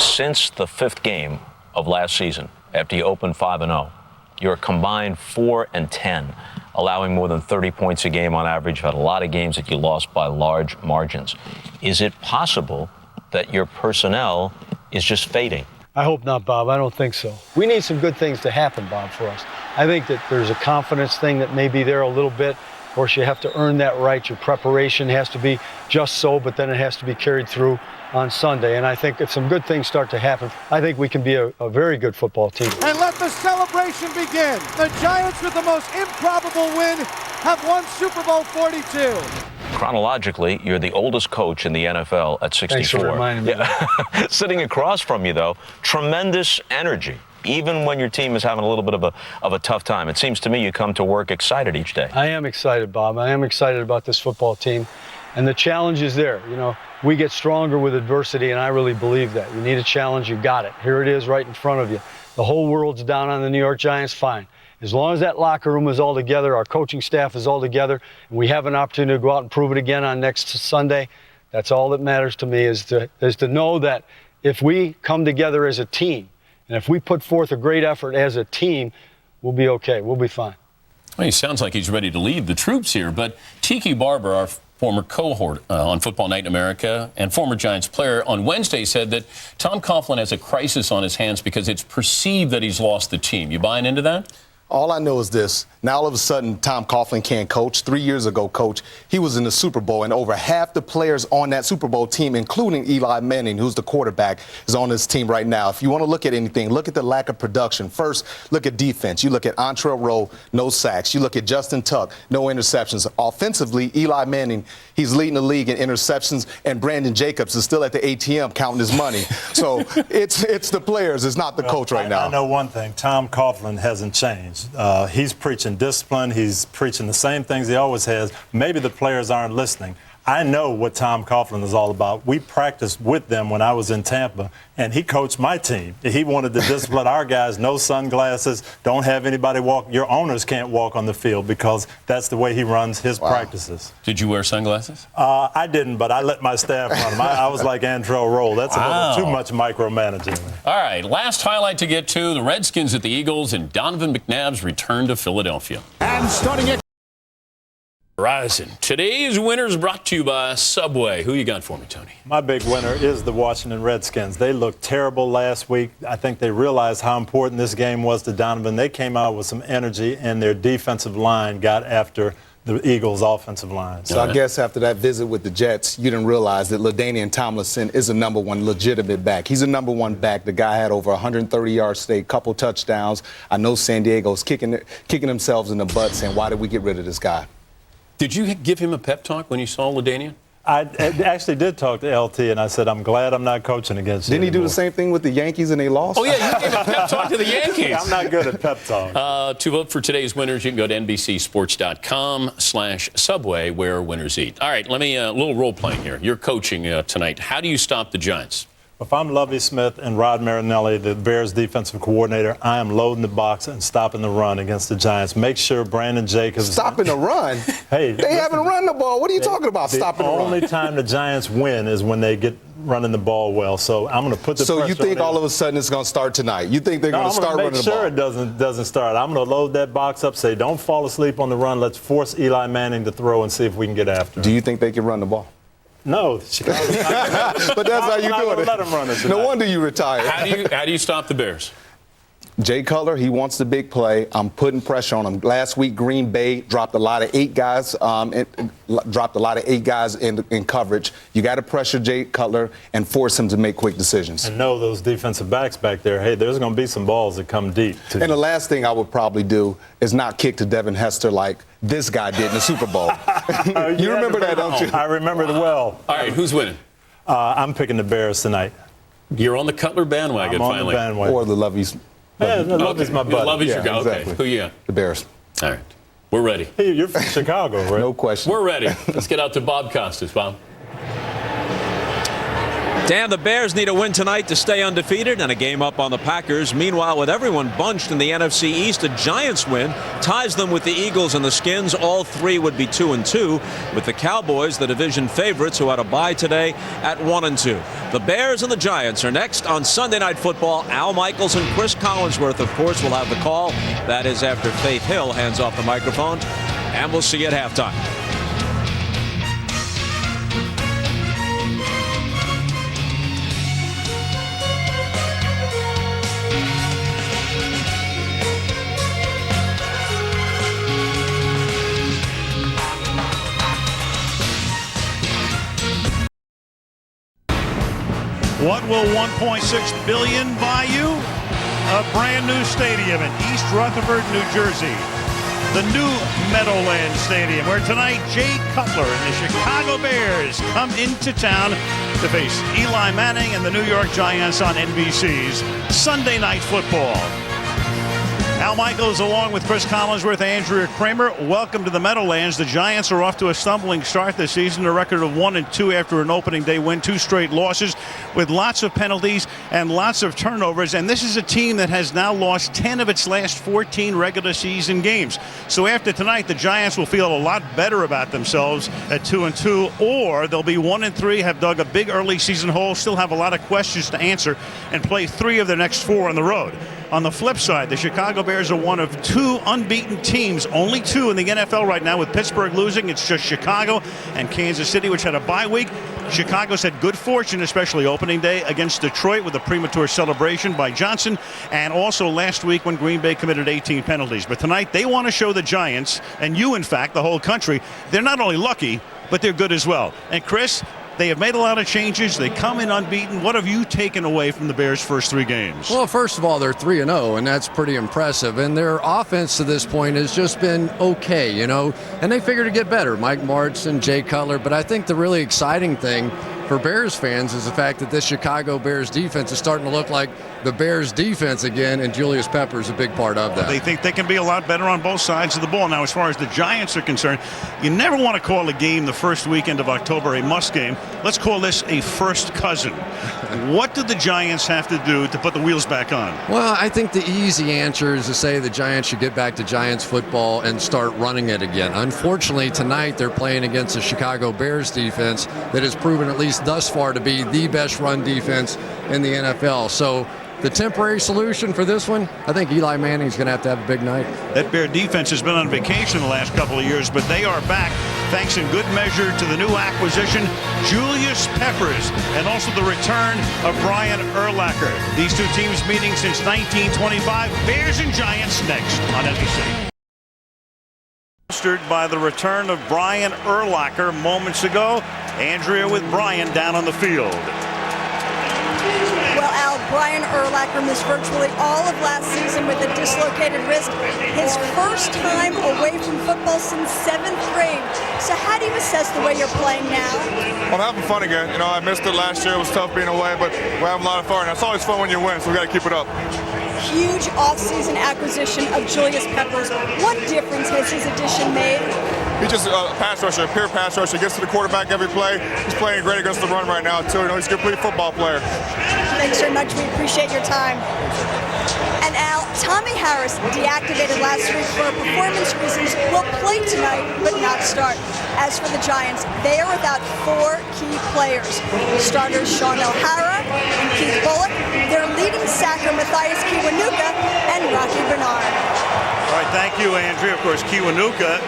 Since the 5th game of last season, after you opened 5-0, you're a combined 4-10, allowing more than 30 points a game on average. You've had a lot of games that you lost by large margins. Is it possible that your personnel is just fading? I hope not, Bob. I don't think so. We need some good things to happen, Bob, for us. I think that there's a confidence thing that may be there a little bit. Of course, you have to earn that right. Your preparation has to be just so, but then it has to be carried through on Sunday. And I think if some good things start to happen, I think we can be a very good football team. And let the celebration begin. The Giants, with the most improbable win, have won Super Bowl 42. Chronologically, you're the oldest coach in the NFL at 64. Thanks for reminding me. Yeah. Sitting across from you, though, tremendous energy. Even when your team is having a little bit of a tough time. It seems to me you come to work excited each day. I am excited, Bob. I am excited about this football team. And the challenge is there. You know, we get stronger with adversity, and I really believe that. You need a challenge, you got it. Here it is right in front of you. The whole world's down on the New York Giants, fine. As long as that locker room is all together, our coaching staff is all together, and we have an opportunity to go out and prove it again on next Sunday, that's all that matters to me is to know that if we come together as a team, and if we put forth a great effort as a team, we'll be okay. We'll be fine. Well, he sounds like he's ready to lead the troops here. But Tiki Barber, our former cohort on Football Night in America and former Giants player, on Wednesday said that Tom Coughlin has a crisis on his hands because it's perceived that he's lost the team. You buying into that? All I know is this. Now, all of a sudden, Tom Coughlin can't coach. 3 years ago, Coach, he was in the Super Bowl, and over half the players on that Super Bowl team, including Eli Manning, who's the quarterback, is on this team right now. If you want to look at anything, look at the lack of production. First, look at defense. You look at Antrell Rowe, no sacks. You look at Justin Tuck, no interceptions. Offensively, Eli Manning, he's leading the league in interceptions, and Brandon Jacobs is still at the ATM counting his money. So it's the players. It's not the coach right now. I know one thing. Tom Coughlin hasn't changed. He's preaching discipline. He's preaching the same things he always has. Maybe the players aren't listening. I know what Tom Coughlin is all about. We practiced with them when I was in Tampa, and he coached my team. He wanted to discipline our guys, no sunglasses, don't have anybody walk. Your owners can't walk on the field because that's the way he runs his practices. Did you wear sunglasses? I didn't, but I let my staff run them. I was like Antrell Rolle. That's a little too much micromanaging. All right, last highlight to get to, the Redskins at the Eagles and Donovan McNabb's return to Philadelphia. And starting at Horizon. Today's winner is brought to you by Subway. Who you got for me, Tony? My big winner is the Washington Redskins. They looked terrible last week. I think they realized how important this game was to Donovan. They came out with some energy, and their defensive line got after the Eagles' offensive line. So I guess after that visit with the Jets, you didn't realize that LaDainian Tomlinson is a number one legitimate back. He's a number one back. The guy had over 130 yards today, couple touchdowns. I know San Diego's kicking themselves in the butt saying, why did we get rid of this guy? Did you give him a pep talk when you saw LaDainian? I actually did talk to LT, and I said, I'm glad I'm not coaching against you Didn't he do anymore. the same thing with the Yankees and they lost? Oh, yeah, you gave a pep talk to the Yankees. I'm not good at pep talk. To vote for today's winners, you can go to NBCSports.com/Subway, where winners eat. All right, let me, a little role-playing here. You're coaching tonight. How do you stop the Giants? If I'm Lovie Smith and Rod Marinelli, the Bears defensive coordinator, I am loading the box and stopping the run against the Giants. Make sure Brandon Jacobs... Stopping the run? Hey, they haven't run the ball. What are you talking about, stopping the run? The only time the Giants win is when they get running the ball well. So I'm going to put the pressure on. So you think all of a sudden it's going to start tonight? You think they're going to start running the ball? I'm going to make sure it doesn't start. I'm going to load that box up, say don't fall asleep on the run. Let's force Eli Manning to throw and see if we can get after him. Do you think they can run the ball? No, Chicago. But that's how you do it. Let him run it. No wonder you retired. How do you stop the Bears? Jay Cutler, he wants the big play. I'm putting pressure on him. Last week, Green Bay dropped a lot of eight guys. In coverage. You got to pressure Jay Cutler and force him to make quick decisions. And know those defensive backs back there. Hey, there's going to be some balls that come deep. And the last thing I would probably do is not kick to Devin Hester like this guy did in the Super Bowl. You remember that, don't you? I remember it well. All right, who's winning? I'm picking the Bears tonight. You're on the Cutler bandwagon, I'm on finally. The bandwagon. Or the Lovey's. Yeah, Lovey's my buddy. Lovey's your guy. Exactly. Okay, who you got? The Bears. All right, we're ready. Hey, you're from Chicago, right? No question. We're ready. Let's get out to Bob Costas. Bob. Dan, the Bears need a win tonight to stay undefeated and a game up on the Packers. Meanwhile, with everyone bunched in the NFC East, a Giants win ties them with the Eagles and the Skins. All three would be 2-2, with the Cowboys, the division favorites, who had a bye today, at 1-2. The Bears and the Giants are next on Sunday Night Football. Al Michaels and Chris Collinsworth, of course, will have the call. That is after Faith Hill hands off the microphone, and we'll see you at halftime. What will $1.6 billion buy you? A brand new stadium in East Rutherford, New Jersey. The new Meadowlands Stadium, where tonight Jay Cutler and the Chicago Bears come into town to face Eli Manning and the New York Giants on NBC's Sunday Night Football. Al Michaels along with Chris Collinsworth, Andrea Kramer. Welcome to the Meadowlands. The Giants are off to a stumbling start this season, a record of 1-2 after an opening day win, 2 straight losses with lots of penalties and lots of turnovers. And this is a team that has now lost 10 of its last 14 regular season games. So after tonight, the Giants will feel a lot better about themselves at 2-2, or they'll be 1-3, have dug a big early season hole, still have a lot of questions to answer, and play 3 of their next 4 on the road. On the flip side, the Chicago Bears are one of 2 unbeaten teams, only 2 in the NFL right now, with Pittsburgh losing. It's just Chicago and Kansas City, which had a bye week. Chicago's had good fortune, especially opening day against Detroit with a premature celebration by Johnson, and also last week when Green Bay committed 18 penalties. But tonight, they want to show the Giants, and you, in fact, the whole country, they're not only lucky, but they're good as well. And Chris, they have made a lot of changes. They come in unbeaten. What have you taken away from the Bears' first 3 games? Well, first of all, they're 3-0, and that's pretty impressive. And their offense to this point has just been okay, you know, and they figure to get better. Mike Martz and Jay Cutler. But I think the really exciting thing for Bears fans is the fact that this Chicago Bears defense is starting to look like the Bears defense again, and Julius Pepper is a big part of that. They think they can be a lot better on both sides of the ball. Now, as far as the Giants are concerned, you never want to call a game the first weekend of October a must game. Let's call this a first cousin. What do the Giants have to do to put the wheels back on? Well, I think the easy answer is to say the Giants should get back to Giants football and start running it again. Unfortunately, tonight they're playing against a Chicago Bears defense that has proven, at least thus far, to be the best run defense in the NFL. So the temporary solution for this one, I think Eli Manning's going to have a big night. That Bear defense has been on vacation the last couple of years, but they are back thanks in good measure to the new acquisition, Julius Peppers, and also the return of Brian Urlacher. These 2 teams meeting since 1925. Bears and Giants next on NBC. By the return of Brian Urlacher moments ago. Andrea with Brian down on the field. Well, Al, Brian Urlacher missed virtually all of last season with a dislocated wrist. His first time away from football since 7th grade. So how do you assess the way you're playing now? Well, I'm having fun again. You know, I missed it last year. It was tough being away, but we're having a lot of fun. It's always fun when you win, so we got to keep it up. Huge offseason acquisition of Julius Peppers. What difference has his addition made? He's just a pass rusher, a pure pass rusher. Gets to the quarterback every play. He's playing great against the run right now, too. You know, he's a complete football player. Thanks very much. We appreciate your time. And Al, Tommy Harris, deactivated last week for performance reasons, will play tonight but not start. As for the Giants, they are without 4 key players. Starters Sean O'Hara and Keith Bullock, their leading sacker Matthias Kiwanuka, and Rocky Bernard. All right, thank you, Andrea. Of course, Kiwanuka,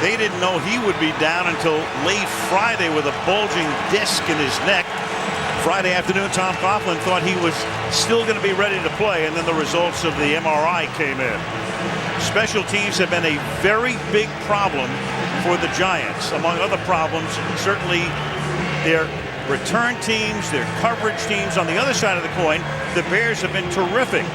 they didn't know he would be down until late Friday with a bulging disc in his neck. Friday afternoon, Tom Coughlin thought he was still going to be ready to play, and then the results of the MRI came in. Special teams have been a very big problem for the Giants. Among other problems, certainly their return teams, their coverage teams. On the other side of the coin, the Bears have been terrific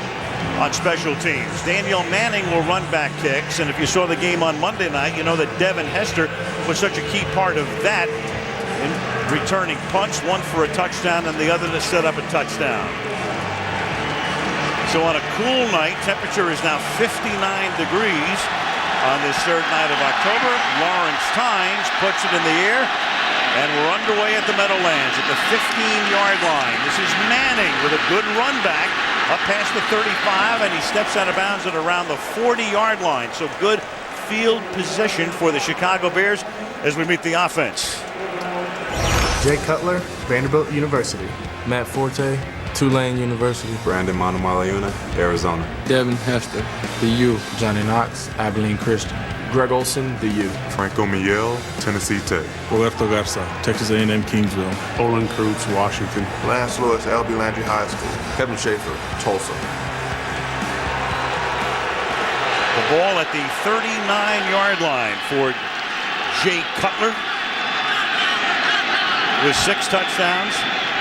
on special teams. Daniel Manning will run back kicks, and if you saw the game on Monday night, you know that Devin Hester was such a key part of that in returning punts, one for a touchdown and the other to set up a touchdown. So on a cool night, temperature is now 59 degrees on this 3rd night of October. Lawrence Tynes puts it in the air, And we're underway at the Meadowlands at the 15-yard line. This is Manning with a good run back up past the 35, and he steps out of bounds at around the 40-yard line. So good field position for the Chicago Bears as we meet the offense. Jay Cutler, Vanderbilt University. Matt Forte, Tulane University. Brandon Monomaliuna, Arizona. Devin Hester, the U. Johnny Knox, Abilene Christian. Greg Olson, the U. Franco Miel, Tennessee Tech. Roberto Garza, Texas A&M Kingsville. Olin Krutz, Washington. Lance Lewis, L.B. Landry High School. Kevin Schaefer, Tulsa. The ball at the 39-yard line for Jay Cutler with 6 touchdowns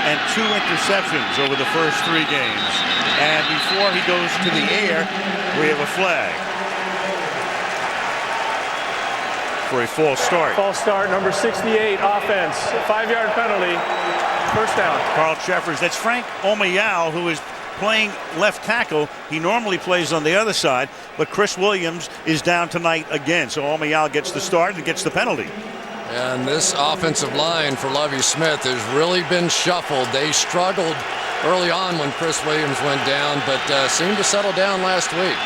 and 2 interceptions over the first 3 games. And before he goes to the air, we have a flag for a false start. False start, number 68, offense. 5-yard penalty, first down. Carl Jeffers, that's Frank Omiyale, who is playing left tackle. He normally plays on the other side, but Chris Williams is down tonight again. So Omiyale gets the start and gets the penalty. And this offensive line for Lovie Smith has really been shuffled. They struggled early on when Chris Williams went down, but seemed to settle down last week.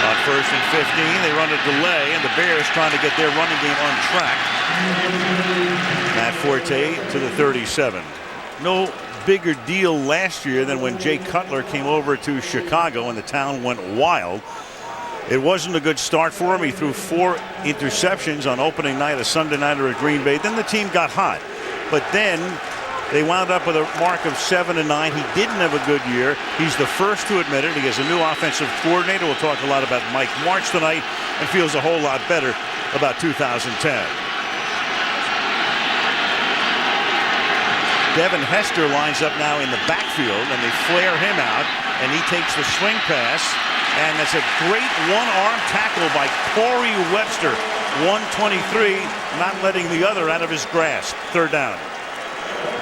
On 1st and 15, they run a delay, and the Bears trying to get their running game on track. Matt Forte to the 37. No bigger deal last year than when Jay Cutler came over to Chicago and the town went wild. It wasn't a good start for him. He threw 4 interceptions on opening night, a Sunday nighter at Green Bay. Then the team got hot. But then they wound up with a mark of 7-9. He didn't have a good year. He's the first to admit it. He has a new offensive coordinator. We'll talk a lot about Mike Martz tonight and feels a whole lot better about 2010. Devin Hester lines up now in the backfield, and they flare him out, and he takes the swing pass. And that's a great one-arm tackle by Corey Webster. 123, not letting the other out of his grasp. 3rd down.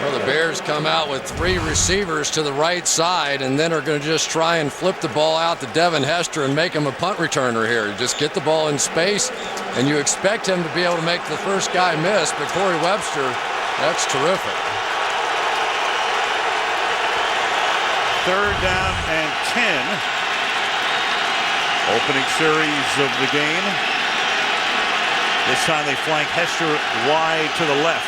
Well, the Bears come out with 3 receivers to the right side and then are going to just try and flip the ball out to Devin Hester and make him a punt returner here. Just get the ball in space, and you expect him to be able to make the first guy miss, but Corey Webster, that's terrific. 3rd down and 10. Opening series of the game. This time they flank Hester wide to the left.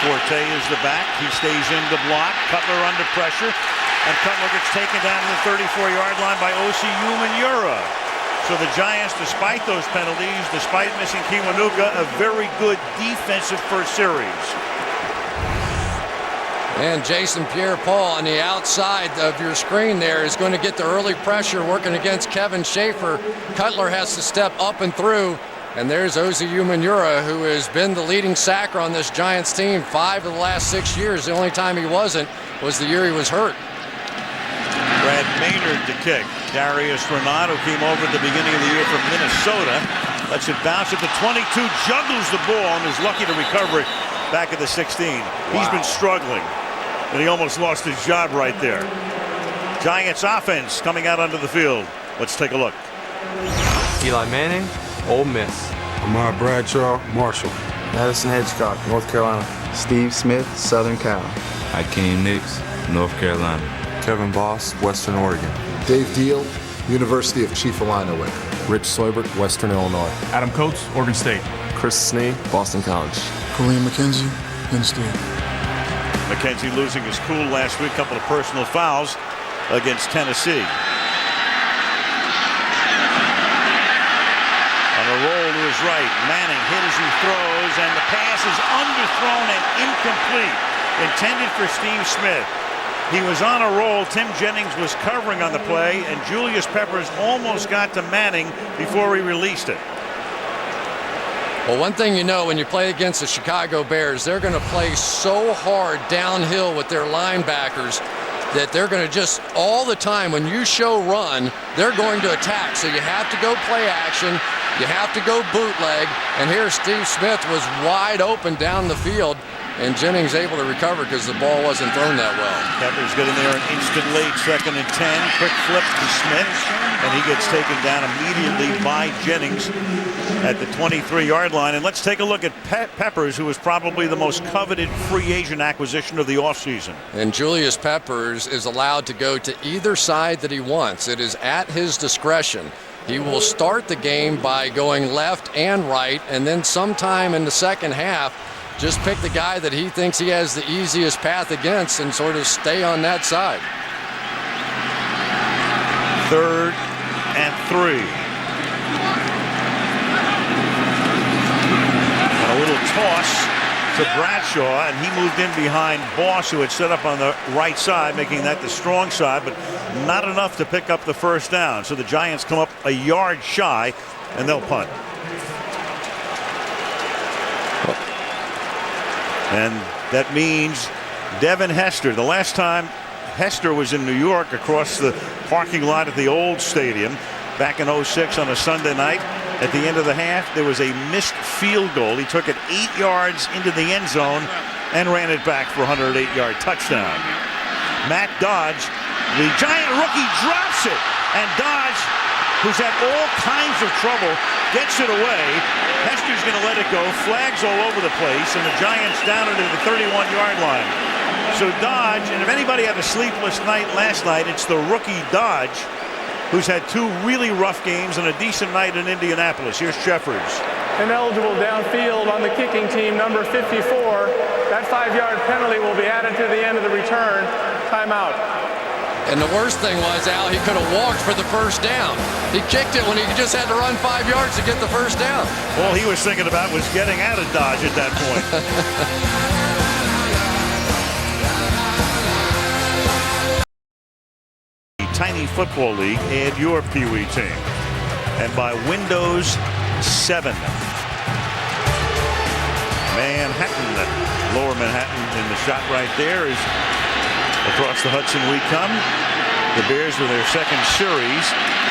Forte is the back. He stays in to block. Cutler under pressure. And Cutler gets taken down to the 34-yard line by Osi Umenyiora. So the Giants, despite those penalties, despite missing Kiwanuka, a very good defensive first series. And Jason Pierre-Paul on the outside of your screen there is going to get the early pressure working against Kevin Schaefer. Cutler has to step up and through. And there's Osi Umenyiora, who has been the leading sacker on this Giants team 5 of the last 6 years. The only time he wasn't was the year he was hurt. Brad Maynard to kick. Darius Renato came over at the beginning of the year from Minnesota. Lets it bounce at the 22, juggles the ball, and is lucky to recover it back at the 16. He's been struggling, and he almost lost his job right there. Giants offense coming out onto the field. Let's take a look. Eli Manning, Ole Miss. Ahmad Bradshaw, Marshall. Madison Hedgecock, North Carolina. Steve Smith, Southern Cal. Hakeem Nicks, North Carolina. Kevin Boss, Western Oregon. Dave Deal, University of Chief Illinois. Rich Soibert, Western Illinois. Adam Coates, Oregon State. Chris Snee, Boston College. Kareem McKenzie, Penn State. McKenzie losing his cool last week, couple of personal fouls against Tennessee. On a roll to his right, Manning hit as he throws, and the pass is underthrown and incomplete, intended for Steve Smith. He was on a roll. Tim Jennings was covering on the play, and Julius Peppers almost got to Manning before he released it. Well, one thing you know when you play against the Chicago Bears, they're going to play so hard downhill with their linebackers that they're going to just all the time when you show run, they're going to attack. So you have to go play action. You have to go bootleg. And here Steve Smith was wide open down the field. and Jennings able to recover because the ball wasn't thrown that well. Peppers getting there an instant late, 2nd and 10. Quick flip to Smith, and he gets taken down immediately by Jennings at the 23-yard line. And let's take a look at Peppers, who was probably the most coveted free agent acquisition of the offseason. And Julius Peppers is allowed to go to either side that he wants. It is at his discretion. He will start the game by going left and right, and then sometime in the second half, just pick the guy that he thinks he has the easiest path against and sort of stay on that side. 3rd and 3. And a little toss to Bradshaw, and he moved in behind Boss, who had set up on the right side, making that the strong side, but not enough to pick up the first down. So the Giants come up a yard shy, and they'll punt. And that means Devin Hester. The last time Hester was in New York across the parking lot at the old stadium back in 06 on a Sunday night. At the end of the half, there was a missed field goal. He took it 8 yards into the end zone and ran it back for a 108-yard touchdown. Matt Dodge, the Giant rookie, drops it. And Dodge, who's had all kinds of trouble, gets it away. Hester's going to let it go. Flags all over the place, and the Giants down it at the 31-yard line. So Dodge, and if anybody had a sleepless night last night, it's the rookie Dodge, who's had 2 really rough games and a decent night in Indianapolis. Here's Jeffers. Ineligible downfield on the kicking team, number 54. That 5-yard penalty will be added to the end of the return. Timeout. And the worst thing was, Al, he could have walked for the first down. He kicked it when he just had to run 5 yards to get the first down. All he was thinking about was getting out of Dodge at that point. Tiny Football League, add your Pee Wee team. And by Windows 7. Manhattan, Lower Manhattan in the shot right there is across the Hudson we come. The Bears with their second series,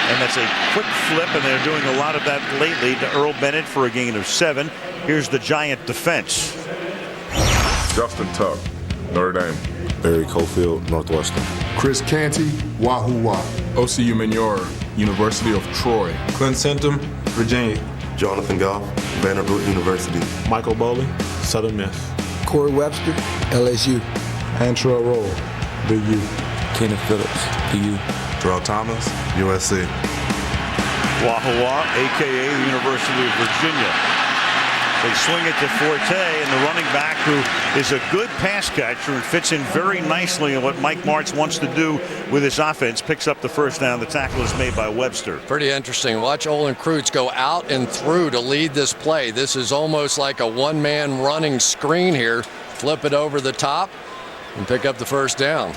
and that's a quick flip, and they're doing a lot of that lately to Earl Bennett for a gain of 7. Here's the Giant defense. Justin Tuck, Notre Dame. Barry Cofield, Northwestern. Chris Canty, Wahoo Wah. OCU Menor, University of Troy. Clint Centum, Virginia. Jonathan Goff, Vanderbilt University. Michael Bowley, Southern Miss. Corey Webster, LSU. Antrell Roll, Big U. Kenneth Phillips, PU. Terrell Thomas, USC. Wahoo Wah, a.k.a. the University of Virginia. They swing it to Forte, and the running back, who is a good pass catcher and fits in very nicely in what Mike Martz wants to do with his offense, picks up the first down. The tackle is made by Webster. Pretty interesting. Watch Olin Kreutz go out and through to lead this play. This is almost like a one-man running screen here. Flip it over the top and pick up the first down.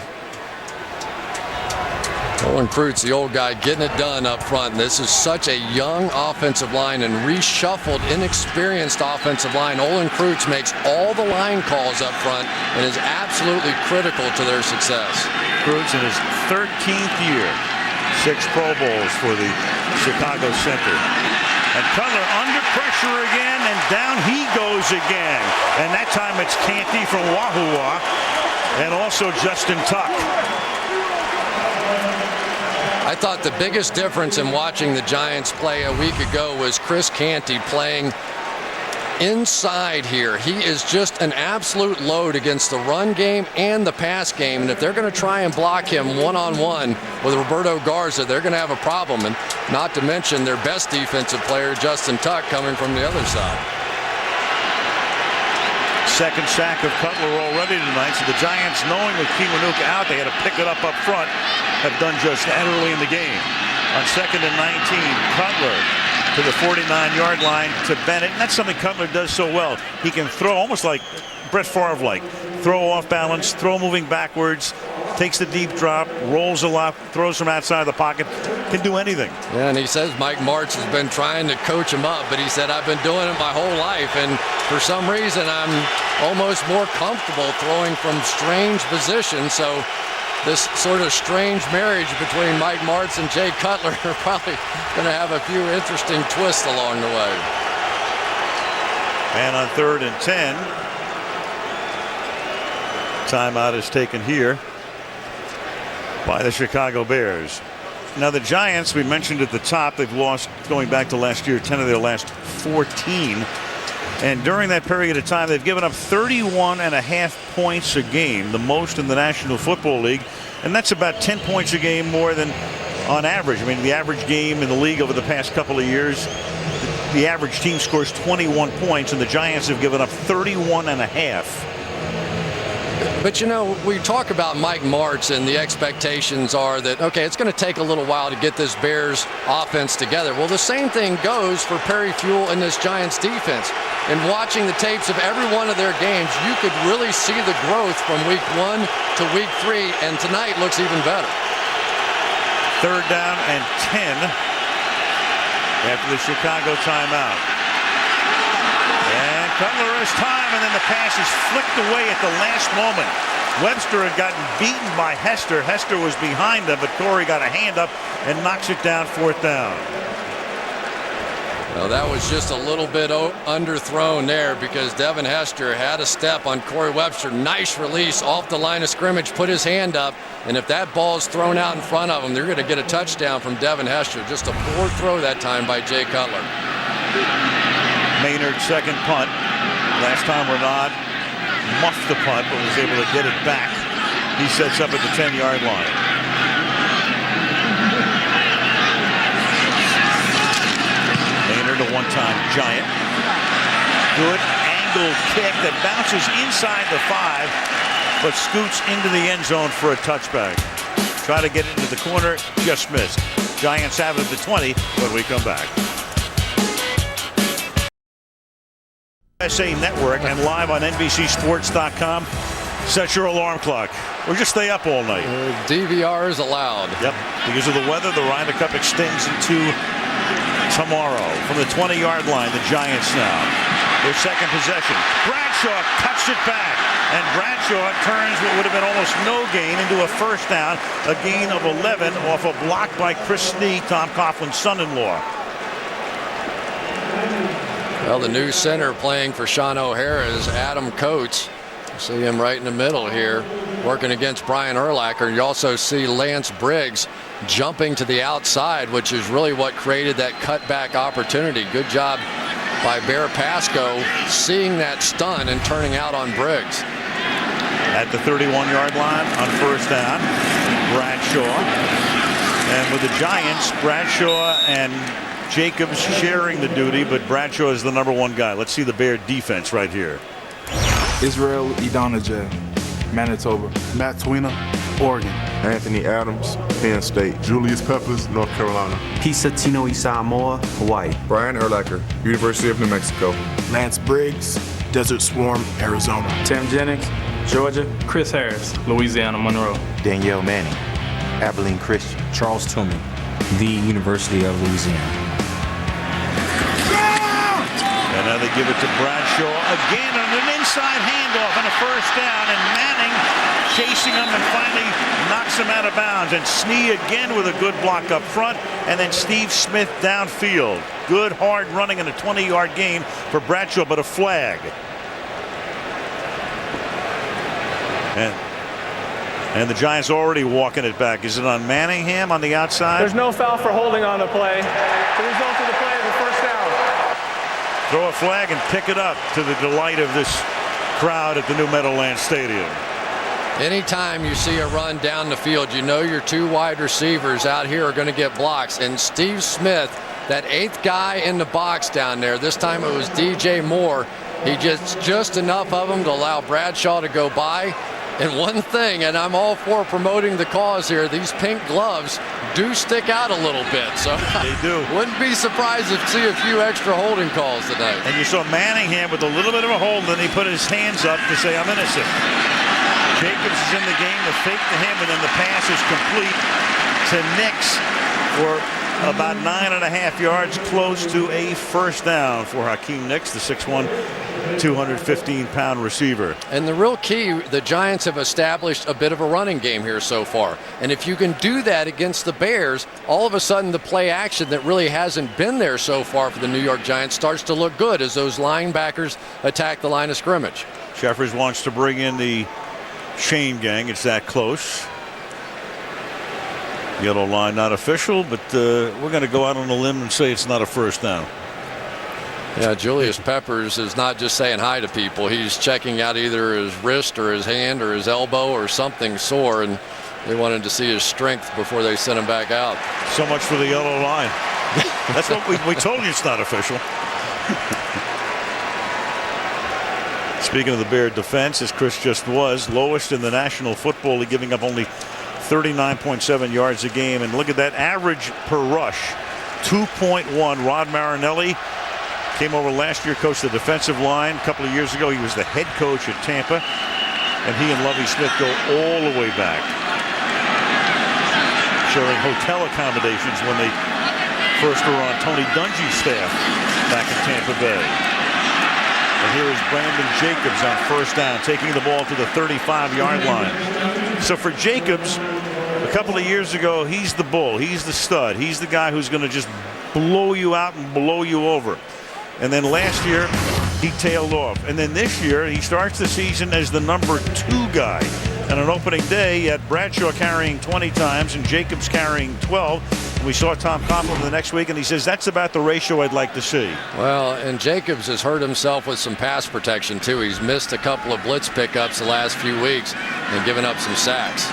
Olin Kreutz, the old guy, getting it done up front. This is such a young offensive line and reshuffled, inexperienced offensive line. Olin Kreutz makes all the line calls up front and is absolutely critical to their success. Kreutz in his 13th year, 6 Pro Bowls for the Chicago Center. And Cutler under pressure again, and down he goes again. And that time it's Canty from Wahoo Wah, and also Justin Tuck. I thought the biggest difference in watching the Giants play a week ago was Chris Canty playing inside here. He is just an absolute load against the run game and the pass game. And if they're going to try and block him one-on-one with Roberto Garza, they're going to have a problem. And not to mention their best defensive player, Justin Tuck, coming from the other side. Second sack of Cutler already tonight. So the Giants, knowing with Kiwanuka out, they had to pick it up front, have done just that early in the game. On 2nd and 19, Cutler to the 49-yard line to Bennett. And that's something Cutler does so well. He can throw almost like Brett Favre-like. Throw off balance, throw moving backwards, takes the deep drop, rolls a lot, throws from outside the pocket, can do anything. Yeah, and he says Mike Martz has been trying to coach him up, but he said, I've been doing it my whole life, and for some reason I'm almost more comfortable throwing from strange positions. So this sort of strange marriage between Mike Martz and Jay Cutler are probably going to have a few interesting twists along the way. And on 3rd and 10, Timeout is taken here by the Chicago Bears. Now the Giants, we mentioned at the top, they've lost, going back to last year, 10 of their last 14. And during that period of time, they've given up 31.5 points a game, the most in the National Football League. And that's about 10 points a game more than on average. I mean, the average game in the league over the past couple of years, the average team scores 21 points, and the Giants have given up 31.5. But, you know, we talk about Mike Martz, and the expectations are that, okay, it's going to take a little while to get this Bears offense together. Well, the same thing goes for Perry Fewell and this Giants defense. And watching the tapes of every one of their games, you could really see the growth from week 1 to week 3, and tonight looks even better. 3rd down and 10 after the Chicago timeout. And Cutler has time, and then the pass is flicked away at the last moment. Webster had gotten beaten by Hester. Hester was behind him, but Corey got a hand up and knocks it down, 4th down. Well, that was just a little bit underthrown there because Devin Hester had a step on Corey Webster. Nice release off the line of scrimmage, put his hand up, and if that ball is thrown out in front of him, they're going to get a touchdown from Devin Hester. Just a poor throw that time by Jay Cutler. Maynard's second punt. Last time Renard muffed the punt but was able to get it back. He sets up at the 10-yard line. Maynard, a one-time Giant. Good angled kick that bounces inside the 5 but scoots into the end zone for a touchback. Try to get it into the corner, just missed. Giants have it at the 20 when we come back. USA Network and live on NBCSports.com. Set your alarm clock or just stay up all night. DVR is allowed. Yep. Because of the weather, the Ryder Cup extends into tomorrow. From the 20-yard line, the Giants now. Their second possession. Bradshaw cuts it back. And Bradshaw turns what would have been almost no gain into a first down. A gain of 11 off a block by Chris Snee, Tom Coughlin's son-in-law. Well, the new center playing for Sean O'Hara is Adam Coates. You see him right in the middle here, working against Brian Urlacher. You also see Lance Briggs jumping to the outside, which is really what created that cutback opportunity. Good job by Bear Pasco seeing that stun and turning out on Briggs. At the 31-yard line on first down, Bradshaw. And with the Giants, Bradshaw and Jacobs sharing the duty, but Bradshaw is the number 1 guy. Let's see the Bear defense right here. Israel Idonije, Manitoba. Matt Twina, Oregon. Anthony Adams, Penn State. Julius Peppers, North Carolina. Pisa Tino Isamoah, Hawaii. Brian Urlacher, University of New Mexico. Lance Briggs, Desert Swarm, Arizona. Tim Jennings, Georgia. Chris Harris, Louisiana Monroe. Danielle Manning, Abilene Christian. Charles Tillman, the University of Louisiana. And now they give it to Bradshaw again on an inside handoff on a first down, and Manning chasing him and finally knocks him out of bounds. And Snee again with a good block up front, and then Steve Smith downfield. Good hard running in a 20-yard gain for Bradshaw, but a flag. And the Giants already walking it back. Is it on Manningham on the outside? There's no foul for holding on the play. The result of the play is a first down. Throw a flag and pick it up to the delight of this crowd at the new Meadowlands Stadium. Anytime you see a run down the field, you know your 2 wide receivers out here are going to get blocks. And Steve Smith, that 8th guy in the box down there, this time it was DJ Moore. He gets just enough of them to allow Bradshaw to go by. And one thing, and I'm all for promoting the cause here, these pink gloves do stick out a little bit. So they do. Wouldn't be surprised to see a few extra holding calls tonight. And you saw Manningham with a little bit of a hold, and then he put his hands up to say, I'm innocent. Jacobs is in the game, the fake to him, and then the pass is complete to Nix for about 9.5 yards, close to a first down for Hakeem Nix, the 6'1", 215-pound receiver. And the real key, the Giants have established a bit of a running game here so far. And if you can do that against the Bears, all of a sudden the play action that really hasn't been there so far for the New York Giants starts to look good as those linebackers attack the line of scrimmage. Jeffers wants to bring in the chain gang. It's that close. Yellow line not official, but we're going to go out on a limb and say it's not a first down. Yeah, Julius Peppers is not just saying hi to people. He's checking out either his wrist or his hand or his elbow or something sore, and they wanted to see his strength before they sent him back out. So much for the yellow line. That's what we told you, it's not official. Speaking of the Bear defense, as Chris just was, lowest in the National Football League, giving up only 39.7 yards a game. And look at that average per rush, 2.1. Rod Marinelli came over last year, coached the defensive line. A couple of years ago, he was the head coach at Tampa. And he and Lovie Smith go all the way back, sharing hotel accommodations when they first were on Tony Dungy's staff back in Tampa Bay. And here is Brandon Jacobs on first down, taking the ball to the 35-yard line. So for Jacobs, a couple of years ago, he's the bull. He's the stud. He's the guy who's going to just blow you out and blow you over. And then last year, he tailed off. And then this year, he starts the season as the number 2 guy. And on opening day, he had Bradshaw carrying 20 times and Jacobs carrying 12. And we saw Tom Coughlin the next week, and he says, that's about the ratio I'd like to see. Well, and Jacobs has hurt himself with some pass protection, too. He's missed a couple of blitz pickups the last few weeks and given up some sacks.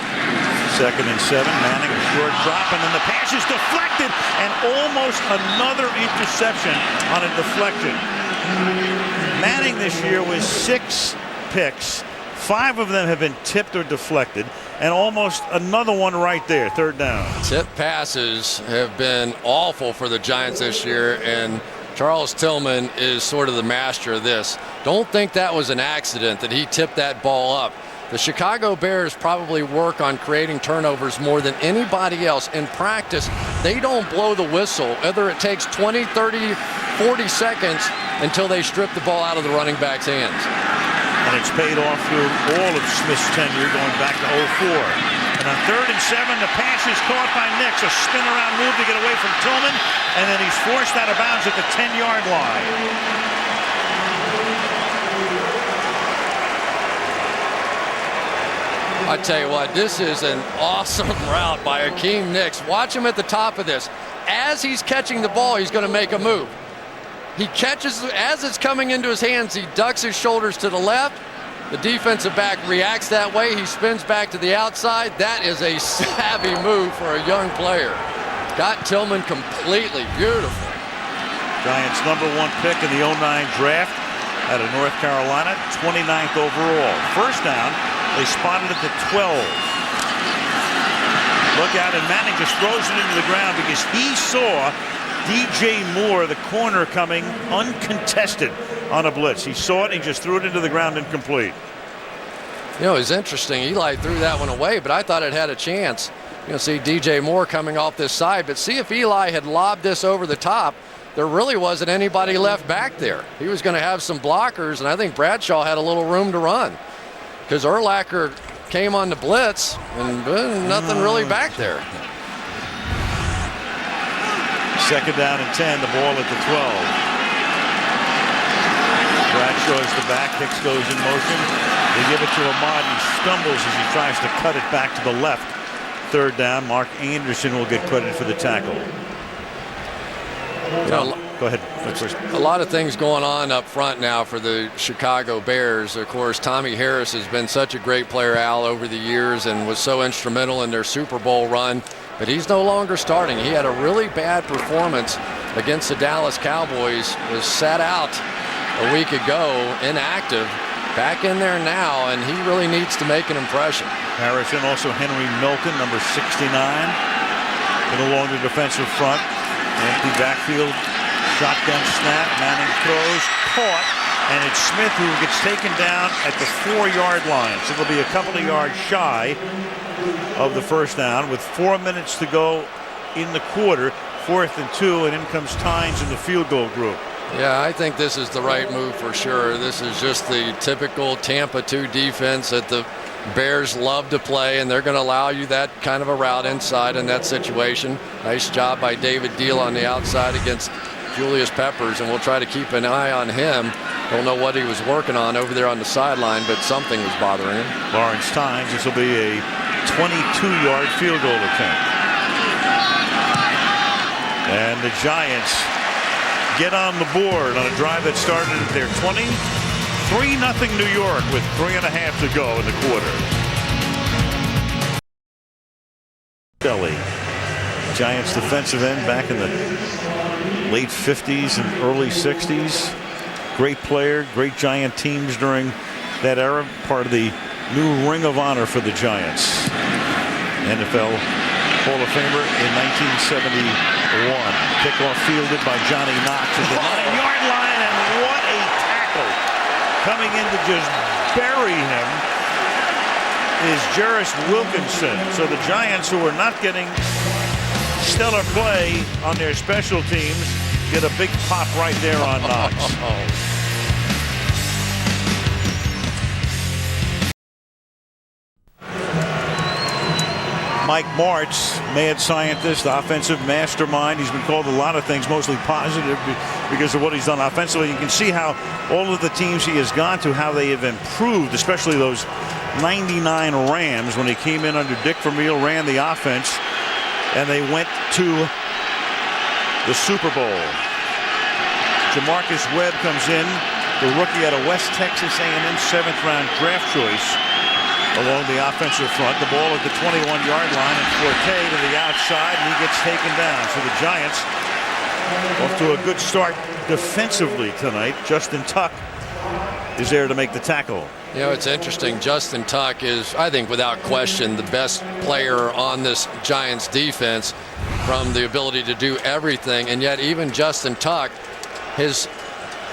2nd and 7, Manning a short drop, and then the pass is deflected, and almost another interception on a deflection. Manning this year with 6 picks. 5 of them have been tipped or deflected, and almost another one right there, 3rd down. Tip passes have been awful for the Giants this year, and Charles Tillman is sort of the master of this. Don't think that was an accident that he tipped that ball up. The Chicago Bears probably work on creating turnovers more than anybody else. In practice, they don't blow the whistle, whether it takes 20, 30, 40 seconds until they strip the ball out of the running back's hands. And it's paid off through all of Smith's tenure going back to 04. And on 3rd and 7, the pass is caught by Nix. A spin around move to get away from Tillman. And then he's forced out of bounds at the 10-yard line. I tell you what, this is an awesome route by Akeem Nix. Watch him at the top of this. As he's catching the ball, he's going to make a move. He catches, as it's coming into his hands, he ducks his shoulders to the left. The defensive back reacts that way. He spins back to the outside. That is a savvy move for a young player. Got Tillman completely beautiful. Giants #1 pick in the 09 draft out of North Carolina, 29th overall. First down, they spotted it at 12. Look out, and Manning just throws it into the ground because he saw DJ Moore, the corner, coming uncontested on a blitz. He saw it, and he just threw it into the ground incomplete. You know, it's interesting. Eli threw that one away, but I thought it had a chance. You know, see DJ Moore coming off this side, but see if Eli had lobbed this over the top, there really wasn't anybody left back there. He was going to have some blockers, and I think Bradshaw had a little room to run because Urlacher came on the blitz, and nothing really back there. 2nd down and 10, the ball at the 12. Bradshaw is the back, Hicks goes in motion. They give it to Ahmad. He stumbles as he tries to cut it back to the left. 3rd down, Mark Anderson will get credit for the tackle. Go ahead. A lot of things going on up front now for the Chicago Bears. Of course, Tommy Harris has been such a great player, Al, over the years and was so instrumental in their Super Bowl run. But he's no longer starting. He had a really bad performance against the Dallas Cowboys, was sat out a week ago, inactive, back in there now, and he really needs to make an impression. Harrison, also Henry Milton, number 69, in along the defensive front. Empty backfield, shotgun snap, Manning throws, caught, and it's Smith who gets taken down at the 4-yard line. So it'll be a couple of yards shy of the first down with 4 minutes to go in the quarter. 4th and 2, and in comes Tynes in the field goal group. Yeah, I think this is the right move for sure. This is just the typical Tampa 2 defense that the Bears love to play, and they're going to allow you that kind of a route inside in that situation. Nice job by David Deal on the outside against Julius Peppers, and we'll try to keep an eye on him. Don't know what he was working on over there on the sideline, but something was bothering him. Lawrence Tynes, this will be a 22-yard field goal attempt. And the Giants get on the board on a drive that started at their 20. 3-0 New York with 3.5 to go in the quarter. Kelly, Giants defensive end back in the late 50s and early 60s. Great player, great Giant teams during that era. Part of the new Ring of Honor for the Giants. NFL Hall of Famer in 1971. Kickoff fielded by Johnny Knox at the 9-yard line, and what a tackle! Coming in to just bury him is Jarris Wilkinson. So the Giants, who are not getting stellar play on their special teams, get a big pop right there on Knox. Mike Martz, mad scientist, offensive mastermind. He's been called a lot of things, mostly positive because of what he's done offensively. You can see how all of the teams he has gone to, how they have improved, especially those 99 Rams when he came in under Dick Vermeil, ran the offense, and they went to the Super Bowl. Jamarcus Webb comes in, the rookie out of West Texas A&M, 7th-round draft choice. Along the offensive front, the ball at the 21-yard line, and Forte to the outside, and he gets taken down. So the Giants off to a good start defensively tonight. Justin Tuck is there to make the tackle. You know, it's interesting. Justin Tuck is, I think, without question, the best player on this Giants defense from the ability to do everything. And yet even Justin Tuck has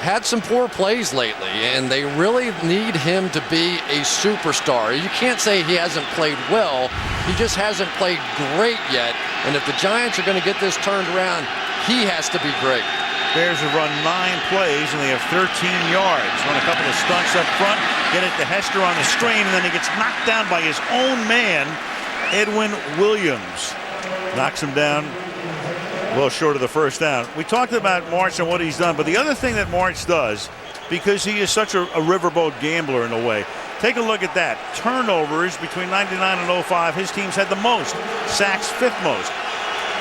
had some poor plays lately, and they really need him to be a superstar. You can't say he hasn't played well. He just hasn't played great yet. And if the Giants are going to get this turned around, he has to be great. Bears have run 9 plays, and they have 13 yards. Run a couple of stunts up front, get it to Hester on the screen, and then he gets knocked down by his own man, Edwin Williams. Knocks him down well short of the first down. We talked about Martz and what he's done, but the other thing that Martz does, because he is such a riverboat gambler in a way, take a look at that. Turnovers between 99 and 05, his teams had the most. Sacks, 5th most.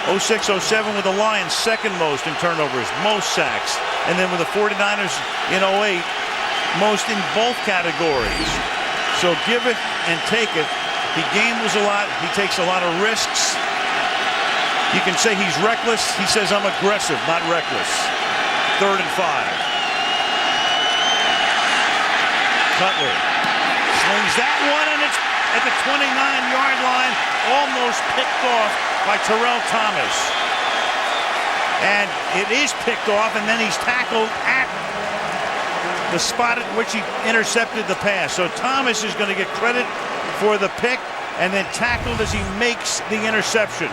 06-07 with the Lions, 2nd most in turnovers, most sacks. And then with the 49ers in 08, most in both categories. So give it and take it. He gambles a lot. He takes a lot of risks. You can say he's reckless. He says, I'm aggressive, not reckless. 3rd and 5. Cutler swings that one, and it's at the 29-yard line, almost picked off by Terrell Thomas. And it is picked off, and then he's tackled at the spot at which he intercepted the pass. So Thomas is going to get credit for the pick, and then tackled as he makes the interception.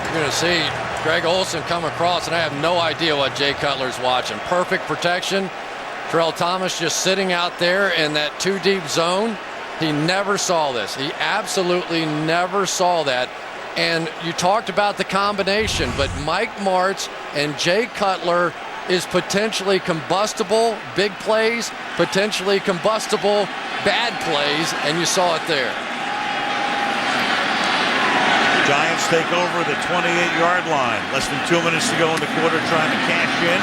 You're going to see Greg Olsen come across, and I have no idea what Jay Cutler's watching. Perfect protection. Terrell Thomas just sitting out there in that 2-deep zone. He never saw this. He absolutely never saw that. And you talked about the combination, but Mike Martz and Jay Cutler is potentially combustible big plays, potentially combustible bad plays, and you saw it there. Giants take over the 28-yard line. Less than 2 minutes to go in the quarter, trying to cash in.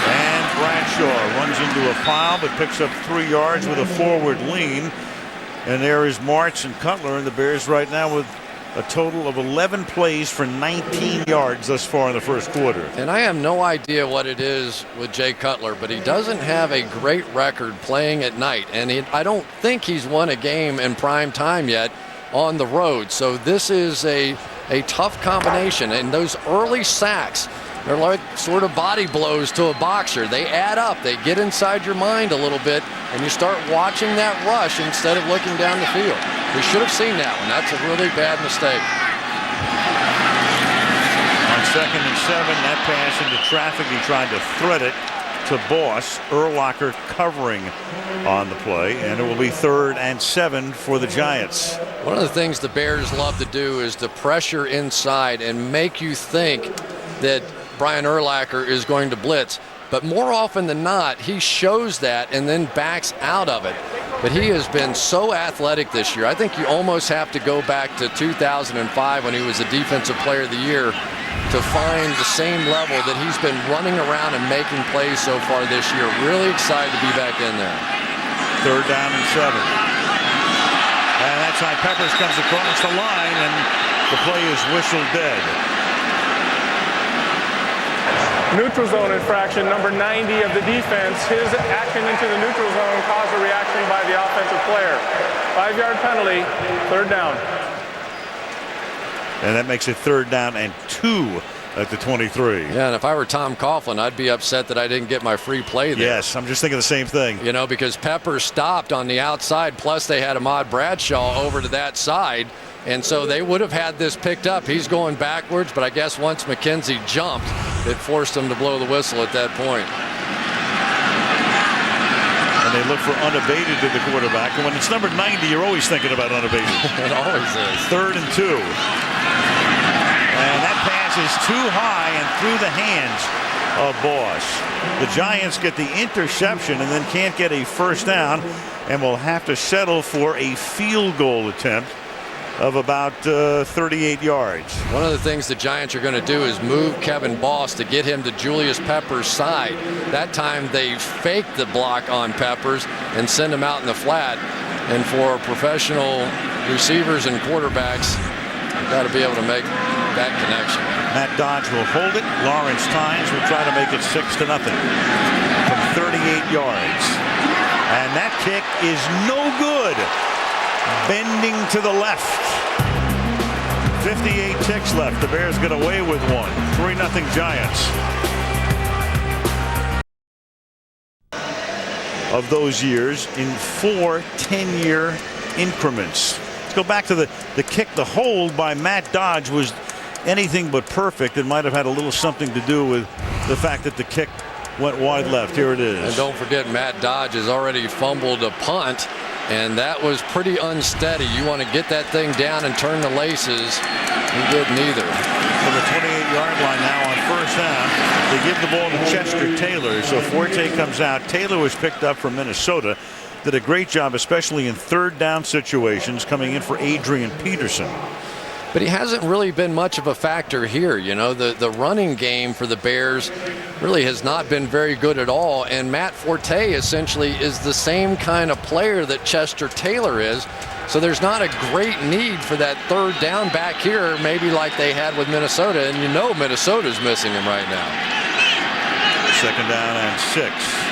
And Bradshaw runs into a pile, but picks up 3 yards with a forward lean. And there is Martz and Cutler, and the Bears right now with a total of 11 plays for 19 yards thus far in the first quarter. And I have no idea what it is with Jay Cutler, but he doesn't have a great record playing at night. And I don't think he's won a game in prime time yet on the road. So this is a tough combination. And those early sacks, they're like sort of body blows to a boxer. They add up. They get inside your mind a little bit, and you start watching that rush instead of looking down the field. We should have seen that one. That's a really bad mistake. On 2nd and 7, that pass into traffic, he tried to thread it to Boss. Urlacher covering on the play, and it will be 3rd and 7 for the Giants. One of the things the Bears love to do is to pressure inside and make you think that Brian Urlacher is going to blitz. But more often than not, he shows that and then backs out of it. But he has been so athletic this year. I think you almost have to go back to 2005 when he was the Defensive Player of the Year to find the same level that he's been running around and making plays so far this year. Really excited to be back in there. 3rd down and 7. And that's how Peppers comes across the line, and the play is whistled dead. Neutral zone infraction, number 90 of the defense. His action into the neutral zone caused a reaction by the offensive player. 5-yard penalty, 3rd down. And that makes it 3rd down and 2 at the 23. Yeah, and if I were Tom Coughlin, I'd be upset that I didn't get my free play there. Yes, I'm just thinking the same thing. You know, because Peppers stopped on the outside, plus they had Ahmad Bradshaw over to that side. And so they would have had this picked up. He's going backwards, but I guess once McKenzie jumped, it forced him to blow the whistle at that point. And they look for unabated to the quarterback. And when it's number 90, you're always thinking about unabated. It always is. 3rd and 2. And that pass is too high and through the hands of Boss. The Giants get the interception and then can't get a 1st down and will have to settle for a field goal attempt of about 38 yards. One of the things the Giants are going to do is move Kevin Boss to get him to Julius Peppers' side. That time they faked the block on Peppers and send him out in the flat. And for professional receivers and quarterbacks, you've got to be able to make that connection. Matt Dodge will hold it. Lawrence Tynes will try to make it 6-0 from 38 yards. And that kick is no good. Bending to the left. 58 ticks left. The Bears get away with one. 3-0 Giants. Of those years in 4 10-year increments. Let's go back to the kick. The hold by Matt Dodge was anything but perfect. It might have had a little something to do with the fact that the kick went wide left. Here it is. And don't forget, Matt Dodge has already fumbled a punt, and that was pretty unsteady. You want to get that thing down and turn the laces. He did neither. From the 28-yard line now on 1st down, they give the ball to Chester Taylor. So Forte comes out. Taylor was picked up from Minnesota. Did a great job, especially in 3rd down situations, coming in for Adrian Peterson. But he hasn't really been much of a factor here. You know, the running game for the Bears really has not been very good at all. And Matt Forte essentially is the same kind of player that Chester Taylor is. So there's not a great need for that 3rd down back here, maybe like they had with Minnesota. And you know Minnesota's missing him right now. 2nd down and 6.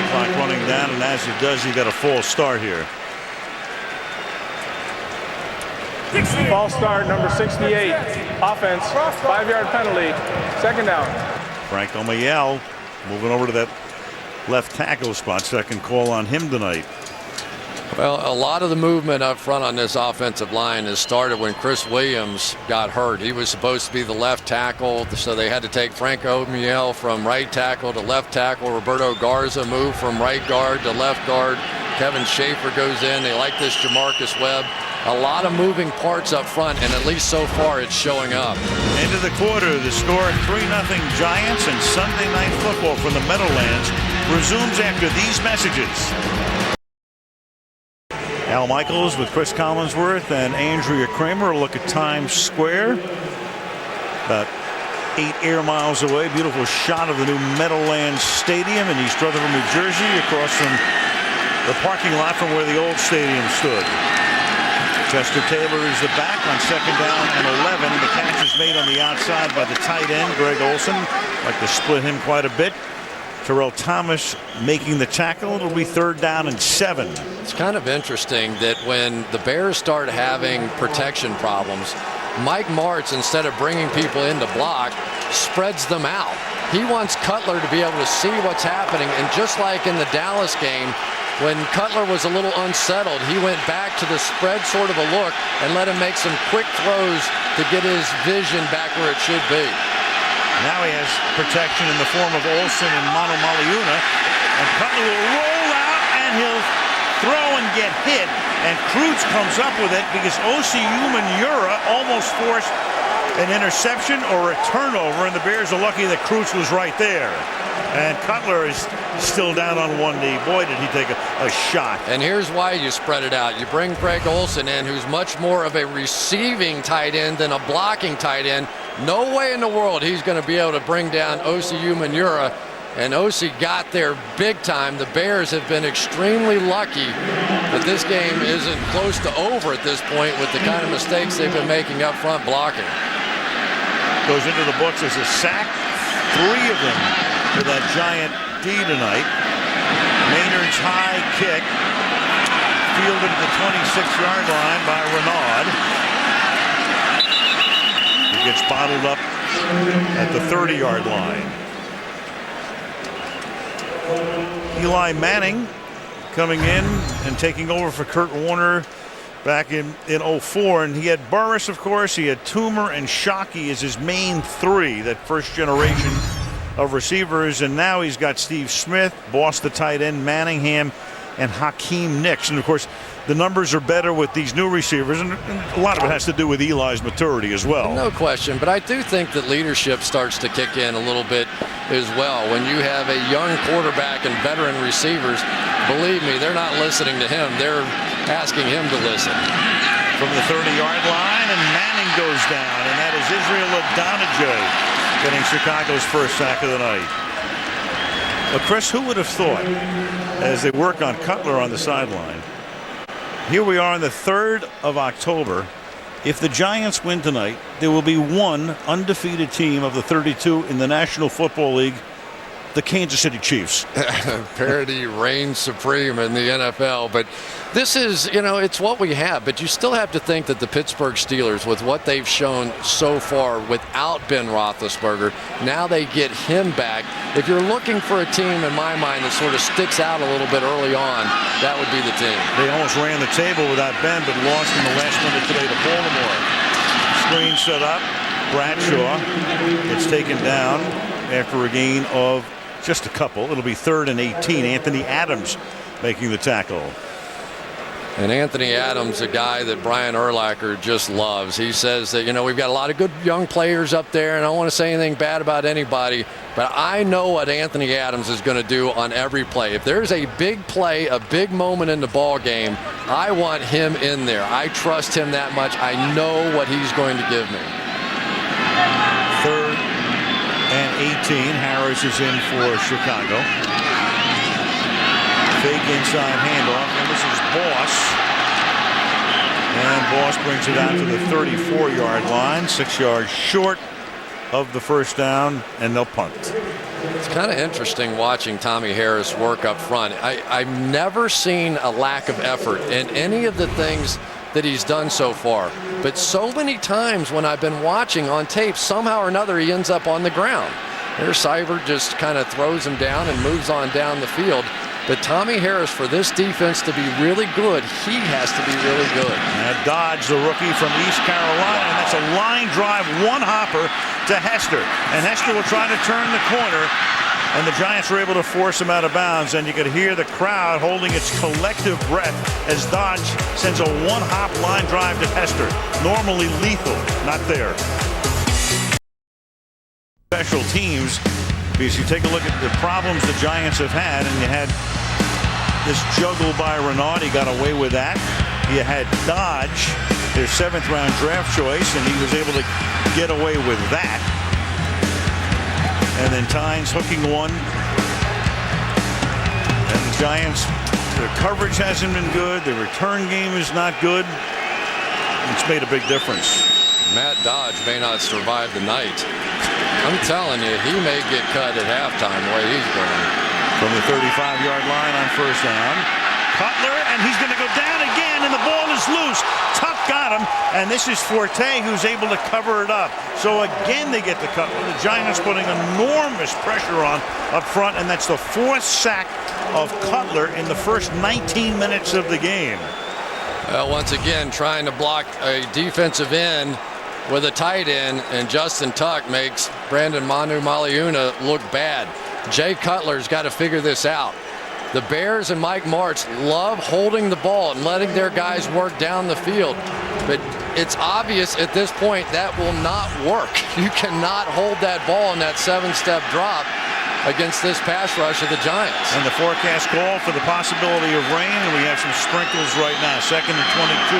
Clock running down, and as it does, you got a false start here. False start, number 68. Offense, 5-yard penalty, 2nd down. Franco Mayel moving over to that left tackle spot. 2nd call on him tonight. Well, a lot of the movement up front on this offensive line has started when Chris Williams got hurt. He was supposed to be the left tackle, so they had to take Franco Miel from right tackle to left tackle. Roberto Garza moved from right guard to left guard. Kevin Schaefer goes in. They like this Jamarcus Webb. A lot of moving parts up front, and at least so far it's showing up. End of the quarter, the score 3-0 Giants, and Sunday Night Football from the Meadowlands resumes after these messages. Al Michaels with Chris Collinsworth and Andrea Kramer. A look at Times Square. About 8 air miles away. Beautiful shot of the new Meadowlands Stadium in East Rutherford, New Jersey, across from the parking lot from where the old stadium stood. Chester Taylor is the back on 2nd down and 11. The catch is made on the outside by the tight end, Greg Olson. Like to split him quite a bit. Terrell Thomas making the tackle. It'll be 3rd down and 7. It's kind of interesting that when the Bears start having protection problems, Mike Martz, instead of bringing people in to block, spreads them out. He wants Cutler to be able to see what's happening, and just like in the Dallas game, when Cutler was a little unsettled, he went back to the spread sort of a look and let him make some quick throws to get his vision back where it should be. Now he has protection in the form of Olsen and Manu Maliuna. And Cutler will roll out and he'll throw and get hit, and Kreutz comes up with it because Osi Umenyiora almost forced an interception or a turnover, and the Bears are lucky that Kreutz was right there. And Cutler is still down on one knee. Boy, did he take a shot. And here's why you spread it out. You bring Greg Olsen in, who's much more of a receiving tight end than a blocking tight end. No way in the world he's going to be able to bring down Osi Umenyiora. And Osi got there big time. The Bears have been extremely lucky that this game isn't close to over at this point with the kind of mistakes they've been making up front blocking. Goes into the books as a sack. 3 of them for that Giant D tonight. Maynard's high kick fielded at the 26-yard line by Renaud. He gets bottled up at the 30-yard line. Eli Manning coming in and taking over for Kurt Warner back in 04, and he had Burris, of course. He had Toomer and Shockey as his main 3, that first generation of receivers, and now he's got Steve Smith, Boss the tight end, Manningham, and Hakeem Nicks. And of course, the numbers are better with these new receivers, and a lot of it has to do with Eli's maturity as well. No question, but I do think that leadership starts to kick in a little bit as well. When you have a young quarterback and veteran receivers, believe me, they're not listening to him. They're asking him to listen. From the 30-yard line, and Manning goes down, and that is Israel Adonijah getting Chicago's first sack of the night. Well, Chris, who would have thought, as they work on Cutler on the sideline, here we are on the 3rd of October. If the Giants win tonight, there will be one undefeated team of the 32 in the National Football League, the Kansas City Chiefs. Parity reigns supreme in the NFL, but this is, you know, it's what we have. But you still have to think that the Pittsburgh Steelers, with what they've shown so far without Ben Roethlisberger, now they get him back. If you're looking for a team, in my mind, that sort of sticks out a little bit early on, that would be the team. They almost ran the table without Ben, but lost in the last minute today to Baltimore. Screen set up. Bradshaw gets taken down after a gain of just a couple. It'll be 3rd and 18. Anthony Adams making the tackle. And Anthony Adams, a guy that Brian Urlacher just loves. He says that, you know, we've got a lot of good young players up there, and I don't want to say anything bad about anybody, but I know what Anthony Adams is going to do on every play. If there's a big play, a big moment in the ball game, I want him in there. I trust him that much. I know what he's going to give me. 3rd and 18. Harris is in for Chicago. Fake inside handoff, and this is Boss. And Boss brings it out to the 34-yard line, 6 yards short of the first down, and they'll punt. It's kind of interesting watching Tommy Harris work up front. I've never seen a lack of effort in any of the things that he's done so far. But so many times when I've been watching on tape, somehow or another he ends up on the ground. There's Seibert just kind of throws him down and moves on down the field. But Tommy Harris, for this defense to be really good, he has to be really good. And Dodge, the rookie from East Carolina, and that's a line drive, one hopper to Hester. And Hester will try to turn the corner, and the Giants were able to force him out of bounds. And you could hear the crowd holding its collective breath as Dodge sends a one-hop line drive to Hester. Normally lethal, not there. Special teams, because you take a look at the problems the Giants have had, and you had this juggle by Renaud. He got away with that. You had Dodge, their 7th-round draft choice, and he was able to get away with that. And then Tynes hooking one. And the Giants, their coverage hasn't been good. Their return game is not good. It's made a big difference. Matt Dodge may not survive the night. I'm telling you, he may get cut at halftime the way he's going. From the 35-yard line on first down. Cutler, and he's going to go down again, and the ball is loose. Tuck got him, and this is Forte who's able to cover it up. So again, they get the Cutler. The Giants putting enormous pressure on up front, and that's the 4th sack of Cutler in the first 19 minutes of the game. Well, once again, trying to block a defensive end with a tight end, and Justin Tuck makes Brandon Manu Maliuna look bad. Jay Cutler's got to figure this out. The Bears and Mike Martz love holding the ball and letting their guys work down the field. But it's obvious at this point that will not work. You cannot hold that ball in that 7-step drop against this pass rush of the Giants. And the forecast call for the possibility of rain, and we have some sprinkles right now. 2nd and 22.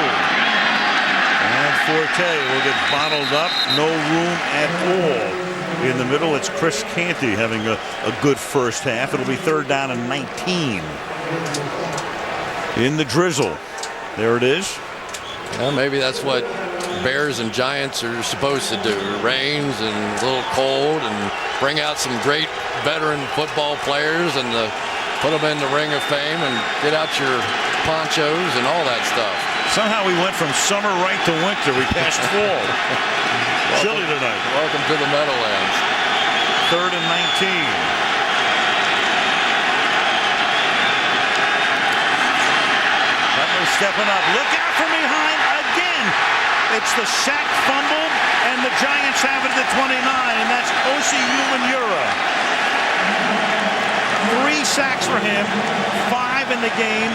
And Forte will get bottled up. No room at all. In the middle, it's Chris Canty having a good first half. It'll be 3rd down and 19. In the drizzle. There it is. Well, maybe that's what Bears and Giants are supposed to do. It rains and a little cold, and bring out some great veteran football players and put them in the Ring of Fame and get out your ponchos and all that stuff. Somehow we went from summer right to winter. We passed fall. Chilly tonight. Welcome to the Meadowlands. 3rd and 19. Butler stepping up. Look out from behind again. It's the sack fumble, and the Giants have it at 29, and that's Osi Umenyiora. 3 sacks for him, 5 in the game.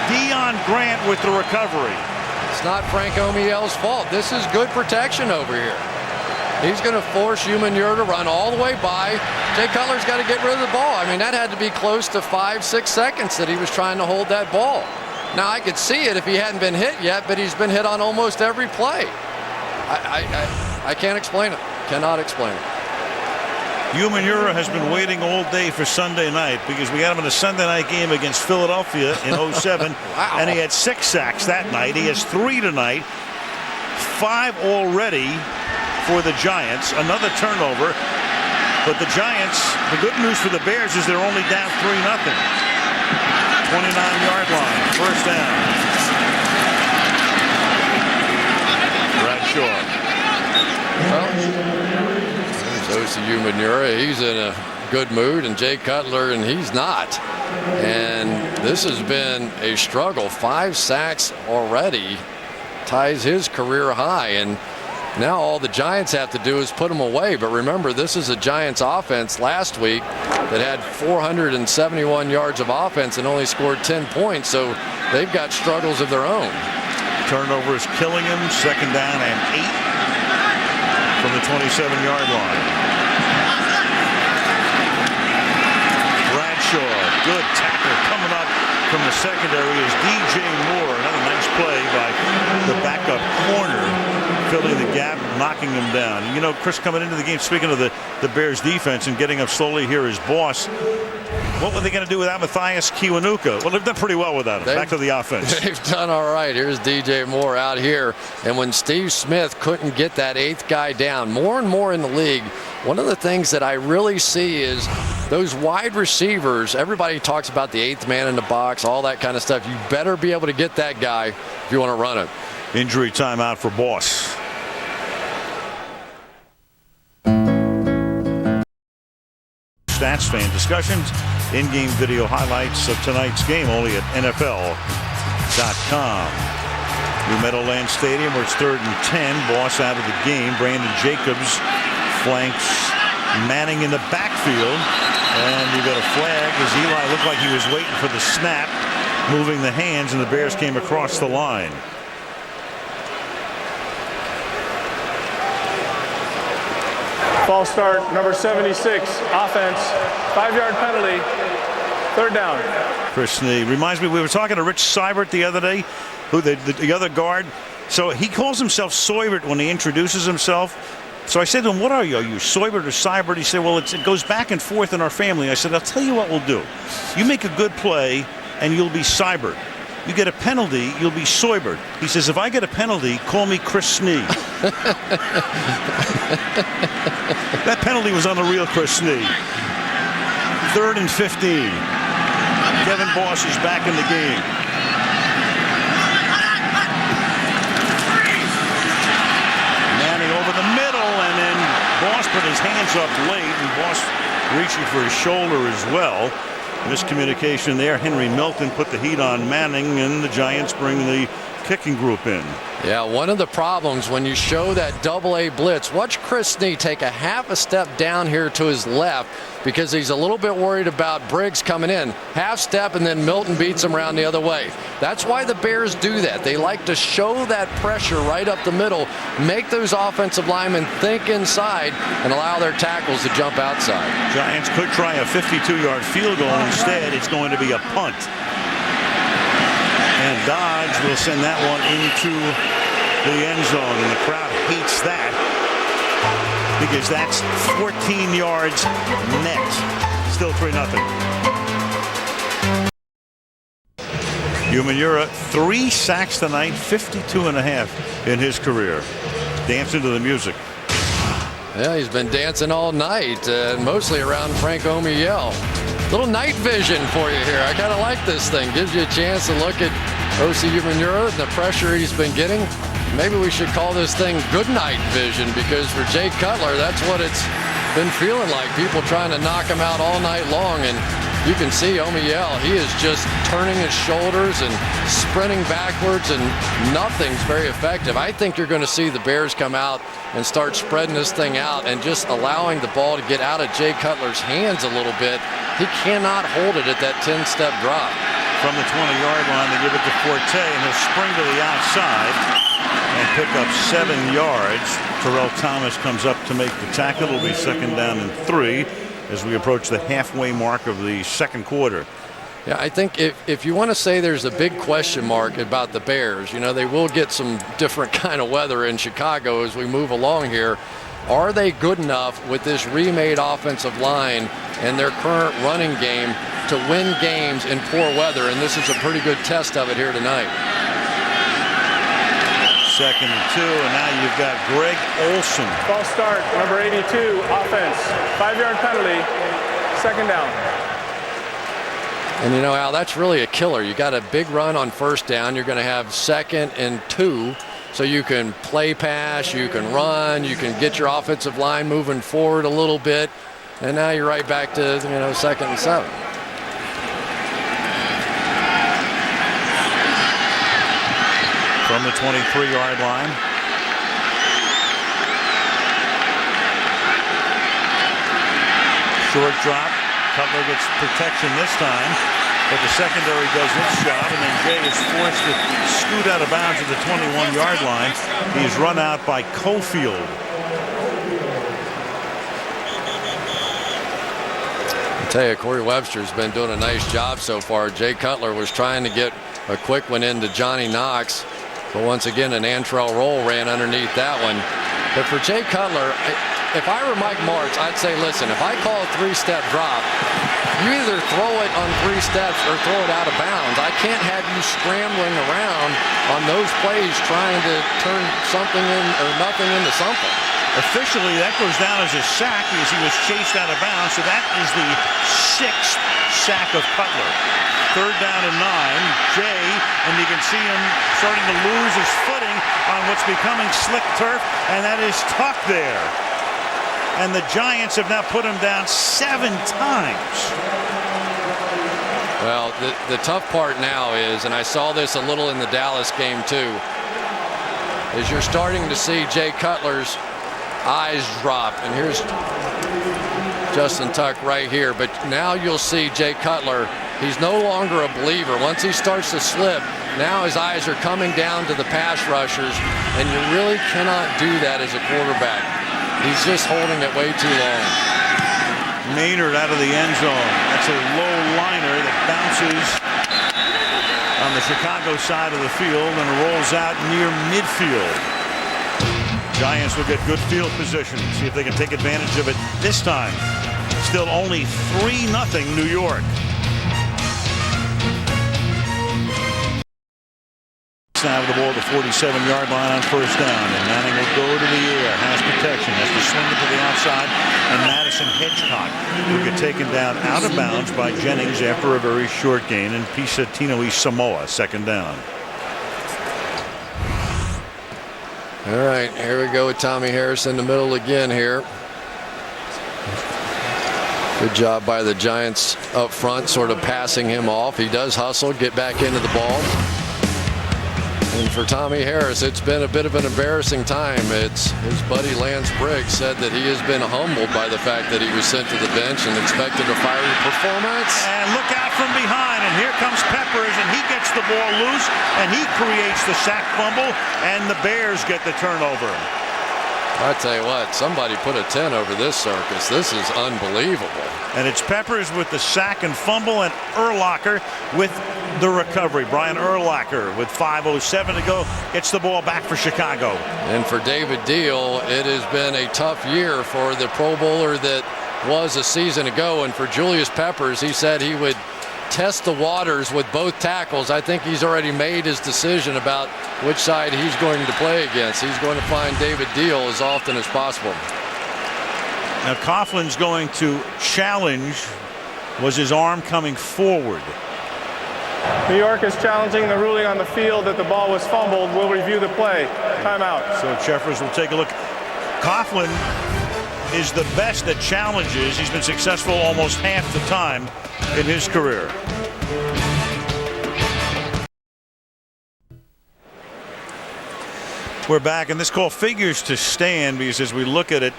Deion Grant with the recovery. It's not Frank Omiel's fault. This is good protection over here. He's going to force Umenyiora to run all the way by. Jay Cutler's got to get rid of the ball. I mean, that had to be close to 5-6 seconds that he was trying to hold that ball. Now, I could see it if he hadn't been hit yet, but he's been hit on almost every play. I can't explain it. Cannot explain it. Umenyiora has been waiting all day for Sunday night because we had him in a Sunday night game against Philadelphia in 07. Wow. And he had 6 sacks that night. He has 3 tonight. 5 already for the Giants. Another turnover. But the Giants, the good news for the Bears is they're only down 3-0. 29-yard line. First down. Bradshaw. Osi Umenyiora, he's in a good mood, and Jay Cutler, and he's not. And this has been a struggle. 5 sacks already ties his career high, and now all the Giants have to do is put him away. But remember, this is a Giants offense last week that had 471 yards of offense and only scored 10 points, so they've got struggles of their own. Turnover is killing him. 2nd down and 8 from the 27-yard line. Bradshaw, good tackle coming up from the secondary is DJ Moore. Another nice play by the backup corner, filling the gap, knocking him down. And you know, Chris, coming into the game, speaking of the Bears defense and getting up slowly here as boss, what were they going to do without Matthias Kiwanuka? Well, they've done pretty well without him. Back to the offense. They've done all right. Here's DJ Moore out here. And when Steve Smith couldn't get that 8th guy down, more and more in the league, one of the things that I really see is those wide receivers. Everybody talks about the 8th man in the box, all that kind of stuff. You better be able to get that guy if you want to run it. Injury timeout for Boss. Stats fan discussions, in-game video highlights of tonight's game only at NFL.com. New Meadowlands Stadium where it's 3rd and 10. Boss out of the game. Brandon Jacobs flanks Manning in the backfield. And you got a flag as Eli looked like he was waiting for the snap, moving the hands, and the Bears came across the line. False start, number 76, offense, 5-yard penalty, 3rd down. Chris Snee reminds me, we were talking to Rich Seibert the other day, who the other guard. So he calls himself Seibert when he introduces himself. So I said to him, what are you? Are you Seibert or Seibert? He said, well, it goes back and forth in our family. I said, I'll tell you what we'll do. You make a good play, and you'll be Seibert. You get a penalty, you'll be Seibert. He says, if I get a penalty, call me Chris Snee. That penalty was on the real Chris Snee. 3rd and 15. Kevin Boss is back in the game. Manning over the middle, and then Boss put his hands up late, and Boss reaching for his shoulder as well. Miscommunication there. Henry Milton put the heat on Manning, and the Giants bring the kicking group in. Yeah, one of the problems when you show that double-A blitz, watch Chris Snee take a half a step down here to his left because he's a little bit worried about Briggs coming in. Half step, and then Milton beats him around the other way. That's why the Bears do that. They like to show that pressure right up the middle, make those offensive linemen think inside, and allow their tackles to jump outside. Giants could try a 52-yard field goal. Instead, it's going to be a punt. And Dodge will send that one into the end zone, and the crowd hates that because that's 14 yards net. Still 3-0. Umenyiora, 3 sacks tonight, 52.5 in his career. Dancing to the music. Yeah, he's been dancing all night, mostly around Frank Omiyale. Little night vision for you here. I kind of like this thing. Gives you a chance to look at Osi Umenyiora and the pressure he's been getting. Maybe we should call this thing good night vision, because for Jay Cutler, that's what it's been feeling like. People trying to knock him out all night long, and you can see Omiyale, he is just turning his shoulders and sprinting backwards, and nothing's very effective. I think you're going to see the Bears come out and start spreading this thing out and just allowing the ball to get out of Jay Cutler's hands a little bit. He cannot hold it at that 10-step drop. From the 20-yard line, they give it to Forte, and he'll spring to the outside and pick up 7 yards. Terrell Thomas comes up to make the tackle. It'll be 2nd down and 3 as we approach the halfway mark of the second quarter. Yeah, I think if you want to say there's a big question mark about the Bears, you know, they will get some different kind of weather in Chicago as we move along here. Are they good enough with this remade offensive line and their current running game to win games in poor weather? And this is a pretty good test of it here tonight. 2nd and 2, and now you've got Greg Olsen. False start, number 82, offense. 5-yard penalty, 2nd down. And you know, Al, that's really a killer. You got a big run on 1st down. You're going to have 2nd and 2. So you can play pass, you can run, you can get your offensive line moving forward a little bit. And now you're right back to, you know, 2nd and 7. From the 23-yard line. Short drop. Cutler gets protection this time, but the secondary does its job, and then Jay is forced to scoot out of bounds at the 21-yard line. He's run out by Cofield. I tell you, Corey Webster's been doing a nice job so far. Jay Cutler was trying to get a quick one into Johnny Knox, but once again, an Antrell Roll ran underneath that one. But for Jay Cutler, if I were Mike Martz, I'd say, listen, if I call a 3-step drop, you either throw it on 3 steps or throw it out of bounds. I can't have you scrambling around on those plays trying to turn something in or nothing into something. Officially, that goes down as a sack because he was chased out of bounds. So that is the 6th sack of Cutler. 3rd down and 9. Jay, and you can see him starting to lose his footing on what's becoming slick turf, and that is Tuck there. And the Giants have now put him down 7 times. Well, the tough part now is, and I saw this a little in the Dallas game too, is you're starting to see Jay Cutler's eyes drop. And here's Justin Tuck right here. But now you'll see Jay Cutler, he's no longer a believer. Once he starts to slip, now his eyes are coming down to the pass rushers, and you really cannot do that as a quarterback. He's just holding it way too long. Maynard out of the end zone. That's a low liner that bounces on the Chicago side of the field and rolls out near midfield. Giants will get good field position. See if they can take advantage of it this time. Still only 3-0 New York. Now with the ball at the 47-yard line on 1st down, and Manning will go to the air, has protection, has to swing it to the outside, and Madison Hedgecock will get taken down out of bounds by Jennings after a very short gain, and Pisatino Samoa 2nd down. All right, here we go with Tommy Harris in the middle again here. Good job by the Giants up front, sort of passing him off. He does hustle, get back into the ball. And And for Tommy Harris, it's been a bit of an embarrassing time. It's his buddy Lance Briggs said that he has been humbled by the fact that he was sent to the bench and expected a fiery performance. And look out from behind, and here comes Peppers, and he gets the ball loose, and he creates the sack fumble, and the Bears get the turnover. I tell you what, somebody put a 10 over this circus. This is unbelievable. And it's Peppers with the sack and fumble, and Urlacher with the recovery. Brian Urlacher with 5:07 to go gets the ball back for Chicago. And for David Deal, it has been a tough year for the Pro Bowler that was a season ago. And for Julius Peppers, he said he would test the waters with both tackles. I think he's already made his decision about which side he's going to play against. He's going to find David Deal as often as possible. Now Coughlin's going to challenge. Was his arm coming forward? New York is challenging the ruling on the field that the ball was fumbled. We'll review the play. Timeout. So Jeffers will take a look. Coughlin is the best at challenges. He's been successful almost half the time in his career. We're back, and this call figures to stand because as we look at it,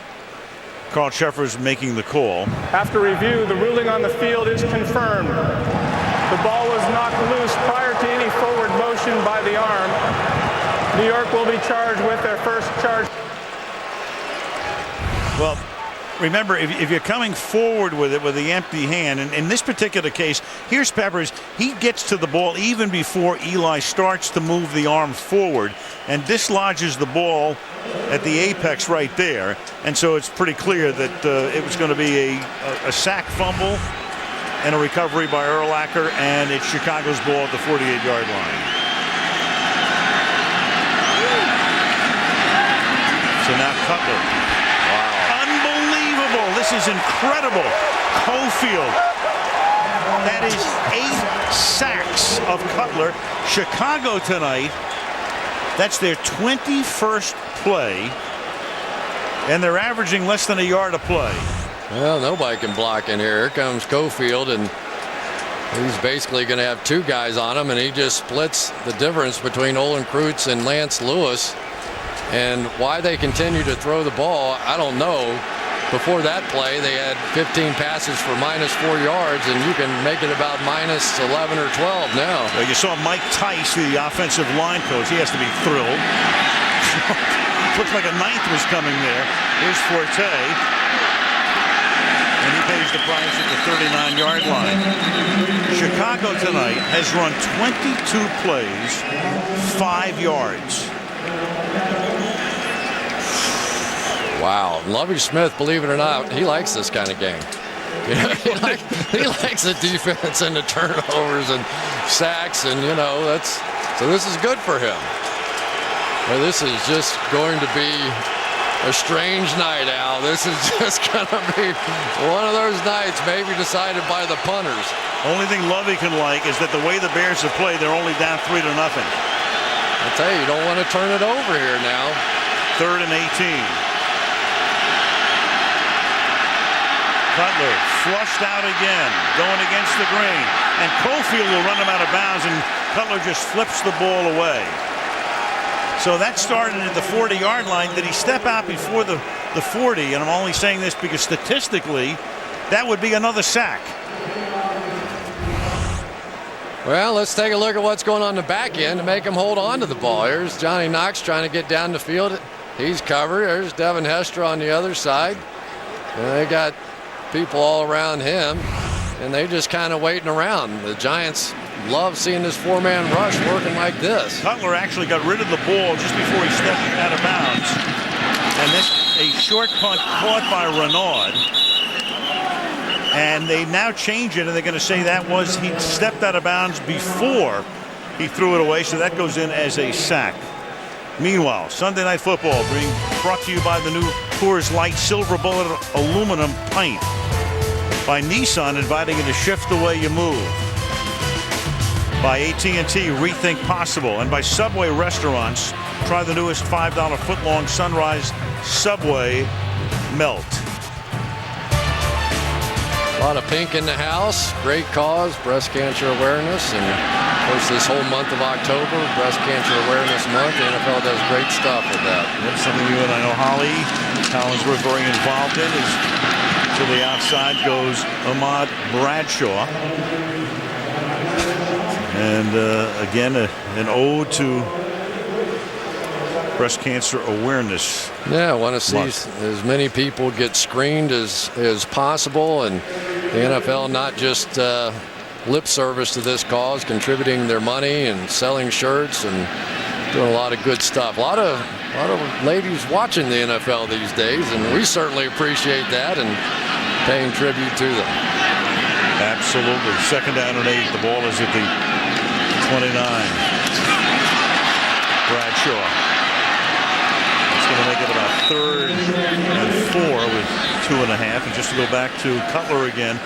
Carl Jeffers making the call. After review, the ruling on the field is confirmed. The ball was knocked loose prior to any forward motion by the arm. New York will be charged with their first charge. Well, remember, if you're coming forward with it with the empty hand, and in this particular case, here's Peppers. He gets to the ball even before Eli starts to move the arm forward and dislodges the ball at the apex right there. And so it's pretty clear that it was going to be a sack fumble and a recovery by Urlacher, and it's Chicago's ball at the 48-yard line. So now Cutler. Wow. Unbelievable. This is incredible. Cofield. That is 8 sacks of Cutler. Chicago tonight, that's their 21st play, and they're averaging less than a yard a play. Well, nobody can block in here. Here comes Cofield, and he's basically going to have 2 guys on him, and he just splits the difference between Olin Kreutz and Lance Lewis. And why they continue to throw the ball, I don't know. Before that play, they had 15 passes for -4 yards, and you can make it about -11 or 12 now. Well, you saw Mike Tice, the offensive line coach. He has to be thrilled. Looks like a 9th was coming there. Here's Forte. And he pays the price at the 39-yard line. Chicago tonight has run 22 plays, 5 yards. Wow. Lovie Smith, believe it or not, he likes this kind of game. You know, he likes the defense and the turnovers and sacks, and you know, so this is good for him. Well, this is just going to be a strange night, Al. This is just going to be one of those nights maybe decided by the punters. Only thing Lovie can like is that the way the Bears have played, they're only down 3-0. I tell you don't want to turn it over here now. 3rd and 18. Cutler flushed out again, going against the grain. And Cofield will run him out of bounds, and Cutler just flips the ball away. So that started at the 40-yard line. Did he step out before the 40? And I'm only saying this because statistically, that would be another sack. Well, let's take a look at what's going on in the back end to make him hold on to the ball. Here's Johnny Knox trying to get down the field. He's covered. There's Devin Hester on the other side. And they got people all around him, and they just kind of waiting around. The Giants love seeing this 4-man rush working like this. Cutler actually got rid of the ball just before he stepped out of bounds. And then a short punt caught by Renaud. And they now change it, and they're going to say that was he stepped out of bounds before he threw it away, so that goes in as a sack. Meanwhile, Sunday Night Football being brought to you by the new Coors Light Silver Bullet aluminum pint. By Nissan, inviting you to shift the way you move. By AT&T, rethink possible. And by Subway restaurants, try the newest $5 foot-long Sunrise Subway Melt. A lot of pink in the house. Great cause, breast cancer awareness, and course, this whole month of October, Breast Cancer Awareness Month, the NFL does great stuff with that. That's something you and I know Holly Collinsworth very involved in. To the outside goes Ahmad Bradshaw. And again, an ode to Breast Cancer Awareness. Yeah, I want to see as many people get screened as possible, and the NFL not just lip service to this cause, contributing their money and selling shirts and doing a lot of good stuff. A lot of ladies watching the NFL these days, and we certainly appreciate that and paying tribute to them. Absolutely. 2nd down and 8. The ball is at the 29. Bradshaw. It's going to make it about 3rd and 4 with 2.5. And just to go back to Cutler again,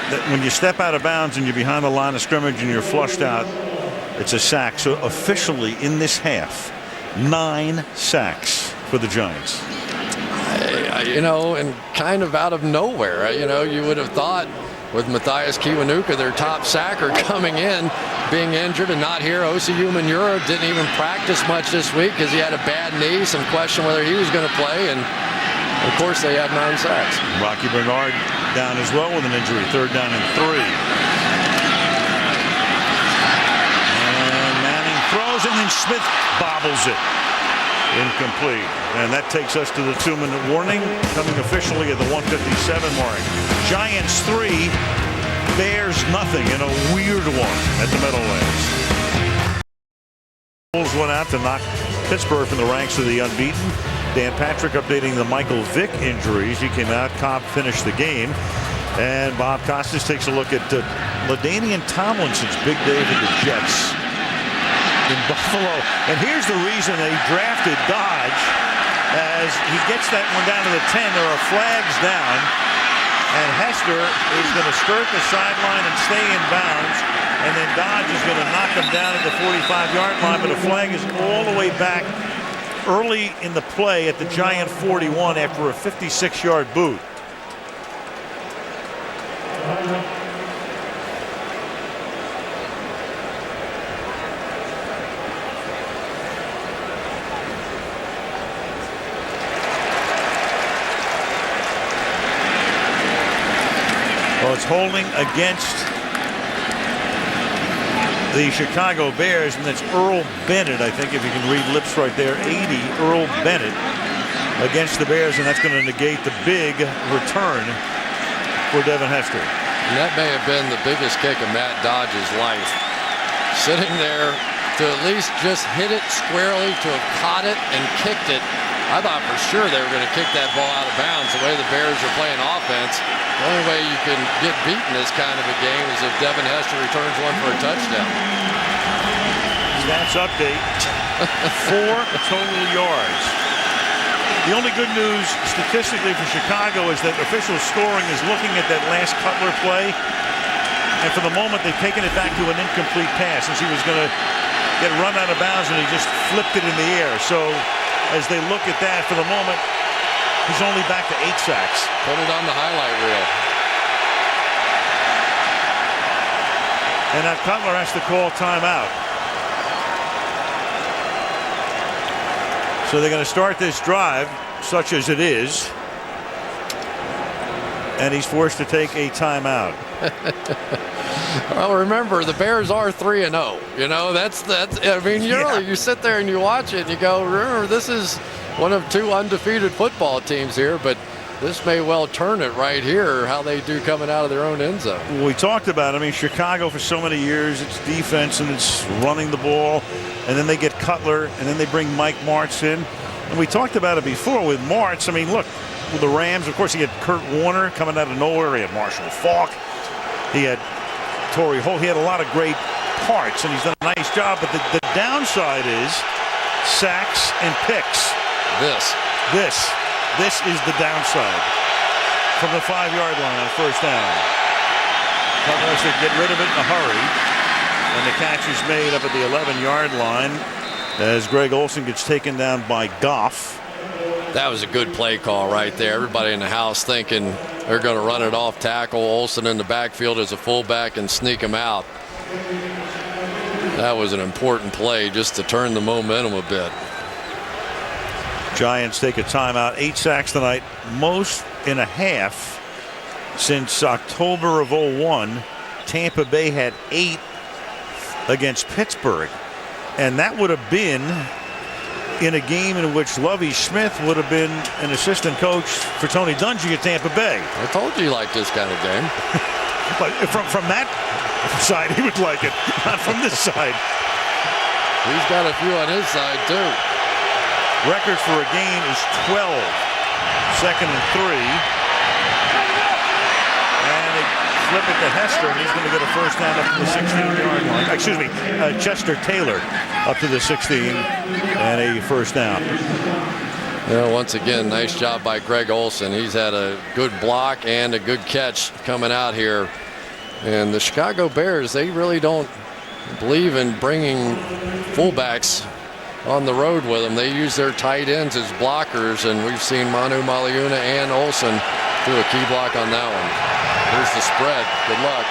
that when you step out of bounds and you're behind the line of scrimmage and you're flushed out, it's a sack. So officially in this half, 9 sacks for the Giants. You know, and kind of out of nowhere. You know, you would have thought with Mathias Kiwanuka, their top sacker, coming in, being injured and not here. Osi Umenyiora didn't even practice much this week because he had a bad knee. Some question whether he was going to play, and of course they had 9 sacks. Rocky Bernard down as well with an injury. 3rd down and 3. And Manning throws, and then Smith bobbles it. Incomplete. And that takes us to the 2-minute warning, coming officially at the 1:57 mark. Giants 3, Bears nothing in a weird one at the Meadowlands. Bulls went out to knock Pittsburgh from the ranks of the unbeaten. Dan Patrick updating the Michael Vick injuries. He came out. Cobb finished the game. And Bob Costas takes a look at LaDainian Tomlinson's big day for the Jets in Buffalo. And here's the reason they drafted Dodge. As he gets that one down to the 10, there are flags down. And Hester is going to skirt the sideline and stay in bounds. And then Dodge is going to knock him down at the 45-yard line. But a flag is all the way back early in the play at the Giant 41 after a 56-yard boot. Well, it's holding against the Chicago Bears, and that's Earl Bennett, I think, if you can read lips right there, 80, Earl Bennett against the Bears, and that's going to negate the big return for Devin Hester. And that may have been the biggest kick of Matt Dodge's life. Sitting there to at least just hit it squarely, to have caught it and kicked it. I thought for sure they were going to kick that ball out of bounds the way the Bears are playing offense. The only way you can get beaten this kind of a game is if Devin Hester returns one for a touchdown. Stats update. 4 total yards. The only good news statistically for Chicago is that official scoring is looking at that last Cutler play. And for the moment, they've taken it back to an incomplete pass since he was going to get run out of bounds and he just flipped it in the air. So as they look at that, for the moment, he's only back to 8 sacks. Put it on the highlight reel. And now Cutler has to call timeout. So they're going to start this drive, such as it is. And he's forced to take a timeout. Well, remember, the Bears are 3-0. You know, that's. I mean, you sit there and you watch it and you go, remember, this is one of 2 undefeated football teams here, but this may well turn it right here, how they do coming out of their own end zone. Well, we talked about, I mean, Chicago for so many years, it's defense and it's running the ball, and then they get Cutler, and then they bring Mike Martz in. And we talked about it before with Martz. I mean, look, with the Rams, of course, he had Kurt Warner coming out of nowhere. He had Marshall Faulk. He had Torrey Holt. He had a lot of great parts, and he's done a nice job. But the downside is sacks and picks. This is the downside from the 5-yard line on 1st down. Cutler has to get rid of it in a hurry. And the catch is made up at the 11-yard line as Greg Olsen gets taken down by Goff. That was a good play call right there. Everybody in the house thinking they're going to run it off tackle. Olsen in the backfield as a fullback and sneak him out. That was an important play just to turn the momentum a bit. Giants take a timeout. 8 sacks tonight, most in a half since October of 01. Tampa Bay had 8 against Pittsburgh, and that would have been in a game in which Lovie Smith would have been an assistant coach for Tony Dungy at Tampa Bay. I told you liked this kind of game. But from that side, he would like it, not from this side. He's got a few on his side, too. Record for a game is 12. 2nd and 3. And they flip it to Hester, and he's going to get a first down up to the 16-yard line. Excuse me, Chester Taylor up to the 16 and a first down. Yeah, once again, nice job by Greg Olsen. He's had a good block and a good catch coming out here. And the Chicago Bears, they really don't believe in bringing fullbacks on the road with them. They use their tight ends as blockers, and we've seen Manu Maliuna and Olsen do a key block on that one. Here's the spread. Good luck.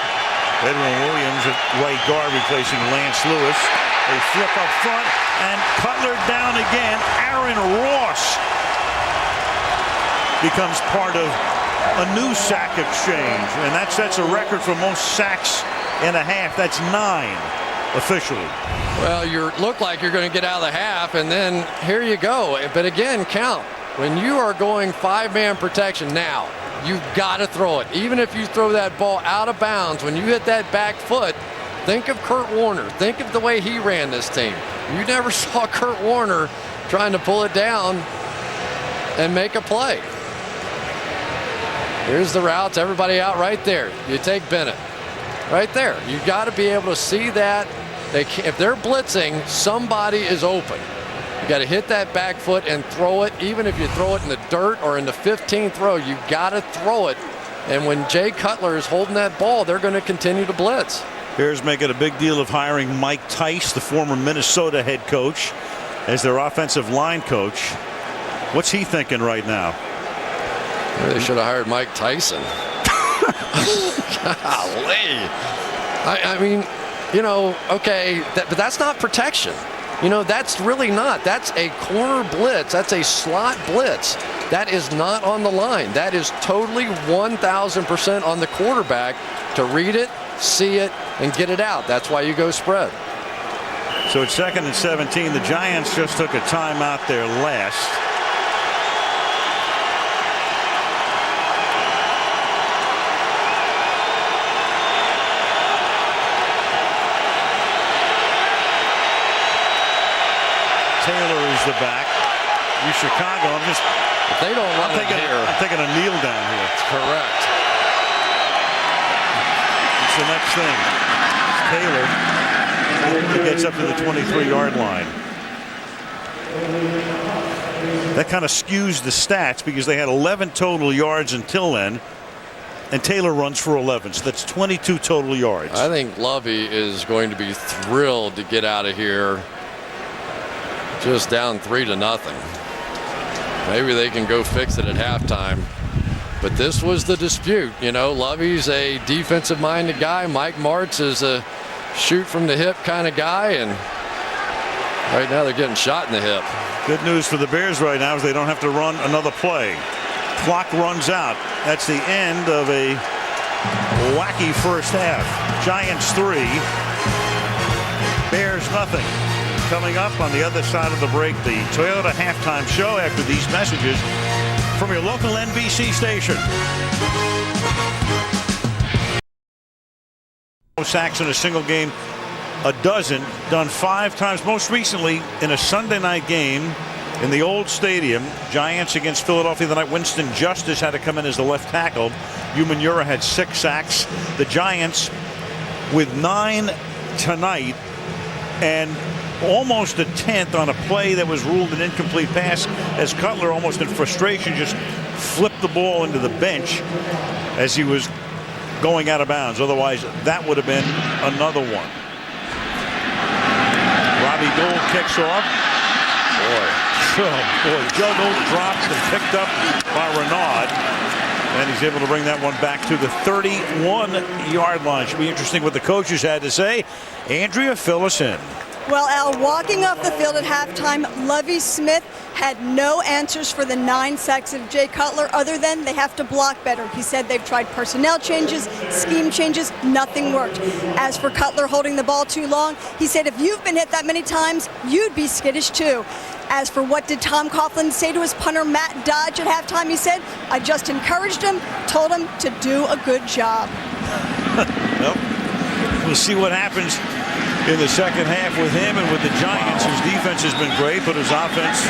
Edwin Williams at right guard replacing Lance Lewis. They flip up front, and Cutler down again. Aaron Ross becomes part of a new sack exchange, and that sets a record for most sacks in a half. That's 9 officially. Well, you look like you're going to get out of the half, and then here you go. But again, count. When you are going 5-man protection now, you've got to throw it. Even if you throw that ball out of bounds, when you hit that back foot, think of Kurt Warner. Think of the way he ran this team. You never saw Kurt Warner trying to pull it down and make a play. Here's the routes. Everybody out right there. You take Bennett. Right there. You've got to be able to see that. If they're blitzing, somebody is open. You got to hit that back foot and throw it. Even if you throw it in the dirt or in the 15th row, you got to throw it. And when Jay Cutler is holding that ball, they're going to continue to blitz. Bears making a big deal of hiring Mike Tice, the former Minnesota head coach, as their offensive line coach. What's he thinking right now? They should have hired Mike Tyson. Golly. I mean, you know, okay, but that's not protection. You know, that's really not. That's a corner blitz. That's a slot blitz. That is not on the line. That is totally 1,000% on the quarterback to read it, see it, and get it out. That's why you go spread. So it's 2nd and 17. The Giants just took a timeout there last. Taylor is the back. You Chicago. If they don't run it here. I'm thinking a kneel down here. That's correct. It's the next thing. Taylor gets up to the 23-yard line. That kind of skews the stats because they had 11 total yards until then, and Taylor runs for 11, so that's 22 total yards. I think Lovie is going to be thrilled to get out of here. Just down 3-0. Maybe they can go fix it at halftime. But this was the dispute. You know, Lovie's a defensive-minded guy. Mike Martz is a shoot from the hip kind of guy, and right now they're getting shot in the hip. Good news for the Bears right now is they don't have to run another play. Clock runs out. That's the end of a wacky first half. Giants 3, Bears nothing. Coming up on the other side of the break, the Toyota halftime show after these messages from your local NBC station. Sacks in a single game, a dozen, done 5 times. Most recently in a Sunday night game in the old stadium, Giants against Philadelphia the night. Winston Justice had to come in as the left tackle. Umanura had 6 sacks. The Giants with 9 tonight, and almost a 10th on a play that was ruled an incomplete pass as Cutler, almost in frustration, just flipped the ball into the bench as he was going out of bounds. Otherwise, that would have been another one. Robbie Gould kicks off. Boy, juggled, dropped, and picked up by Renaud. And he's able to bring that one back to the 31-yard line. Should be interesting what the coaches had to say. Andrea, fill us in. Well, Al, walking off the field at halftime, Lovie Smith had no answers for the 9 sacks of Jay Cutler other than they have to block better. He said they've tried personnel changes, scheme changes, nothing worked. As for Cutler holding the ball too long, he said if you've been hit that many times, you'd be skittish too. As for what did Tom Coughlin say to his punter Matt Dodge at halftime, he said, I just encouraged him, told him to do a good job. Well, we'll see what happens in the second half with him and with the Giants. His defense has been great, but his offense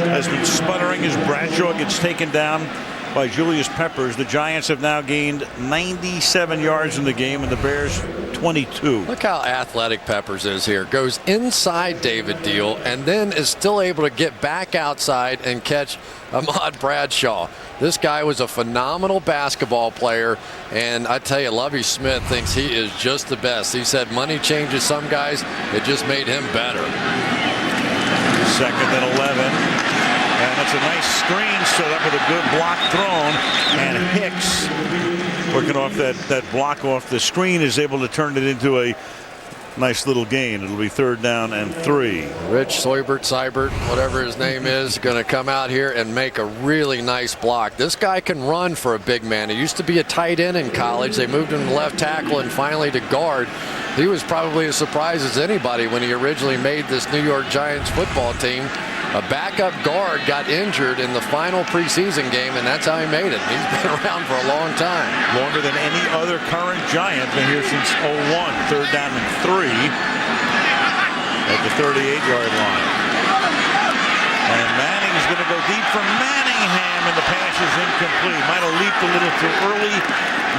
has been sputtering as Bradshaw gets taken down by Julius Peppers. The Giants have now gained 97 yards in the game, and the Bears 22. Look how athletic Peppers is here. Goes inside David Deal and then is still able to get back outside and catch Ahmad Bradshaw. This guy was a phenomenal basketball player, and I tell you, Lovie Smith thinks he is just the best. He said money changes some guys. It just made him better. 2nd and 11. And that's a nice screen set up with a good block thrown. And Hicks, working off that block off the screen, is able to turn it into a nice little gain. It'll be 3rd down and 3. Rich Seibert, whatever his name is, going to come out here and make a really nice block. This guy can run for a big man. He used to be a tight end in college. They moved him to left tackle and finally to guard. He was probably as surprised as anybody when he originally made this New York Giants football team. A backup guard got injured in the final preseason game, and that's how he made it. He's been around for a long time. Longer than any other current Giant. Been here since 01. 3rd down and 3 at the 38-yard line. And Manning is going to go deep for Manningham, and the pass is incomplete. Might have leaped a little too early.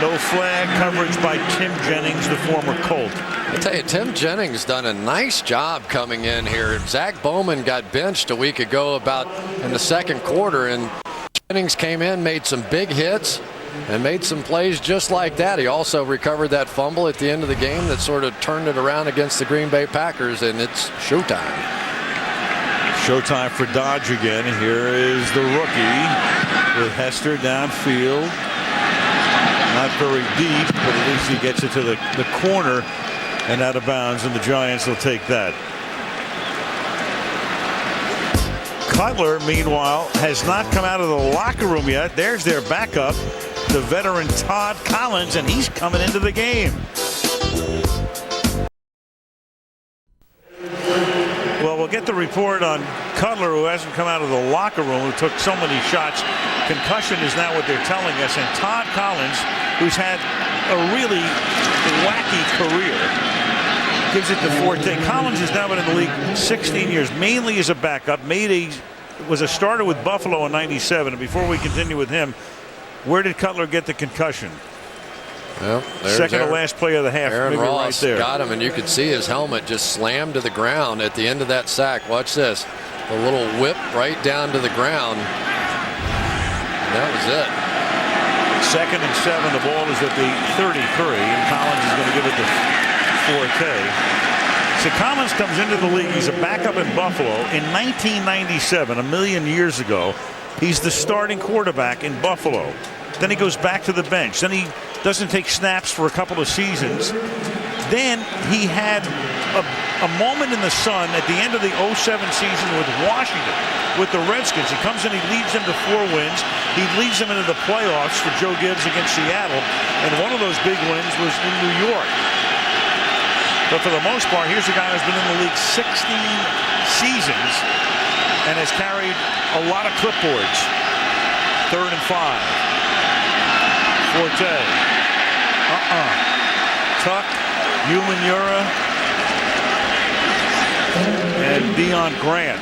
No flag. Coverage by Tim Jennings, the former Colt. I tell you, Tim Jennings done a nice job coming in here. Zach Bowman got benched a week ago about in the 2nd quarter, and Jennings came in, made some big hits, and made some plays just like that. He also recovered that fumble at the end of the game that sort of turned it around against the Green Bay Packers, and it's showtime. Showtime for Dodge again. Here is the rookie with Hester downfield. Not very deep, but at least he gets it to the corner and out of bounds, and the Giants will take that. Cutler, meanwhile, has not come out of the locker room yet. There's their backup, the veteran Todd Collins, and he's coming into the game. Well, we'll get the report on Cutler, who hasn't come out of the locker room, who took so many shots. Concussion is now what they're telling us. And Todd Collins, who's had a really wacky career, gives it to Forte. Collins has now been in the league 16 years, mainly as a backup. Was a starter with Buffalo in '97. And before we continue with him, where did Cutler get the concussion? Well, second to last play of the half. Aaron Ross right there. got him, and you could see his helmet just slammed to the ground at the end of that sack. Watch this. A little whip right down to the ground. And that was it. 2nd and 7. The ball is at the 33, and Collins is going to give it to Forte. So Collins comes into the league. He's a backup in Buffalo. In 1997, a million years ago, he's the starting quarterback in Buffalo. Then he goes back to the bench. Then he doesn't take snaps for a couple of seasons. Then he had a moment in the sun at the end of the '07 season with Washington, with the Redskins. He comes in, he leads them to 4 wins. He leads them into the playoffs for Joe Gibbs against Seattle. And one of those big wins was in New York. But for the most part, here's a guy who's been in the league 16 seasons and has carried a lot of clipboards. 3rd and 5. Forte. Tuck, Umenyiora, and Deion Grant.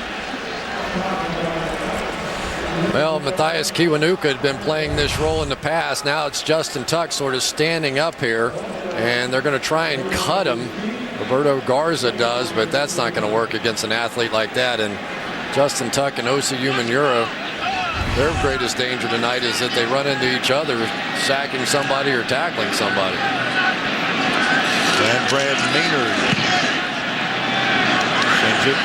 Well, Matthias Kiwanuka had been playing this role in the past. Now it's Justin Tuck sort of standing up here, and they're going to try and cut him. Roberto Garza does, but that's not going to work against an athlete like that. And Justin Tuck and Osi Umenyiora, their greatest danger tonight is that they run into each other, sacking somebody or tackling somebody. And Brad Maynard sends it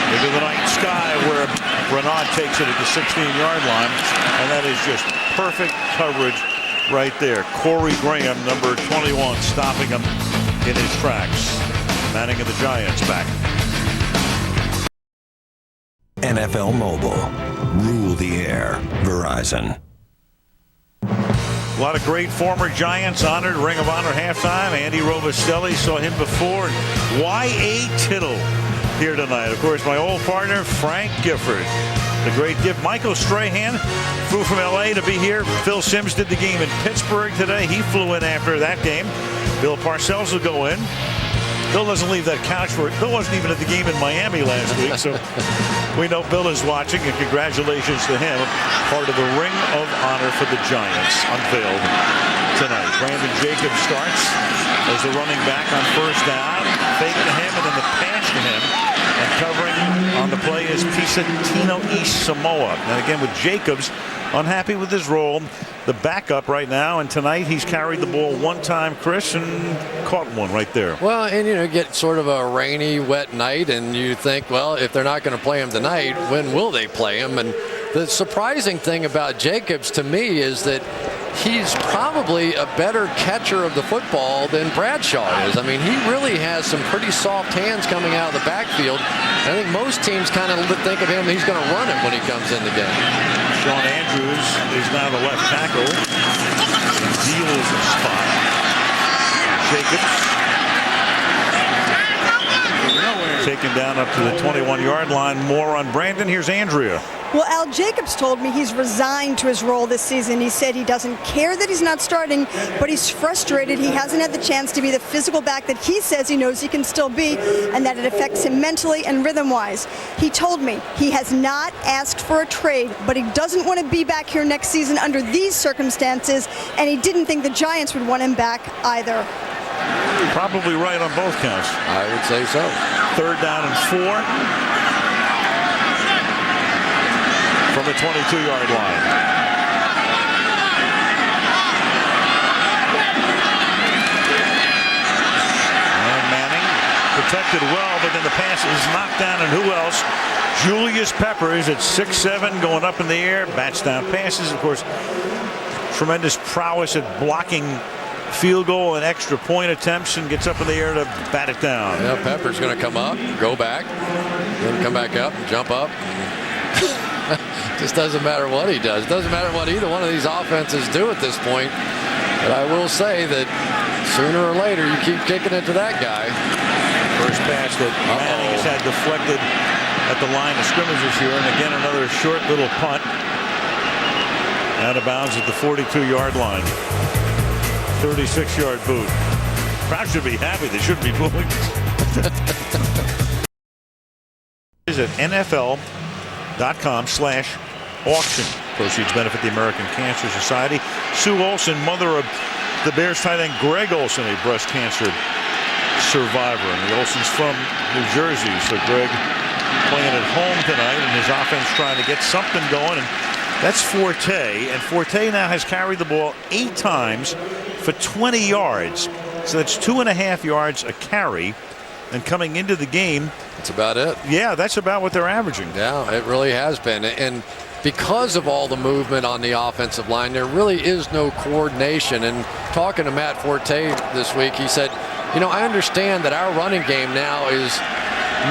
into the night sky, where Renaud takes it at the 16-yard line, and that is just perfect coverage right there. Corey Graham, number 21, stopping him in his tracks. Manning and the Giants back. NFL Mobile. Rule the air. Verizon. A lot of great former Giants honored. Ring of Honor halftime. Andy Robustelli, saw him before. And Y.A. Tittle here tonight. Of course, my old partner, Frank Gifford. The great gift. Michael Strahan flew from L.A. to be here. Phil Simms did the game in Pittsburgh today. He flew in after that game. Bill Parcells will go in. Bill doesn't leave that couch for it. Bill wasn't even at the game in Miami last week, so we know Bill is watching, and congratulations to him. Part of the Ring of Honor for the Giants unveiled tonight. Brandon Jacobs starts as the running back on first down. Fake to him, and then the pass to him. And covering on the play is Pisatino East Samoa. And again with Jacobs, unhappy with his role. The backup right now, and tonight he's carried the ball one time, Chris, and caught one right there. Well, and you get sort of a rainy, wet night, and you think, well, if they're not going to play him tonight, when will they play him? And the surprising thing about Jacobs to me is that he's probably a better catcher of the football than Bradshaw is. I mean, he really has some pretty soft hands coming out of the backfield. I think most teams kind of think of him, he's going to run it when he comes in the game. Sean Andrews is now the left tackle. Deals a spot. Jacobs taken down up to the 21-yard line. More on Brandon. Here's Andrea. Well, Al Jacobs told me he's resigned to his role this season. He said he doesn't care that he's not starting, but he's frustrated. He hasn't had the chance to be the physical back that he says he knows he can still be, and that it affects him mentally and rhythm-wise. He told me he has not asked for a trade, but he doesn't want to be back here next season under these circumstances, and he didn't think the Giants would want him back either. Probably right on both counts. I would say so. Third down and 4. From the 22-yard line. And Manning protected well, but then the pass is knocked down, and who else? Julius Peppers at 6'7", going up in the air, bats down passes. Of course, tremendous prowess at blocking field goal and extra point attempts, and gets up in the air to bat it down. Yeah, Pepper's going to come up, go back, then come back up and jump up. Just doesn't matter what he does. It doesn't matter what either one of these offenses do at this point. But I will say that sooner or later you keep kicking it to that guy. First pass that Manning has had deflected at the line of scrimmages here, and again another short little punt out of bounds at the 42-yard line. 36-yard boot. Crowd should be happy. They shouldn't be booing. Is at NFL.com/auction. Proceeds benefit the American Cancer Society. Sue Olson, mother of the Bears tight end Greg Olson, a breast cancer survivor. And the Olson's from New Jersey, so Greg playing at home tonight, and his offense trying to get something going. And that's Forte, and Forte now has carried the ball 8 times for 20 yards. So that's 2.5 yards a carry. And coming into the game, that's about it. Yeah, that's about what they're averaging. Yeah, it really has been. And because of all the movement on the offensive line, there really is no coordination. And talking to Matt Forte this week, he said, you know, I understand that our running game now is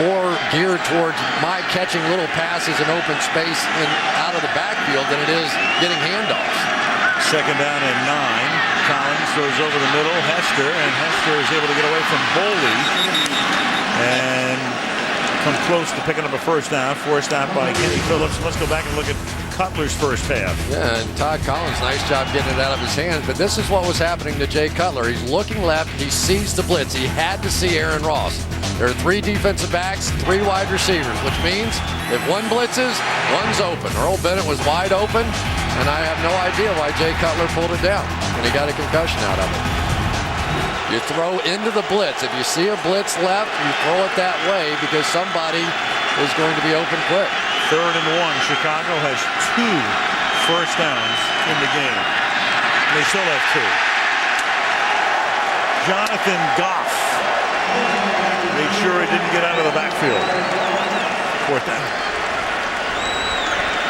more geared towards my catching little passes in open space and out of the backfield than it is getting handoffs. Second down and 9. Collins throws over the middle. Hester, and Hester is able to get away from Boley and come close to picking up a first down, forced out by Kenny Phillips. Let's go back and look at Cutler's first half. Yeah, and Todd Collins, nice job getting it out of his hands. But this is what was happening to Jay Cutler. He's looking left. He sees the blitz. He had to see Aaron Ross. There are 3 defensive backs, 3 wide receivers, which means if one blitzes, one's open. Earl Bennett was wide open, and I have no idea why Jay Cutler pulled it down, and he got a concussion out of it. You throw into the blitz. If you see a blitz left, you throw it that way because somebody is going to be open quick. 3rd and 1. Chicago has 2 first downs in the game. They still have 2. Jonathan Goff made sure he didn't get out of the backfield. 4th down.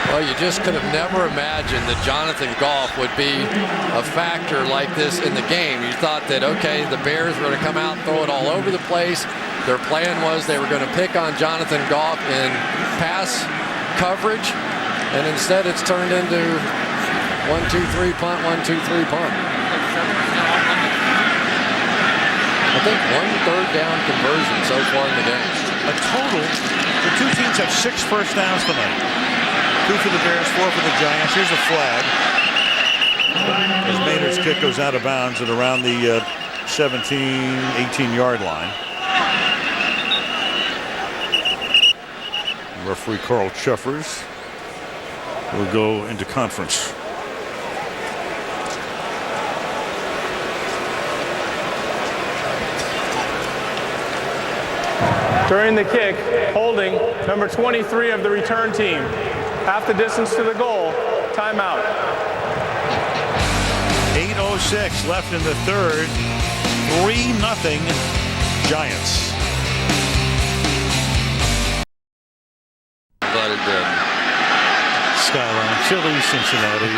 Well, you just could have never imagined that Jonathan Goff would be a factor like this in the game. You thought that, okay, the Bears were going to come out and throw it all over the place. Their plan was they were going to pick on Jonathan Goff in pass coverage, and instead it's turned into 1-2-3 punt, 1-2-3 punt. I think 1 third down conversion so far in the game. A total, the two teams have 6 first downs tonight. 2 for the Bears, 4 for the Giants. Here's a flag as Maynard's kick goes out of bounds at around the 17, 18-yard line. Referee Carl Chuffers will go into conference. During the kick, holding number 23 of the return team. Half the distance to the goal. Timeout. 8:06 left in the third. 3-0 Giants. Glad it did. Skyline, Chili, Cincinnati.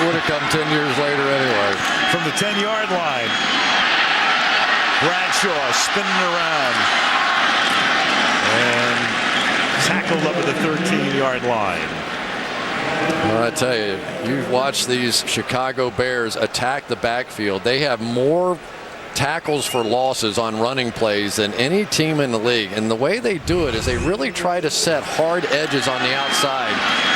Would have come 10 years later anyway. From the 10-yard line. Bradshaw spinning around. And tackled up at the 13-yard line. Well, I tell you, you've watched these Chicago Bears attack the backfield. They have more tackles for losses on running plays than any team in the league. And the way they do it is they really try to set hard edges on the outside.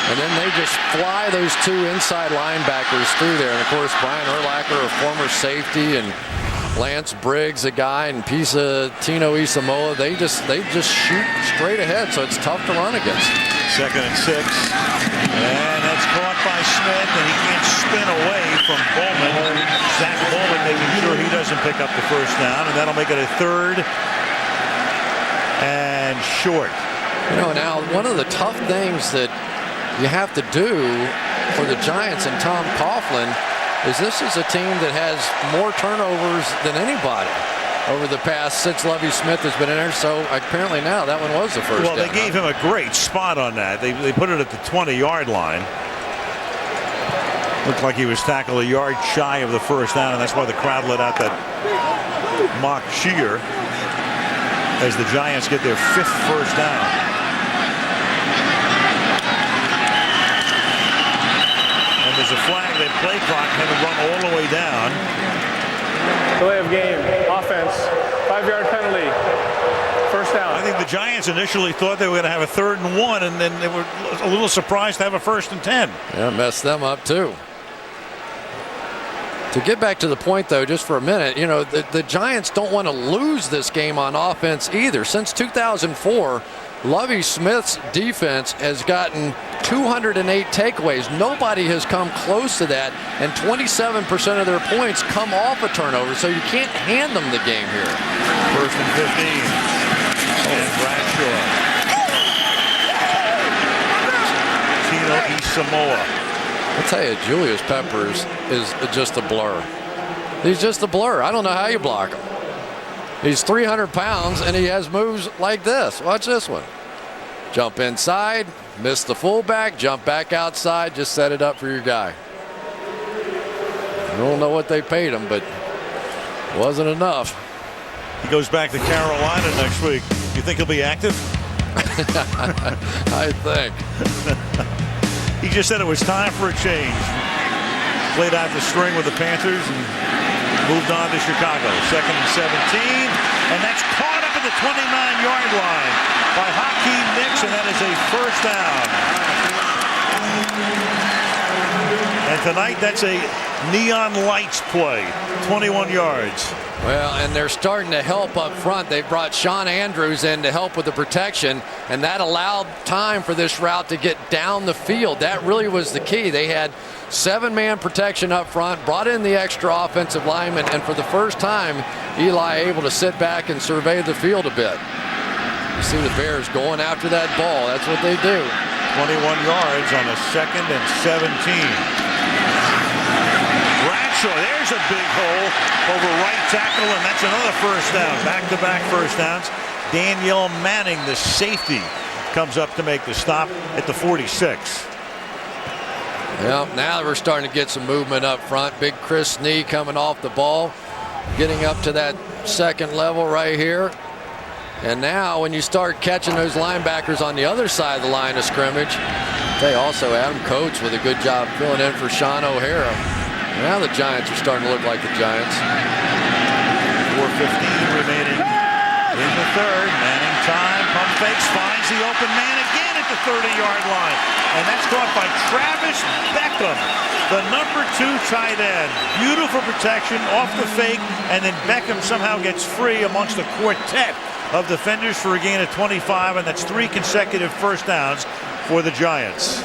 And then they just fly those 2 inside linebackers through there. And, of course, Brian Urlacher, a former safety, and Lance Briggs, a guy, and piece of Tino Isamoa, they just shoot straight ahead, so it's tough to run against. 2nd and 6. And that's caught by Smith, and he can't spin away from Bowman. Zach Bowman making sure he doesn't pick up the first down, and that'll make it a 3rd and short. You know, now, one of the tough things that you have to do for the Giants and Tom Coughlin is this is a team that has more turnovers than anybody over the past since Lovie Smith has been in there. So apparently now that one was the first down. Well, they gave him a great spot on that. They put it at the 20-yard line. Looked like he was tackled a yard shy of the first down, and that's why the crowd let out that mock cheer as the Giants get their 5th first down. There's a flag that play clock had to run all the way down. Delay of game. Offense. 5-yard penalty. First down. I think the Giants initially thought they were going to have a 3rd and 1, and then they were a little surprised to have a 1st and 10. Yeah, messed them up too. To get back to the point, though, just for a minute, you know, the Giants don't want to lose this game on offense either. Since 2004, Lovie Smith's defense has gotten 208 takeaways. Nobody has come close to that, and 27% of their points come off a turnover, so you can't hand them the game here. 1st and 15. And Bradshaw. Tino Isamoa. I'll tell you, Julius Peppers is just a blur. He's just a blur. I don't know how you block him. He's 300 pounds, and he has moves like this. Watch this one. Jump inside, miss the fullback, jump back outside, just set it up for your guy. I don't know what they paid him, but it wasn't enough. He goes back to Carolina next week. You think he'll be active? I think. He just said it was time for a change. Played out the string with the Panthers and moved on to Chicago. 2nd and 17, and that's caught up at the 29-yard line by Hakeem Nicks, and that is a first down. And tonight, that's a neon lights play, 21 yards. Well, and they're starting to help up front. They brought Sean Andrews in to help with the protection, and that allowed time for this route to get down the field. That really was the key. They had 7-man protection up front, brought in the extra offensive lineman, and for the first time, Eli able to sit back and survey the field a bit. You see the Bears going after that ball. That's what they do. 21 yards on a 2nd and 17. Bradshaw, there's a big hole over right tackle, and that's another first down. Back-to-back first downs. Danielle Manning, the safety, comes up to make the stop at the 46. Well, now we're starting to get some movement up front. Big Chris Snee coming off the ball, getting up to that second level right here. And now when you start catching those linebackers on the other side of the line of scrimmage, they also Adam Coates with a good job filling in for Sean O'Hara. Now the Giants are starting to look like the Giants. 4:15 remaining in the third. Manning time, pump fakes, finds the open man again at the 30-yard line. And that's caught by Travis Beckham, the number 2 tight end. Beautiful protection off the fake, and then Beckham somehow gets free amongst a quartet of defenders for a gain of 25, and that's 3 consecutive first downs for the Giants.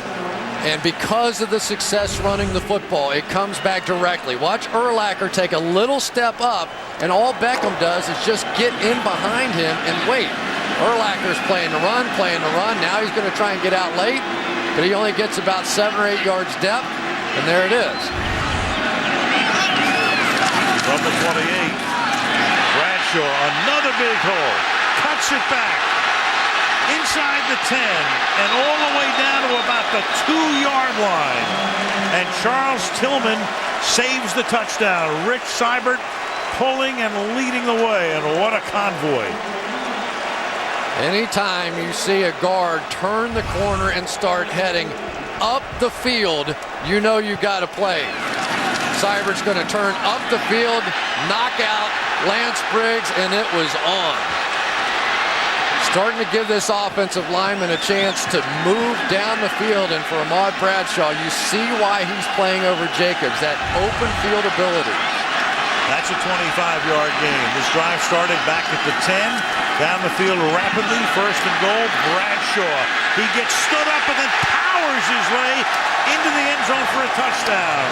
And because of the success running the football, it comes back directly. Watch Urlacher take a little step up, and all Beckham does is just get in behind him and wait. Urlacher's playing the run. Now he's going to try and get out late, but he only gets about 7 or 8 yards depth, and there it is. From the 28, Bradshaw, another big hole, cuts it back inside the 10 and all the way down to about the 2-yard line. And Charles Tillman saves the touchdown. Rich Seibert pulling and leading the way, and what a convoy. Anytime you see a guard turn the corner and start heading up the field, you know you've got to play. Seibert's going to turn up the field, knock out Lance Briggs, and it was on. Starting to give this offensive lineman a chance to move down the field, and for Ahmad Bradshaw, you see why he's playing over Jacobs, that open field ability. That's a 25-yard gain. This drive started back at the 10, down the field rapidly, first and goal, Bradshaw. He gets stood up and then powers his way into the end zone for a touchdown.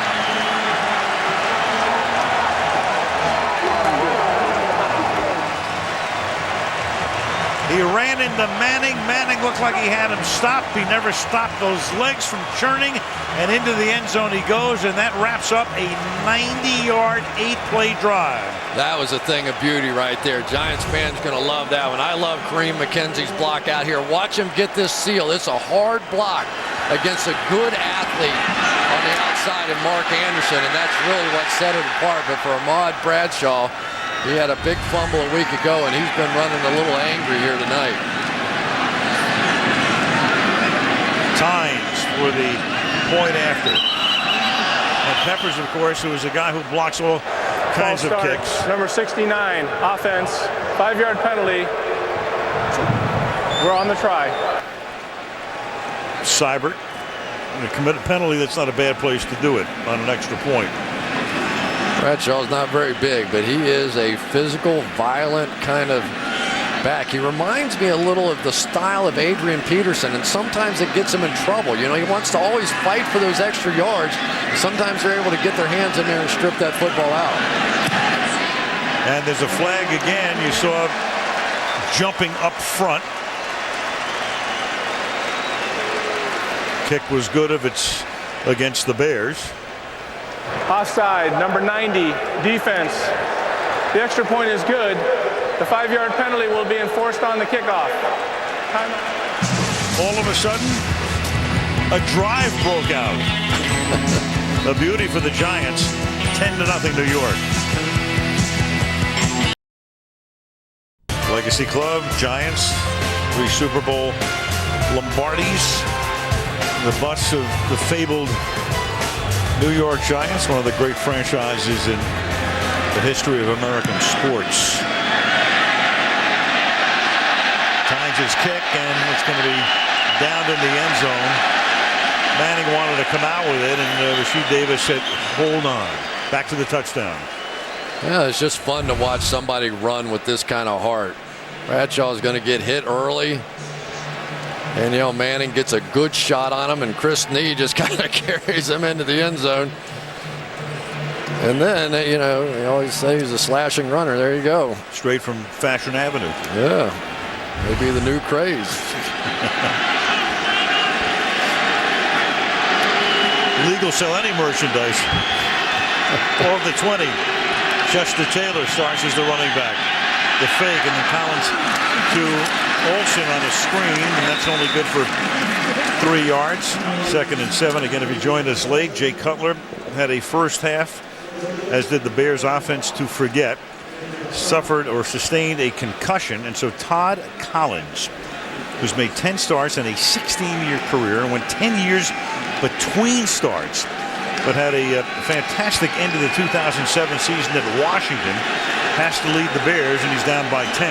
He ran into Manning. Manning looked like he had him stopped. He never stopped those legs from churning, and into the end zone he goes, and that wraps up a 90-yard, 8-play drive. That was a thing of beauty right there. Giants fans going to love that one. I love Kareem McKenzie's block out here. Watch him get this seal. It's a hard block against a good athlete on the outside of Mark Anderson, and that's really what set it apart. But for Ahmad Bradshaw, he had a big fumble a week ago, and he's been running a little angry here tonight. Tynes for the point after. And Peppers, of course, who is a guy who blocks all kinds of kicks. Number 69, offense, 5-yard penalty. We're on the try. Seibert, and to commit a penalty, that's not a bad place to do it on an extra point. Bradshaw's not very big, but he is a physical, violent kind of back. He reminds me a little of the style of Adrian Peterson, and sometimes it gets him in trouble. You know, he wants to always fight for those extra yards. Sometimes they're able to get their hands in there and strip that football out. And there's a flag again. You saw jumping up front. Kick was good if it's against the Bears. Offside, number 90, defense. The extra point is good. The 5-yard penalty will be enforced on the kickoff. All of a sudden, a drive broke out. A beauty for the Giants, 10-0 New York. Legacy Club, Giants, 3 Super Bowl Lombardis. The butts of the fabled New York Giants, one of the great franchises in the history of American sports. Tynes' kick, and it's going to be down in the end zone. Manning wanted to come out with it, and Rasheed Davis said, hold on. Back to the touchdown. Yeah, it's just fun to watch somebody run with this kind of heart. Bradshaw's going to get hit early. And, you know, Manning gets a good shot on him, and Chris Snee just kind of carries him into the end zone. And then, you know, they always say he's a slashing runner. There you go. Straight from Fashion Avenue. Yeah. Maybe the new craze. Legal sell any merchandise. Or the 20. Chester Taylor starts as the running back. the fake, and then Collins to Olsen on a screen, and that's only good for 3 yards. 2nd and 7. Again, if you joined us late, Jay Cutler had a first half, as did the Bears offense, to forget. Suffered or sustained a concussion, and so Todd Collins, who's made 10 starts in a 16-year career and went 10 years between starts, but had a fantastic end of the 2007 season at Washington, has to lead the Bears, and he's down by 10.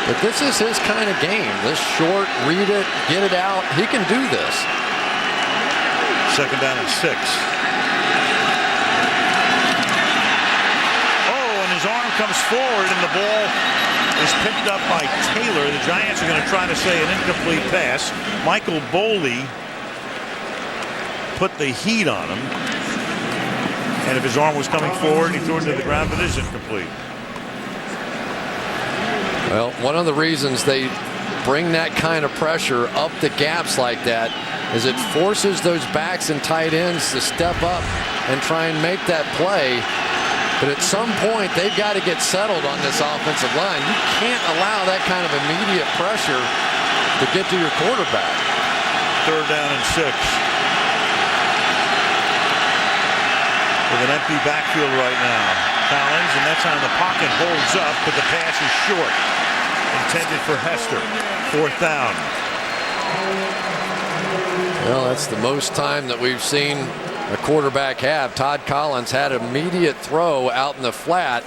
But this is his kind of game. This short, read it, get it out. He can do this. 2nd down and 6. Oh, and his arm comes forward, and the ball is picked up by Taylor. The Giants are going to try to say an incomplete pass. Michael Boley put the heat on him. And if his arm was coming forward, he threw it to the ground, but it is incomplete. Well, one of the reasons they bring that kind of pressure up the gaps like that is it forces those backs and tight ends to step up and try and make that play. But at some point, they've got to get settled on this offensive line. You can't allow that kind of immediate pressure to get to your quarterback. 3rd down and 6. With an empty backfield right now. Collins, and that's on the pocket, holds up, but the pass is short. Intended for Hester. 4th down. Well, that's the most time that we've seen a quarterback have. Todd Collins had an immediate throw out in the flat.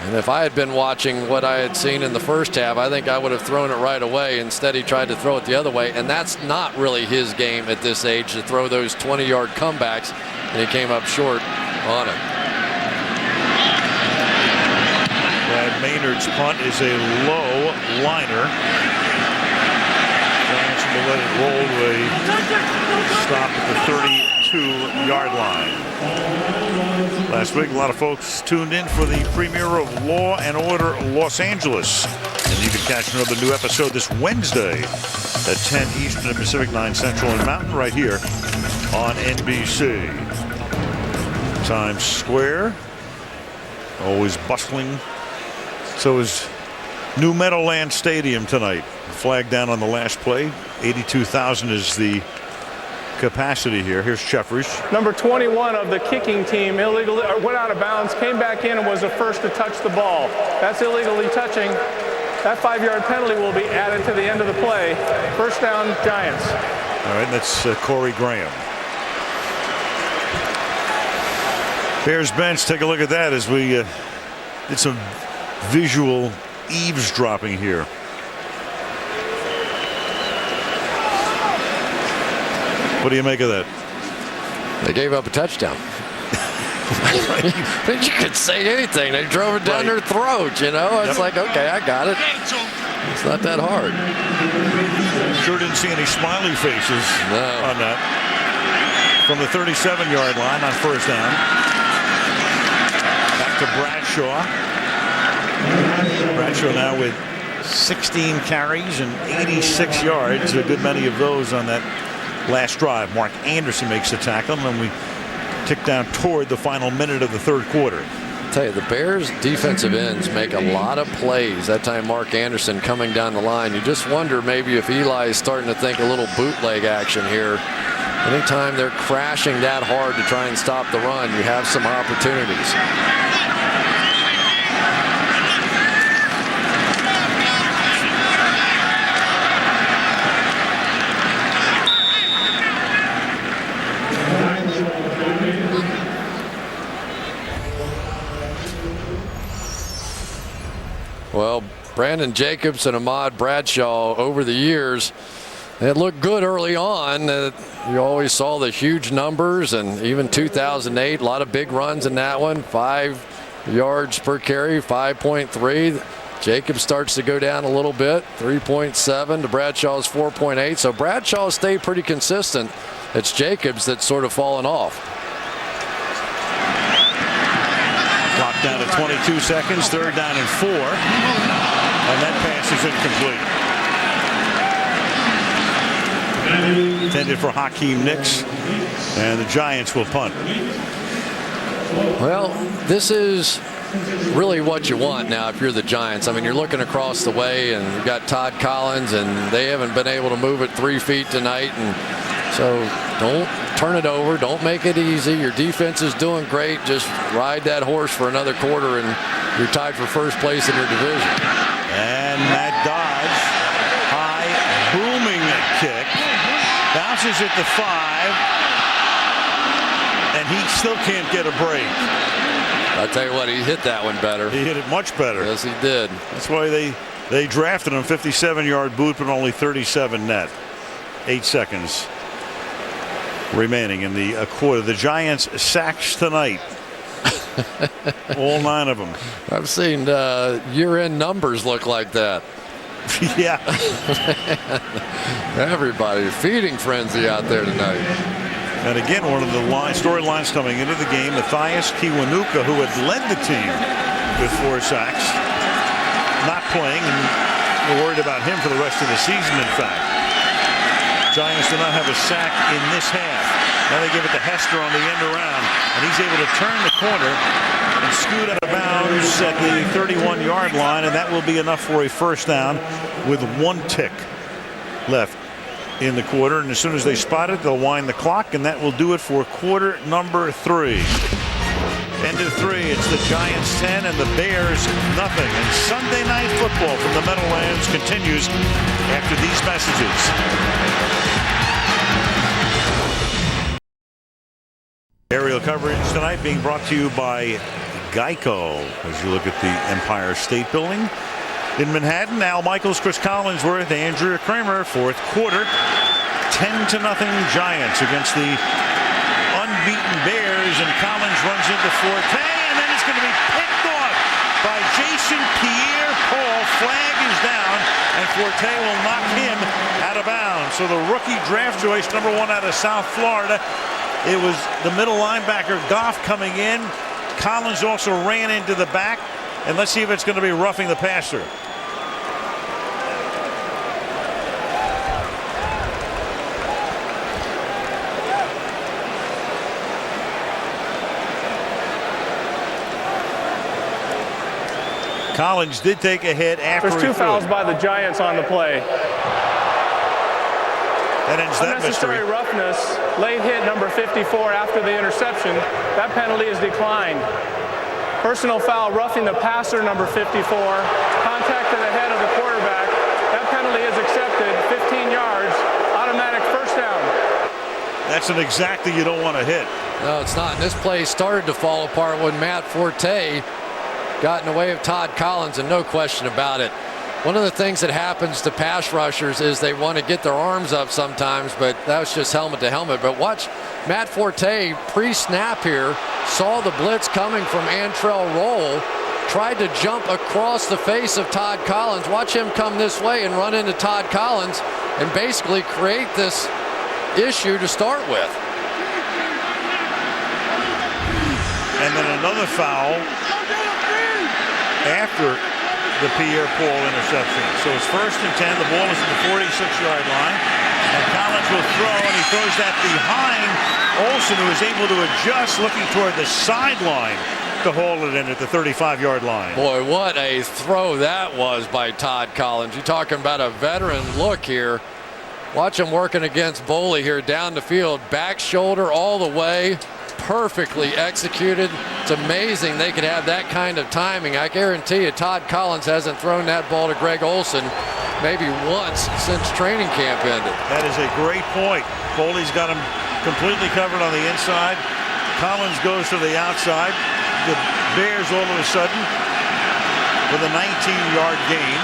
And if I had been watching what I had seen in the first half, I think I would have thrown it right away. Instead, he tried to throw it the other way. And that's not really his game at this age, to throw those 20-yard comebacks. And he came up short on it. Brad Maynard's punt is a low liner. Giants will let it roll to a stop at the 32-yard line. Last week, a lot of folks tuned in for the premiere of Law and Order Los Angeles. And you can catch another new episode this Wednesday at 10 Eastern and Pacific, 9 Central and Mountain, right here on NBC. Times Square, always bustling. So is New Meadowlands Stadium tonight. Flag down on the last play. 82,000 is the capacity here. Here's Jeffries. Number 21 of the kicking team illegally went out of bounds, came back in, and was the first to touch the ball. That's illegally touching. That 5-yard penalty will be added to the end of the play. 1st down, Giants. All right, that's Corey Graham. Bears bench, take a look at that as we did some visual eavesdropping here. What do you make of that? They gave up a touchdown. You could say anything. They drove it down their throat, you know. It's like, okay, I got it. It's not that hard. Sure didn't see any smiley faces on that. From the 37-yard line on 1st down. Back to Bradshaw. Bradshaw now with 16 carries and 86 yards. A good many of those on that last drive. Mark Anderson makes the tackle, and we tick down toward the final minute of the 3rd quarter. I'll tell you, the Bears defensive ends make a lot of plays. That time Mark Anderson coming down the line. You just wonder maybe if Eli is starting to think a little bootleg action here. Anytime they're crashing that hard to try and stop the run, you have some opportunities. Well, Brandon Jacobs and Ahmad Bradshaw over the years, they looked good early on. You always saw the huge numbers, and even 2008, a lot of big runs in that one. 5 yards per carry, 5.3. Jacobs starts to go down a little bit, 3.7 to Bradshaw's 4.8. So Bradshaw stayed pretty consistent. It's Jacobs that's sort of fallen off. Clock down to 22 seconds, 3rd down and 4. And that pass is incomplete. Intended for Hakeem Nicks, and the Giants will punt. Well, this is really what you want now if you're the Giants. I mean, you're looking across the way, and you've got Todd Collins, and they haven't been able to move it 3 feet tonight. And so don't turn it over. Don't make it easy. Your defense is doing great. Just ride that horse for another quarter, and you're tied for first place in your division. And Matt Dodge, high booming kick, bounces at the 5, and he still can't get a break. I tell you what, he hit that one better. He hit it much better. Yes, he did. That's why they drafted him. 57-yard boot, but only 37 net. 8 seconds remaining in the quarter. The Giants sacks tonight. All 9 of them. I've seen year-end numbers look like that. Yeah. Everybody, feeding frenzy out there tonight. And again, one of the storylines coming into the game, Matthias Kiwanuka, who had led the team with 4 sacks, not playing, and we're worried about him for the rest of the season, in fact. Giants do not have a sack in this half. Now they give it to Hester on the end around, and he's able to turn the corner and scoot out of bounds at the 31-yard line, and that will be enough for a first down with 1 tick left in the quarter. And as soon as they spot it, they'll wind the clock, and that will do it for quarter number 3. End of 3, it's the Giants 10 and the Bears nothing. And Sunday Night Football from the Meadowlands continues after these messages. Aerial coverage tonight being brought to you by Geico as you look at the Empire State Building in Manhattan. Al Michaels, Chris Collinsworth, Andrea Kramer, fourth quarter. 10-0 Giants against the unbeaten Bears, and Collins runs into Forte, and then it's going to be picked off by Jason Pierre-Paul. Flag is down, and Forte will knock him out of bounds. So the rookie draft choice, number 1 out of South Florida, it was the middle linebacker Goff coming in. Collins also ran into the back, and let's see if it's going to be roughing the passer. Collins did take a hit after There's 2 fouls by the Giants on the play. That ends that mystery. Unnecessary roughness, late hit number 54 after the interception. That penalty is declined. Personal foul, roughing the passer, number 54. Contact to the head of the quarterback. That penalty is accepted. 15 yards, automatic first down. That's an exacta you don't want to hit. No, it's not. And this play started to fall apart when Matt Forte got in the way of Todd Collins, and no question about it. One of the things that happens to pass rushers is they want to get their arms up sometimes, but that was just helmet to helmet. But watch Matt Forte pre-snap here, saw the blitz coming from Antrell Roll, tried to jump across the face of Todd Collins. Watch him come this way and run into Todd Collins and basically create this issue to start with. And then another foul after the Pierre-Paul interception. So it's 1st and 10. The ball is at the 46-yard line. And Collins will throw, and he throws that behind Olsen, who is able to adjust, looking toward the sideline to haul it in at the 35-yard line. Boy, what a throw that was by Todd Collins. You're talking about a veteran look here. Watch him working against Boley here down the field. Back shoulder all the way. Perfectly executed. It's amazing they could have that kind of timing. I guarantee you Todd Collins hasn't thrown that ball to Greg Olsen maybe once since training camp ended. That is a great point. Boley's got him completely covered on the inside. Collins goes to the outside. The Bears all of a sudden with a 19-yard gain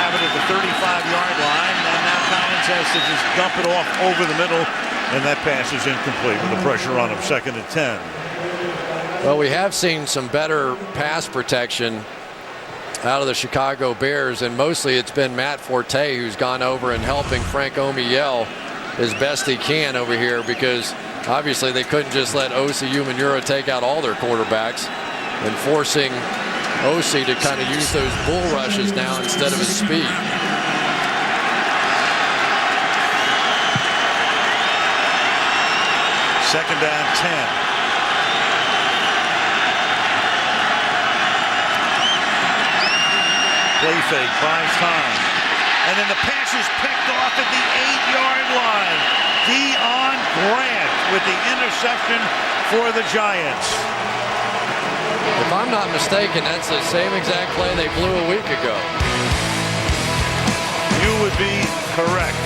have it at the 35-yard line, and now Collins has to just dump it off over the middle. And that pass is incomplete with the pressure on him. 2nd and 10. Well, we have seen some better pass protection out of the Chicago Bears, and mostly it's been Matt Forte who's gone over and helping Frank Omiyale as best he can over here, because obviously they couldn't just let Osi Umenyiora take out all their quarterbacks, and forcing Osi to kind of use those bull rushes now instead of his speed. Second down 10. Play fake, buys time. And then the pass is picked off at the 8-yard line. Deion Grant with the interception for the Giants. If I'm not mistaken, that's the same exact play they blew a week ago. You would be correct.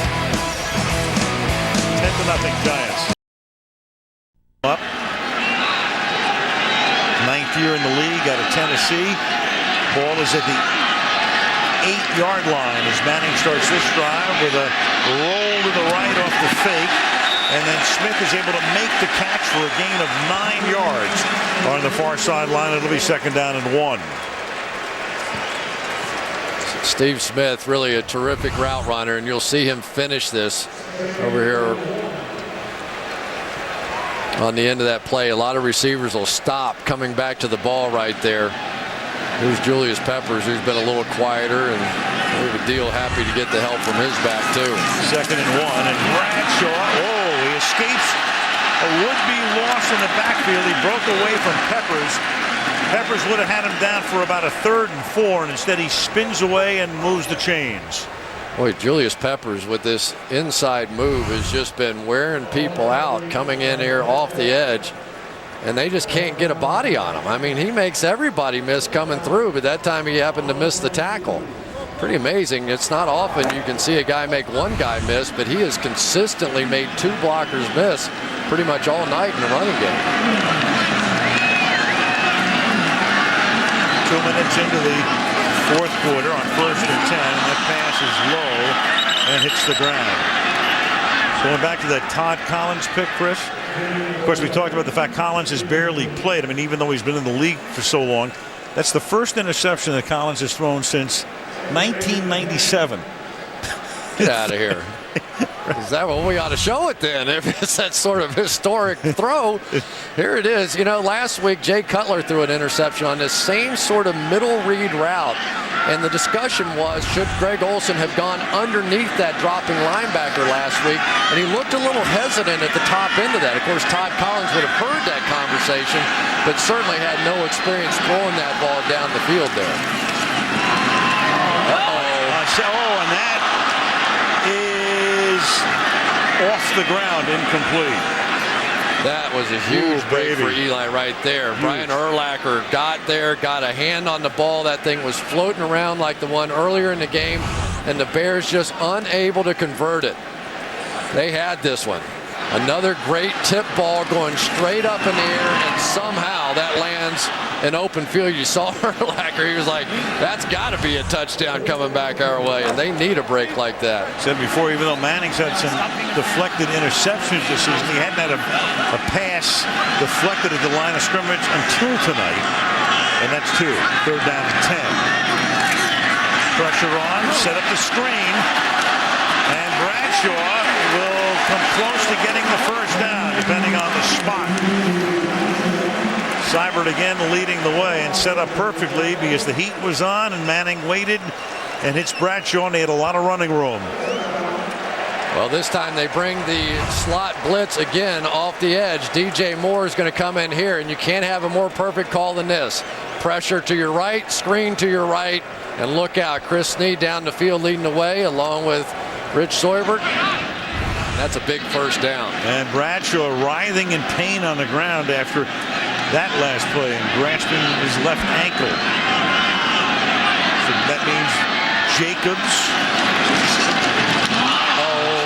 10-0 Giants. Up. 9th year in the league out of Tennessee. Ball is at the 8-yard line as Manning starts this drive with a roll to the right off the fake. And then Smith is able to make the catch for a gain of 9 yards on the far sideline. It'll be 2nd down and 1. Steve Smith, really a terrific route runner, and you'll see him finish this over here on the end of that play. A lot of receivers will stop coming back to the ball right there. Here's Julius Peppers, who's been a little quieter, and Deal happy to get the help from his back too. 2nd and 1, and Bradshaw, he escapes a would-be loss in the backfield. He broke away from Peppers. Peppers would have had him down for about a 3rd and 4, and instead he spins away and moves the chains. Boy, Julius Peppers with this inside move has just been wearing people out coming in here off the edge, and they just can't get a body on him. I mean, he makes everybody miss coming through, but that time he happened to miss the tackle. Pretty amazing. It's not often you can see a guy make one guy miss, but he has consistently made 2 blockers miss pretty much all night in the running game. 2 minutes into the 4th quarter on 1st and 10, and that pass is low and hits the ground. Going back to that Todd Collins pick, Chris. Of course, we talked about the fact Collins has barely played. I mean, even though he's been in the league for so long, that's the first interception that Collins has thrown since 1997. Get out of here. Is that what we ought to show it then? If it's that sort of historic throw, here it is. You know, last week Jay Cutler threw an interception on this same sort of middle read route, and the discussion was, should Greg Olsen have gone underneath that dropping linebacker last week? And he looked a little hesitant at the top end of that. Of course, Todd Collins would have heard that conversation, but certainly had no experience throwing that ball down the field there. And that is off the ground, incomplete. That was a huge break for Eli right there. Brian Urlacher got there, got a hand on the ball. That thing was floating around like the one earlier in the game, and the Bears just unable to convert it. They had this one. Another great tip ball going straight up in the air, and somehow that lands in open field. You saw Urlacher. He was like, that's got to be a touchdown coming back our way, and they need a break like that. Said before, even though Manning's had some deflected interceptions this season, he hadn't had a pass deflected at the line of scrimmage until tonight, and that's 2. 3rd down and 10. Pressure on, set up the screen, and Bradshaw will come close to getting the 1st down, depending on the spot. Seibert again leading the way and set up perfectly because the heat was on and Manning waited and hits Bradshaw, and they had a lot of running room. Well, this time they bring the slot blitz again off the edge. DJ Moore is going to come in here, and you can't have a more perfect call than this. Pressure to your right, screen to your right, and look out. Chris Snead down the field leading the way along with Rich Seibert. That's a big 1st down. And Bradshaw writhing in pain on the ground after that last play and grasping his left ankle. So that means Jacobs.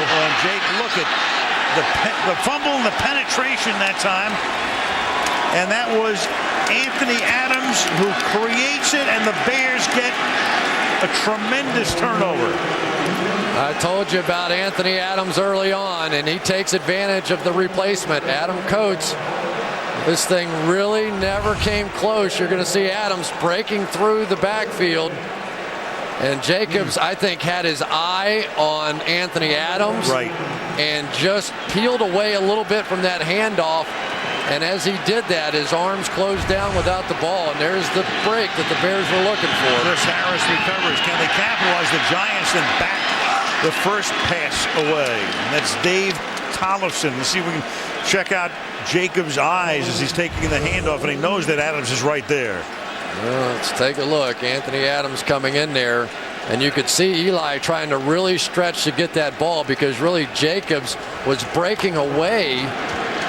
And Jake, look at the fumble and the penetration that time. And that was Anthony Adams who creates it, and the Bears get a tremendous turnover. I told you about Anthony Adams early on, and he takes advantage of the replacement, Adam Coates. This thing really never came close. You're going to see Adams breaking through the backfield. And Jacobs, I think, had his eye on Anthony Adams. Right. And just peeled away a little bit from that handoff. And as he did that, his arms closed down without the ball. And there's the break that the Bears were looking for. Chris Harris recovers. Can they capitalize? The Giants then back the first pass away. And that's Dave Tollefson. Let's see if we can check out Jacobs' eyes as he's taking the handoff, and he knows that Adams is right there. Well, let's take a look. Anthony Adams coming in there. And you could see Eli trying to really stretch to get that ball because really Jacobs was breaking away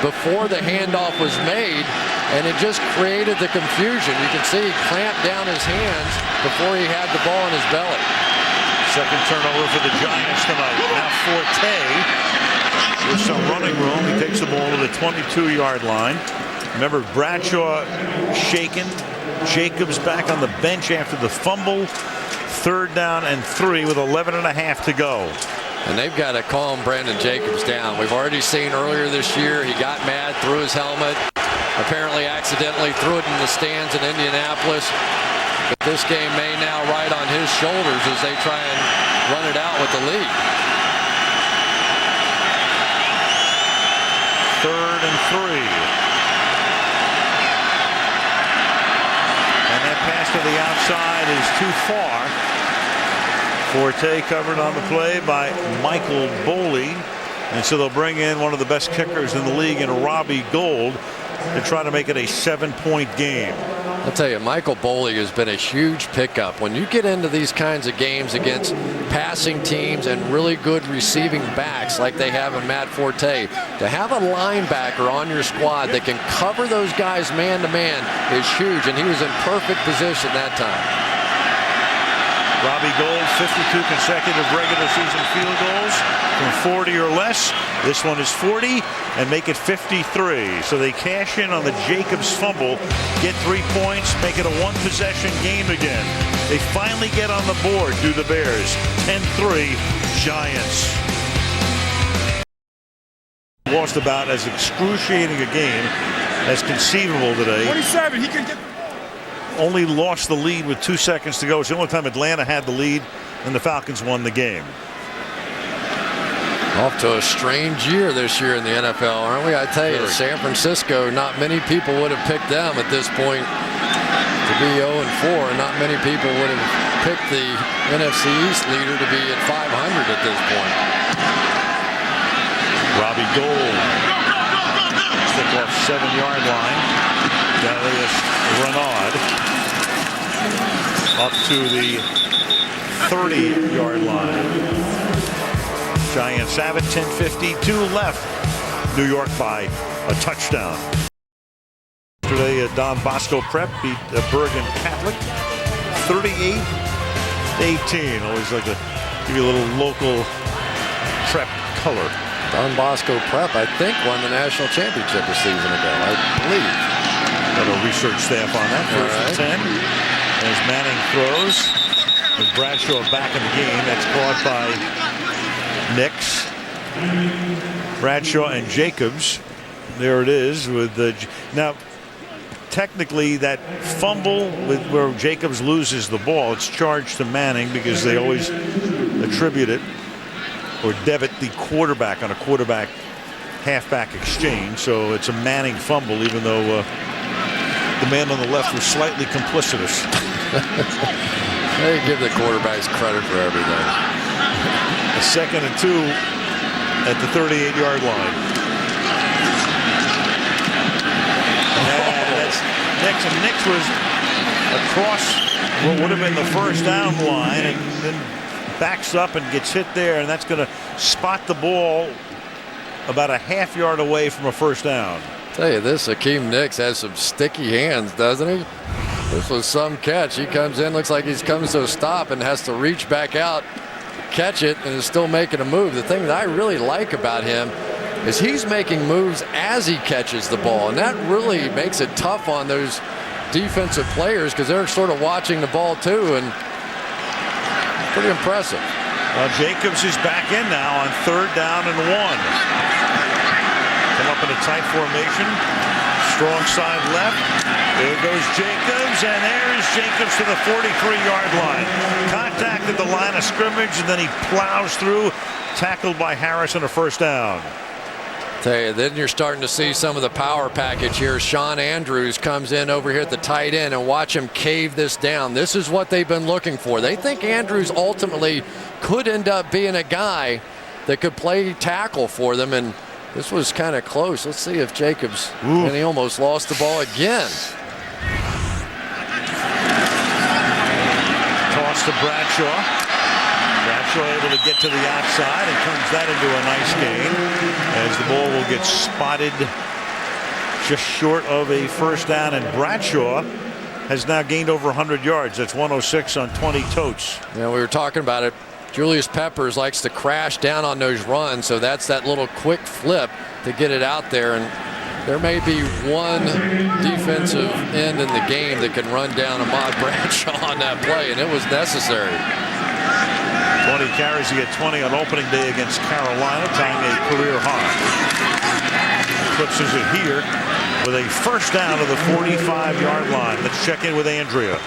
before the handoff was made, and it just created the confusion. You can see he clamped down his hands before he had the ball in his belly. Second turnover for the Giants tonight. Now Forte with some running room. He takes the ball to the 22-yard line. Remember, Bradshaw shaken. Jacobs back on the bench after the fumble. 3rd down and 3 with 11.5 to go. And they've got to calm Brandon Jacobs down. We've already seen earlier this year he got mad, threw his helmet, apparently accidentally threw it in the stands in Indianapolis. But this game may now ride on his shoulders as they try and run it out with the lead. 3rd and 3. And that pass to the outside is too far. Forte covered on the play by Michael Boley. And so they'll bring in one of the best kickers in the league in Robbie Gould to try to make it a 7-point game. I'll tell you, Michael Boley has been a huge pickup. When you get into these kinds of games against passing teams and really good receiving backs like they have in Matt Forte, to have a linebacker on your squad that can cover those guys man-to-man is huge, and he was in perfect position that time. Robbie Gould, 52 consecutive regular season field goals from 40 or less. This one is 40 and make it 53. So they cash in on the Jacobs fumble, get 3 points, make it a 1-possession game again. They finally get on the board, do the Bears. 10-3 Giants. Lost about as excruciating a game as conceivable today. 27, he can get... Only lost the lead with 2 seconds to go. It's the only time Atlanta had the lead and the Falcons won the game. Off to a strange year this year in the NFL, aren't we? I tell you, San Francisco, not many people would have picked them at this point to be 0-4. Not many people would have picked the NFC East leader to be at 500 at this point. Robbie Gould. Stick off 7-yard line. Darius Renard up to the 30-yard line. Giants have it, 10:52 left. New York by a touchdown. Yesterday, Don Bosco Prep beat Bergen Catholic 38-18. Always like to give you a little local Prep color. Don Bosco Prep, I think, won the national championship a season ago, I believe. Got a research staff on that. First and 10. As Manning throws. With Bradshaw back in the game. That's caught by Nix. Bradshaw and Jacobs. There it is. With the now, technically, that fumble with where Jacobs loses the ball, it's charged to Manning because they always attribute it or debit the quarterback on a quarterback halfback exchange. So it's a Manning fumble, even though the man on the left was slightly complicitous. They give the quarterbacks credit for everything. A 2nd and 2 at the 38-yard line. And that's Nix. And Nix was across what would have been the first down line and then backs up and gets hit there. And that's going to spot the ball about a half yard away from a first down. Tell you this, Hakeem Nicks has some sticky hands, doesn't he? This was some catch. He comes in, looks like he's comes to a stop and has to reach back out, catch it, and is still making a move. The thing that I really like about him is he's making moves as he catches the ball, and that really makes it tough on those defensive players because they're sort of watching the ball too, and it's pretty impressive. Well, Jacobs is back in now on 3rd down and 1. Come up in a tight formation. Strong side left. There goes Jacobs, and there's Jacobs to the 43-yard line. Contact at the line of scrimmage, and then he plows through, tackled by Harris on a first down. Tell you, then you're starting to see some of the power package here. Sean Andrews comes in over here at the tight end, and watch him cave this down. This is what they've been looking for. They think Andrews ultimately could end up being a guy that could play tackle for them, and this was kind of close. Let's see if Jacobs, and he almost lost the ball again. to Bradshaw. Bradshaw able to get to the outside and turns that into a nice gain as the ball will get spotted just short of a first down, and Bradshaw has now gained over 100 yards. That's 106 on 20 totes. Yeah, we were talking about it. Julius Peppers likes to crash down on those runs, so that's that little quick flip to get it out there. And there may be one defensive end in the game that can run down Ahmad Bradshaw on that play, and it was necessary. 20 carries, he had 20 on opening day against Carolina, tying a career high. Eclipses it here with a first down to the 45-yard line. Let's check in with Andrea.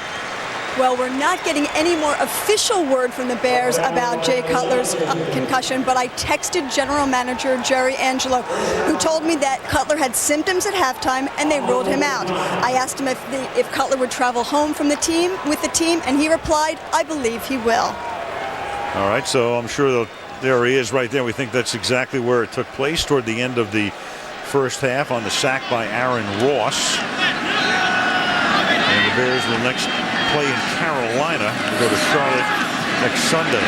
Well, we're not getting any more official word from the Bears about Jay Cutler's concussion, but I texted General Manager Jerry Angelo, who told me that Cutler had symptoms at halftime and they ruled him out. I asked him if Cutler would travel home from the team with the team, and he replied, "I believe he will." All right, so I'm sure there he is right there. We think that's exactly where it took place toward the end of the first half on the sack by Aaron Ross. And the Bears will next play in Carolina. We'll go to Charlotte next Sunday.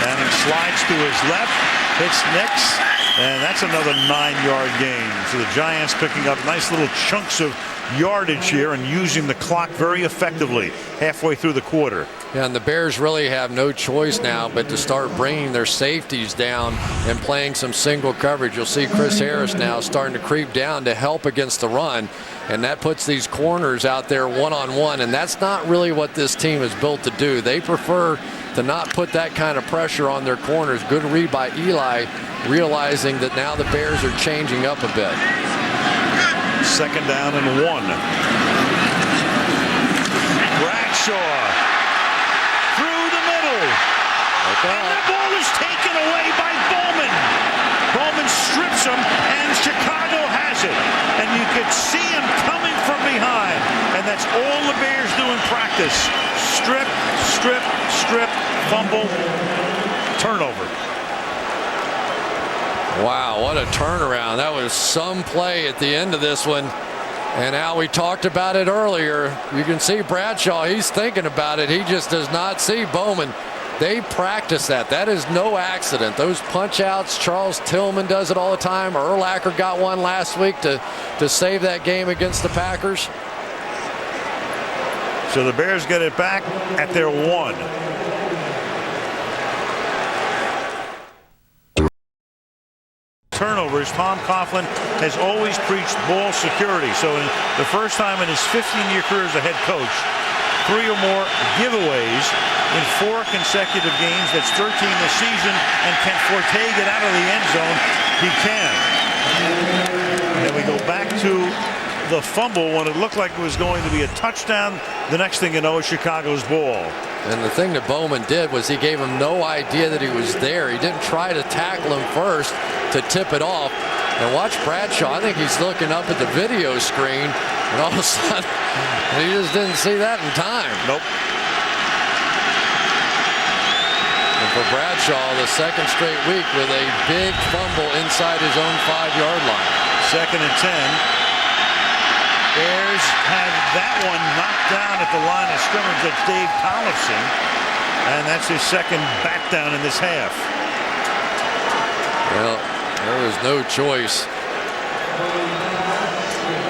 Manning slides to his left, hits Nix, and that's another 9-yard gain. So the Giants picking up nice little chunks of yardage here and using the clock very effectively halfway through the quarter. Yeah, and the Bears really have no choice now but to start bringing their safeties down and playing some single coverage. You'll see Chris Harris now starting to creep down to help against the run, and that puts these corners out there one-on-one, and that's not really what this team is built to do. They prefer to not put that kind of pressure on their corners. Good read by Eli, realizing that now the Bears are changing up a bit. Second down and 1. Bradshaw through the middle. And the ball is taken away by Bowman. Bowman strips him, and Chicago has it. And you could see him coming from behind. And that's all the Bears do in practice. Strip, strip, strip, fumble, turnover. Wow, what a turnaround. That was some play at the end of this one. And Al, we talked about it earlier. You can see Bradshaw, he's thinking about it. He just does not see Bowman. They practice that. That is no accident. Those punch outs, Charles Tillman does it all the time. Urlacher got one last week to save that game against the Packers. So the Bears get it back at their 1. Turnovers. Tom Coughlin has always preached ball security. So in the first time in his 15-year career as a head coach, 3 or more giveaways in 4 consecutive games. That's 13 this season. And can Forte get out of the end zone? He can. And we go back to the fumble when it looked like it was going to be a touchdown. The next thing you know is Chicago's ball. And the thing that Bowman did was he gave him no idea that he was there. He didn't try to tackle him first to tip it off. And watch Bradshaw. I think he's looking up at the video screen, and all of a sudden he just didn't see that in time. Nope. And for Bradshaw, the second straight week with a big fumble inside his own 5-yard line. Second and 10. Bears had that one knocked down at the line of scrimmage. That's Dave Tollefson, and that's his second back down in this half. Well, there was no choice.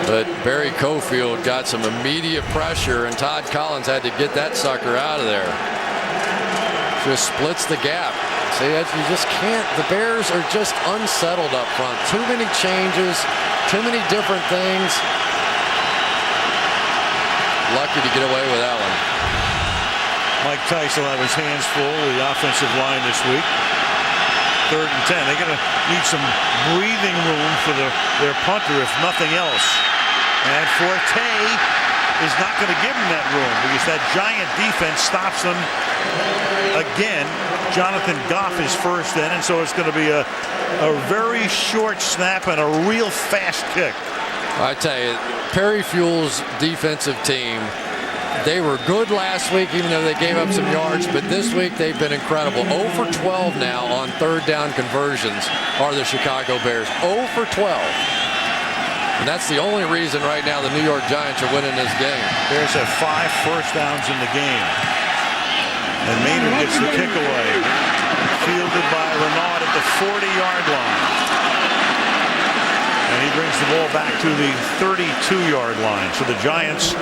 But Barry Cofield got some immediate pressure, and Todd Collins had to get that sucker out of there. Just splits the gap. See, you just can't. The Bears are just unsettled up front. Too many changes, too many different things. Lucky to get away with that one. Mike Tice will have his hands full with the offensive line this week. 3rd and 10. They're going to need some breathing room for their punter, if nothing else. And Forte is not going to give him that room because that Giant defense stops them again. Jonathan Goff is first in, and so it's going to be a very short snap and a real fast kick. I tell you, Perry Fuel's defensive team, they were good last week, even though they gave up some yards, but this week they've been incredible. 0 for 12 now on 3rd down conversions are the Chicago Bears. 0 for 12. And that's the only reason right now the New York Giants are winning this game. Bears have 5 first downs in the game. And Maynard gets the kick away. Fielded by Renaud at the 40-yard line. And he brings the ball back to the 32-yard line. So the Giants,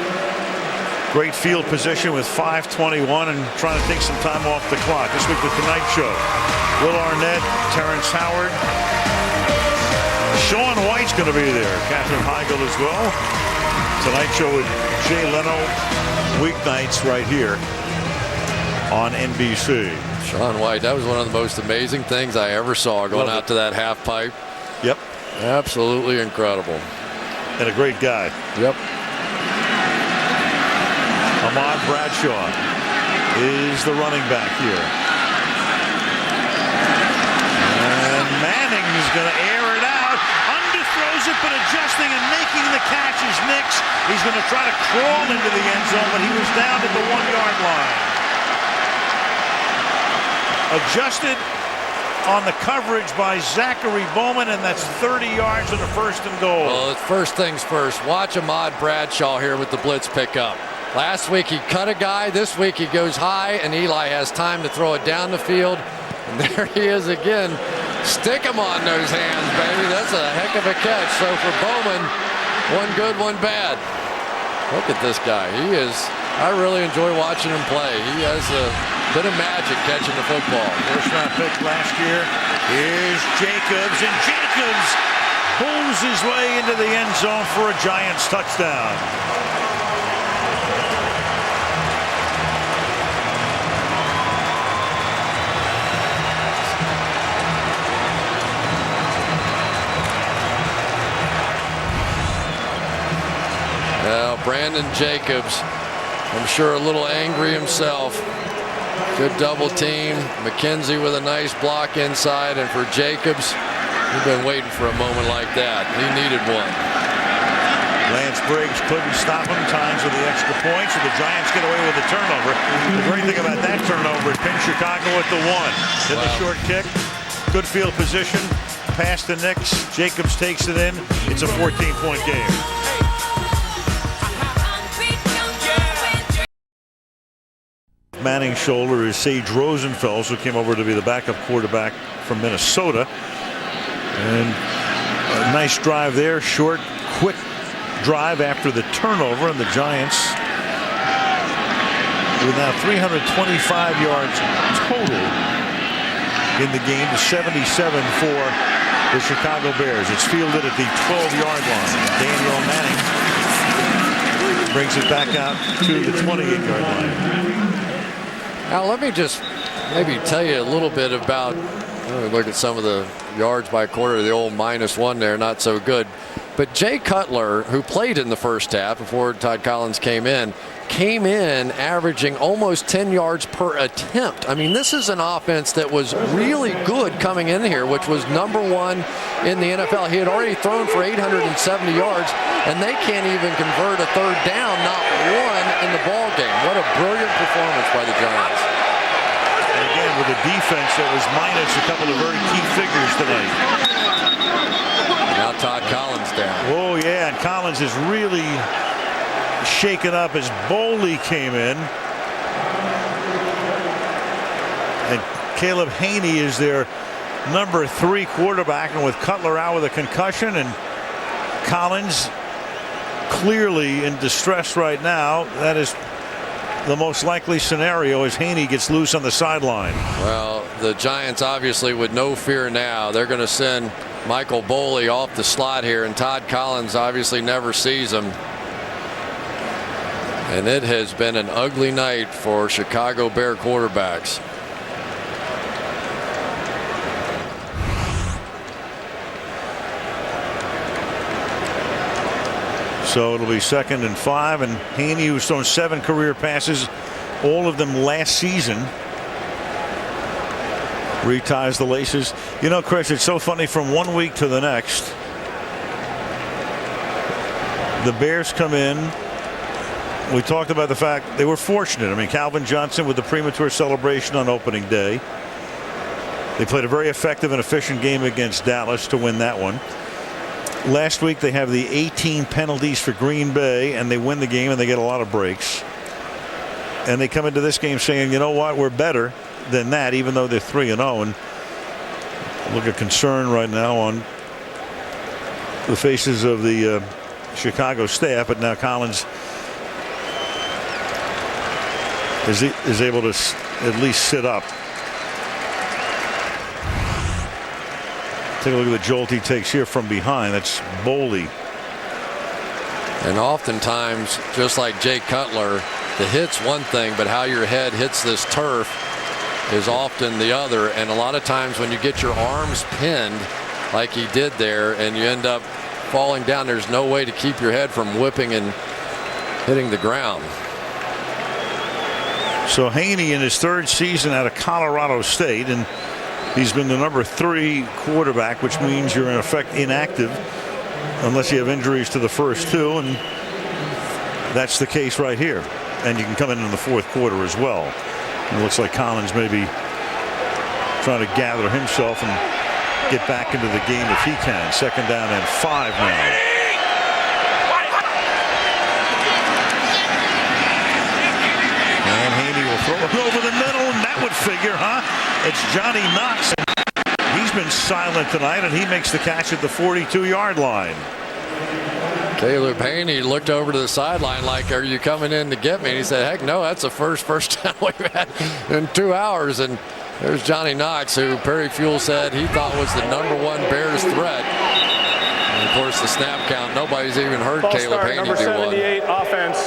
great field position with 5:21 and trying to take some time off the clock. This week, the Tonight Show. Will Arnett, Terrence Howard. Shaun White's going to be there. Katherine Heigl as well. Tonight Show with Jay Leno. Weeknights right here on NBC. Shaun White, that was one of the most amazing things I ever saw going out to that half pipe. Yep. Absolutely incredible. And a great guy. Yep. Ahmad Bradshaw is the running back here. And Manning is going to air it out. Underthrows it, but adjusting and making the catch is Nix. He's going to try to crawl into the end zone, but he was down at the 1-yard line. Adjusted on the coverage by Zachary Bowman, and that's 30 yards and a first and goal. Well, first things first. Watch Ahmad Bradshaw here with the blitz pickup. Last week he cut a guy. This week he goes high, and Eli has time to throw it down the field. And there he is again. Stick him on those hands, baby. That's a heck of a catch. So for Bowman, one good, one bad. Look at this guy. I really enjoy watching him play. He has a bit of magic catching the football. First round pick last year. Here's Jacobs, and Jacobs pulls his way into the end zone for a Giants touchdown. Now, Brandon Jacobs, I'm sure a little angry himself. Good double team. McKenzie with a nice block inside, and for Jacobs, he's been waiting for a moment like that. He needed one. Lance Briggs couldn't stop him. Times with the extra points, and the Giants get away with the turnover. The great thing about that turnover, it pinned Chicago at the 1. Then the short kick, good field position, pass to Nix. Jacobs takes it in. It's a 14-point game. Manning's shoulder is Sage Rosenfels, who came over to be the backup quarterback from Minnesota. And a nice drive there, short, quick drive after the turnover, and the Giants with now 325 yards total in the game to 77 for the Chicago Bears. It's fielded at the 12-yard line. Daniel Manning brings it back out to the 28-yard line. Now let me just maybe tell you a little bit about, look at some of the yards by quarter, the old -1 there, not so good. But Jay Cutler, who played in the first half before Todd Collins came in averaging almost 10 yards per attempt. I mean, this is an offense that was really good coming in here, which was #1 in the NFL. He had already thrown for 870 yards, and they can't even convert a third down, not one in the ball game. What a brilliant performance by the Giants. And again, with a defense that was minus a couple of very key figures tonight. Now Todd Collins down. Oh, yeah, and Collins is really shaken up as Boley came in. And Caleb Haney is their #3 quarterback, and with Cutler out with a concussion and Collins clearly in distress right now, that is the most likely scenario as Haney gets loose on the sideline. Well, the Giants obviously with no fear now. They're going to send Michael Boley off the slot here, and Todd Collins obviously never sees him. And it has been an ugly night for Chicago Bear quarterbacks. So it'll be 2nd and 5, and Haney, who's thrown 7 career passes, all of them last season, reties the laces. You know, Chris, it's so funny, from one week to the next, the Bears come in. We talked about the fact they were fortunate. I mean, Calvin Johnson with the premature celebration on opening day. They played a very effective and efficient game against Dallas to win that one. Last week they have the 18 penalties for Green Bay, and they win the game, and they get a lot of breaks. And they come into this game saying, you know what, we're better than that, even though they're 3-0. And look at concern right now on the faces of the Chicago staff. But now Collins is able to at least sit up. Take a look at the jolt he takes here from behind. That's Boley. And oftentimes, just like Jay Cutler, the hit's one thing, but how your head hits this turf is often the other. And a lot of times when you get your arms pinned like he did there and you end up falling down, there's no way to keep your head from whipping and hitting the ground. So Haney in his 3rd season out of Colorado State, and he's been the number 3 quarterback, which means you're in effect inactive unless you have injuries to the first 2, and that's the case right here. And you can come in the 4th quarter as well. It looks like Collins may be trying to gather himself and get back into the game if he can. 2nd down and 5 now. And Haney will throw it over the middle, and that would figure, huh? It's Johnny Knox. He's been silent tonight, and he makes the catch at the 42-yard line. Caleb Haney looked over to the sideline like, are you coming in to get me? And he said, heck no, that's the first down we've had in 2 hours. And there's Johnny Knox, who Perry Fewell said he thought was the #1 Bears threat. And of course, the snap count, nobody's even heard Ball Caleb start, Haney number do 78 one. offense,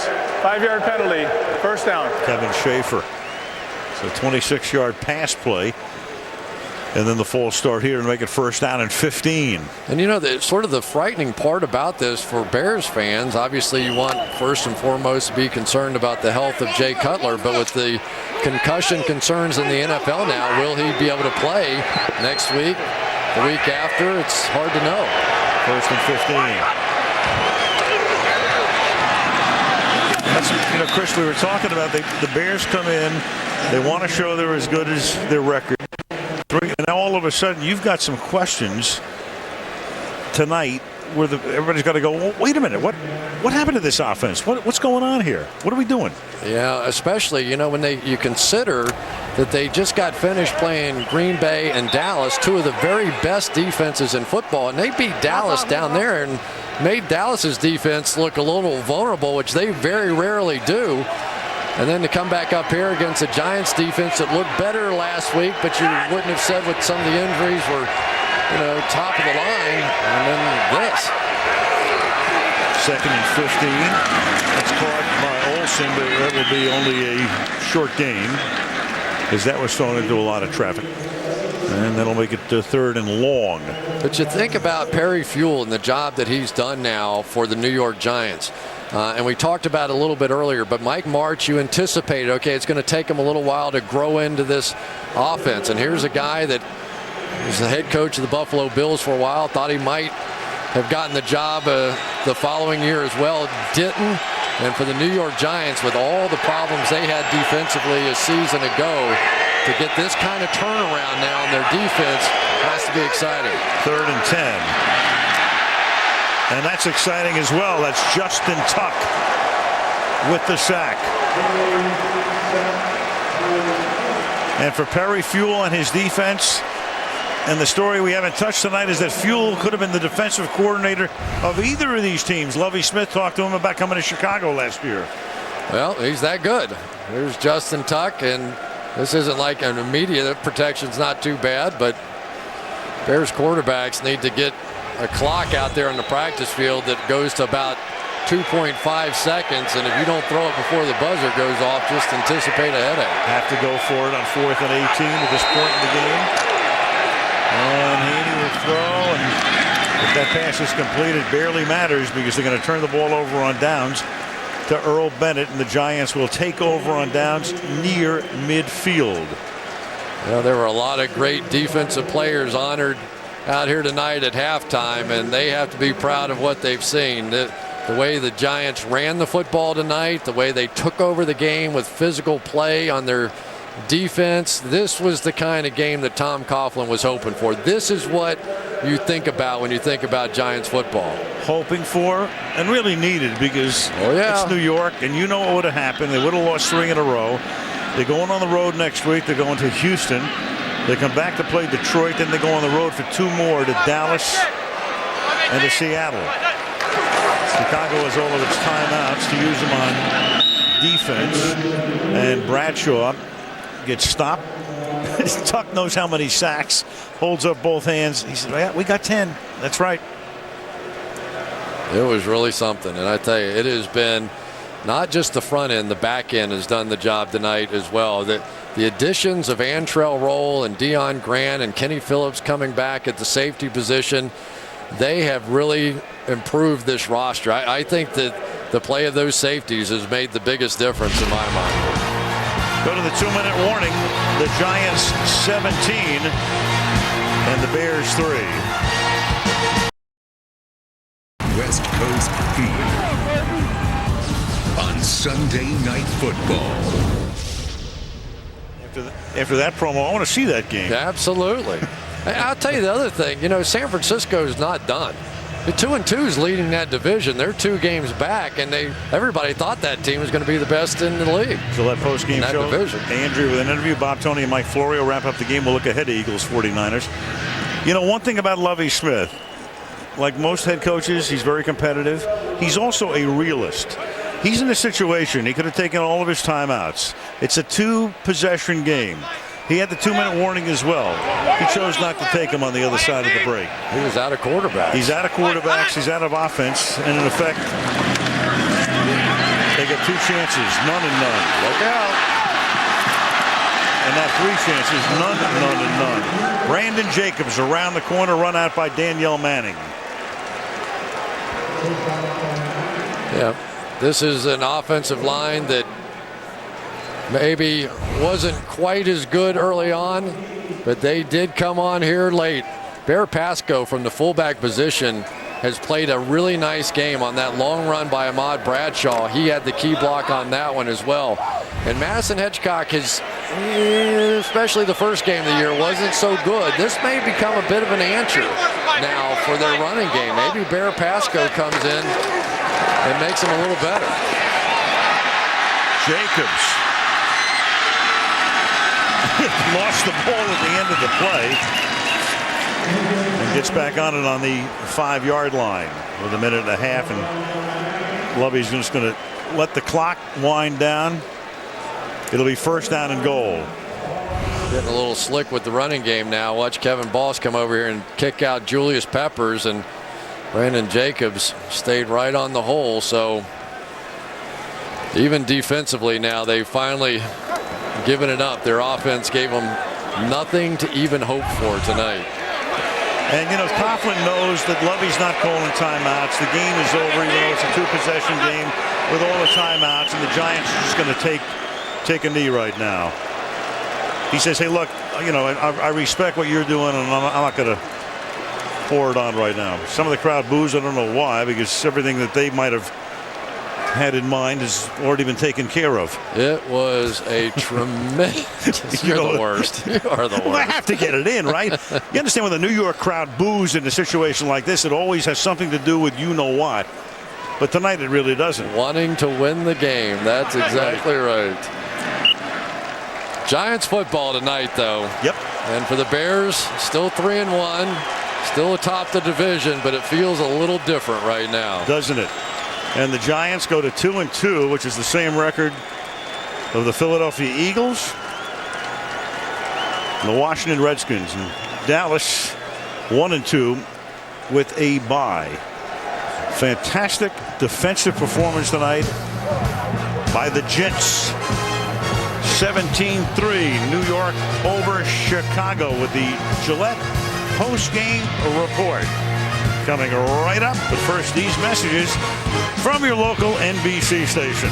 5-yard penalty, 1st down. Kevin Schaefer. So 26-yard pass play. And then the false start here to make it 1st down and 15. And you know, sort of the frightening part about this for Bears fans, obviously you want first and foremost to be concerned about the health of Jay Cutler, but with the concussion concerns in the NFL now, will he be able to play next week, the week after? It's hard to know. 1st and 15. That's, you know, Chris, we were talking about the Bears come in, they want to show they're as good as their record. And now all of a sudden you've got some questions tonight where everybody's got to go, well, wait a minute, what happened to this offense? What's going on here? What are we doing? Yeah, especially, you know, when you consider that they just got finished playing Green Bay and Dallas, 2 of the very best defenses in football, and they beat Dallas down there and made Dallas's defense look a little vulnerable, which they very rarely do. And then to come back up here against the Giants defense that looked better last week, but you wouldn't have said with some of the injuries were, you know, top of the line. And then this. 2nd and 15. That's caught by Olsen, but that will be only a short gain, as that was thrown into a lot of traffic. And that'll make it to 3rd and long. But you think about Perry Fewell and the job that he's done now for the New York Giants. And we talked about it a little bit earlier, but Mike Martz, you anticipated, okay, it's going to take him a little while to grow into this offense. And here's a guy that was the head coach of the Buffalo Bills for a while, thought he might have gotten the job the following year as well, didn't. And for the New York Giants, with all the problems they had defensively a season ago, to get this kind of turnaround now in their defense has to be exciting. 3rd and 10. And that's exciting as well. That's Justin Tuck with the sack. And for Perry Fewell and his defense, and the story we haven't touched tonight is that Fewell could have been the defensive coordinator of either of these teams. Lovie Smith talked to him about coming to Chicago last year. Well, he's that good. There's Justin Tuck, and this isn't like an immediate protection's not too bad, but Bears quarterbacks need to get a clock out there on the practice field that goes to about 2.5 seconds, and if you don't throw it before the buzzer goes off, just anticipate a headache. Have to go for it on 4th and 18 at this point in the game. And Haney will throw, and if that pass is completed, barely matters because they're going to turn the ball over on downs to Earl Bennett, and the Giants will take over on downs near midfield. Well, there were a lot of great defensive players honored out here tonight at halftime, and they have to be proud of what they've seen. The way the Giants ran the football tonight, the way they took over the game with physical play on their defense. This was the kind of game that Tom Coughlin was hoping for. This is what you think about when you think about Giants football. Hoping for and really needed, because it's New York, and you know what would have happened. They would have lost 3 in a row. They're going on the road next week. They're going to Houston. They come back to play Detroit. Then they go on the road for 2 more to Dallas and to Seattle. Chicago has all of its timeouts to use them on defense. And Bradshaw gets stopped. Tuck knows how many sacks. Holds up both hands. He says, yeah, we got 10. That's right. It was really something. And I tell you, it has been not just the front end, the back end has done the job tonight as well. The additions of Antrell Roll and Dion Grant and Kenny Phillips coming back at the safety position, they have really improved this roster. I think that the play of those safeties has made the biggest difference in my mind. Go to the 2-minute warning. The Giants 17 and the Bears 3. West Coast Feed on Sunday Night Football. After that promo, I want to see that game. Absolutely. I'll tell you the other thing. You know, San Francisco is not done. The 2-2 is leading that division. They're 2 games back, and everybody thought that team was going to be the best in the league. So that post-game show, division. Andrew with an interview. Bob Tony and Mike Florio wrap up the game. We'll look ahead to Eagles 49ers. You know, one thing about Lovie Smith, like most head coaches, he's very competitive. He's also a realist. He's in a situation, he could have taken all of his timeouts. It's a 2-possession game. He had the 2-minute warning as well. He chose not to take him on the other side of the break. He was out of quarterbacks. He's out of quarterbacks. He's out of offense. And in effect, they get 2 chances, none and none. Look out. And now 3 chances, none and none. Brandon Jacobs around the corner, run out by Danielle Manning. Yeah, this is an offensive line that maybe wasn't quite as good early on, but they did come on here late. Bear Pasco from the fullback position has played a really nice game on that long run by Ahmad Bradshaw. He had the key block on that one as well. And Madison Hedgecock has, especially the first game of the year, wasn't so good. This may become a bit of an answer now for their running game. Maybe Bear Pasco comes in and makes them a little better. Jacobs lost the ball at the end of the play and gets back on it on the 5-yard line with 1.5 minutes, and Lovey's just going to let the clock wind down. It'll be 1st down and goal. Getting a little slick with the running game now. Watch Kevin Boss come over here and kick out Julius Peppers, and Brandon Jacobs stayed right on the hole. So even defensively now, they've finally given it up. Their offense gave them nothing to even hope for tonight. And, you know, Coughlin knows that Lovey's not calling timeouts. The game is over, even though it's a 2-possession game with all the timeouts, and the Giants are just going to take a knee right now. He says, hey, look, you know, I respect what you're doing, and I'm not going to pour it on right now. Some of the crowd boos. I don't know why, because everything that they might have had in mind has already been taken care of. It was a tremendous. You're the worst. You are the worst. Well, I have to get it in, right? You understand when the New York crowd boos in a situation like this, it always has something to do with you know what. But tonight it really doesn't. Wanting to win the game. That's exactly right. Giants football tonight, though. Yep. And for the Bears, still 3-1, still atop the division, but it feels a little different right now, doesn't it? And the Giants go to 2-2, which is the same record of the Philadelphia Eagles and the Washington Redskins. And Dallas 1-2 with a bye. Fantastic defensive performance tonight by the Jets. 17-3 New York over Chicago with the Gillette post-game report coming right up. But first, these messages from your local NBC station.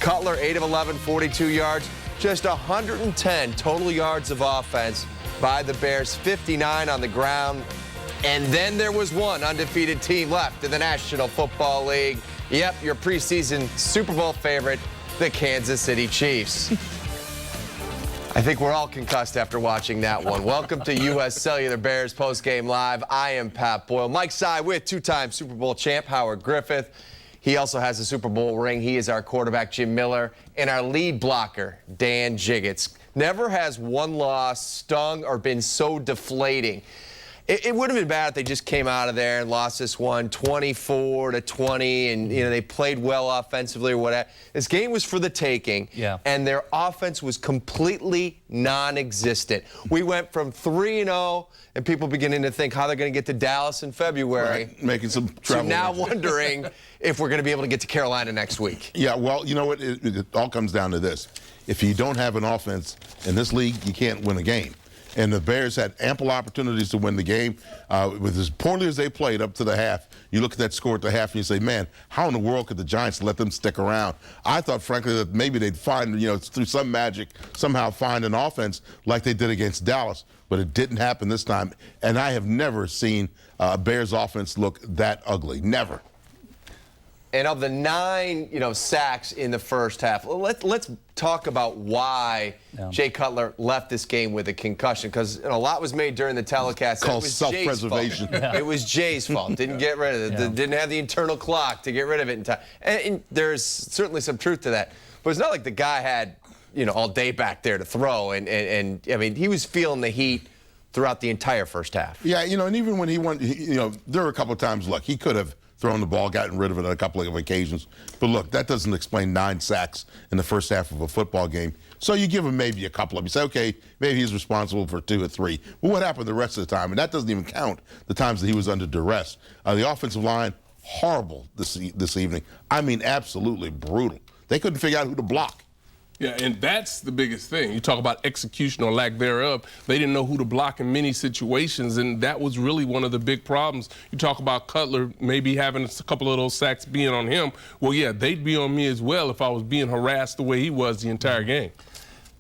Cutler 8 of 11, 42 yards, just 110 total yards of offense by the Bears, 59 on the ground. And then there was one undefeated team left in the National Football League. Yep, your preseason Super Bowl favorite, the Kansas City Chiefs. I think we're all concussed after watching that one. Welcome to U.S. Cellular Bears Postgame Live. I am Pat Boyle. Mike Sy with two-time Super Bowl champ Howard Griffith. He also has a Super Bowl ring. He is our quarterback, Jim Miller, and our lead blocker, Dan Jiggets. Never has one loss stung or been so deflating. It would have been bad if they just came out of there and lost this one 24-20, and they played well offensively or whatever. This game was for the taking, and their offense was completely non-existent. We went from 3-0, and people beginning to think how they're going to get to Dallas in February. Right, making some trouble. So now wondering if we're going to be able to get to Carolina next week. Yeah, well, you know what? It all comes down to this. If you don't have an offense in this league, you can't win a game. And the Bears had ample opportunities to win the game. With as poorly as they played up to the half, you look at that score at the half and you say, man, how in the world could the Giants let them stick around? I thought, frankly, that maybe they'd find, through some magic, somehow find an offense like they did against Dallas. But it didn't happen this time. And I have never seen a Bears offense look that ugly. Never. And of the 9, sacks in the first half, let's talk about why Jay Cutler left this game with a concussion, because a lot was made during the telecast. Called self-preservation. It was Jay's fault. Didn't get rid of it. Didn't have the internal clock to get rid of it in time. And there's certainly some truth to that. But it's not like the guy had, all day back there to throw. And I mean, he was feeling the heat throughout the entire first half. Yeah, and even when he won, there were a couple of times, look, he could have thrown the ball, gotten rid of it on a couple of occasions. But look, that doesn't explain 9 sacks in the first half of a football game. So you give him maybe a couple of them. You say, okay, maybe he's responsible for 2 or 3. But what happened the rest of the time? And that doesn't even count the times that he was under duress. The offensive line, horrible this evening. I mean, absolutely brutal. They couldn't figure out who to block. Yeah, and that's the biggest thing. You talk about execution or lack thereof. They didn't know who to block in many situations, and that was really one of the big problems. You talk about Cutler maybe having a couple of those sacks being on him. Well, yeah, they'd be on me as well if I was being harassed the way he was the entire game.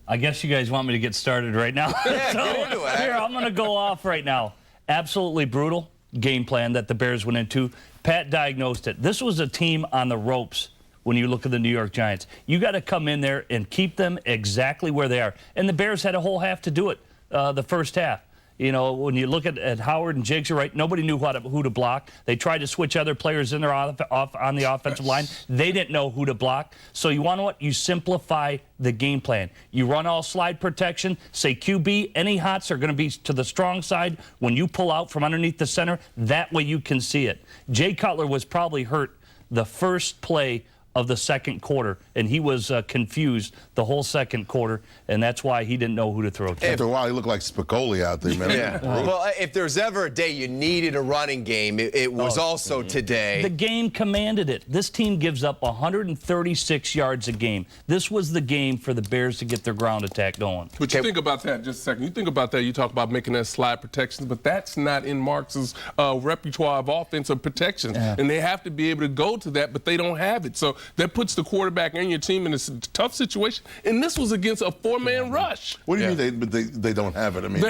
I guess you guys want me to get started right now. Yeah, get into it. Here, I'm going to go off right now. Absolutely brutal game plan that the Bears went into. Pat diagnosed it. This was a team on the ropes. When you look at the New York Giants, you got to come in there and keep them exactly where they are. And the Bears had a whole half to do it, the first half. When you look at Howard and Jiggs, you're right, nobody knew who to block. They tried to switch other players in there on the offensive line. They didn't know who to block. So you want to what? You simplify the game plan. You run all slide protection, say QB, any hots are going to be to the strong side. When you pull out from underneath the center, that way you can see it. Jay Cutler was probably hurt the first play of the second quarter, and he was confused the whole second quarter, and that's why he didn't know who to throw to. After a while, he looked like Spicoli out there, man. Yeah. Well, if there's ever a day you needed a running game, it was also today. The game commanded it. This team gives up 136 yards a game. This was the game for the Bears to get their ground attack going. But you think about that, just a second. You think about that, you talk about making that slide protection, but that's not in Marx's repertoire of offensive protection. Yeah. And they have to be able to go to that, but they don't have it. So that puts the quarterback and your team in a tough situation. And this was against a 4-man rush. What do you mean they don't have it? I mean,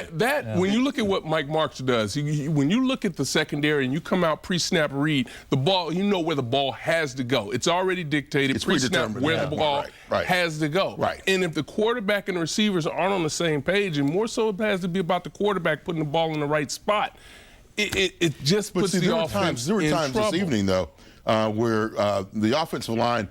when you look at what Mike Marks does, when you look at the secondary and you come out pre-snap read, the ball, you know where the ball has to go. It's already dictated. It's pre-snap where the ball has to go. Right. And if the quarterback and the receivers aren't on the same page, and more so it has to be about the quarterback putting the ball in the right spot, it just puts the offense in trouble. There were times this evening, though, where the offensive line,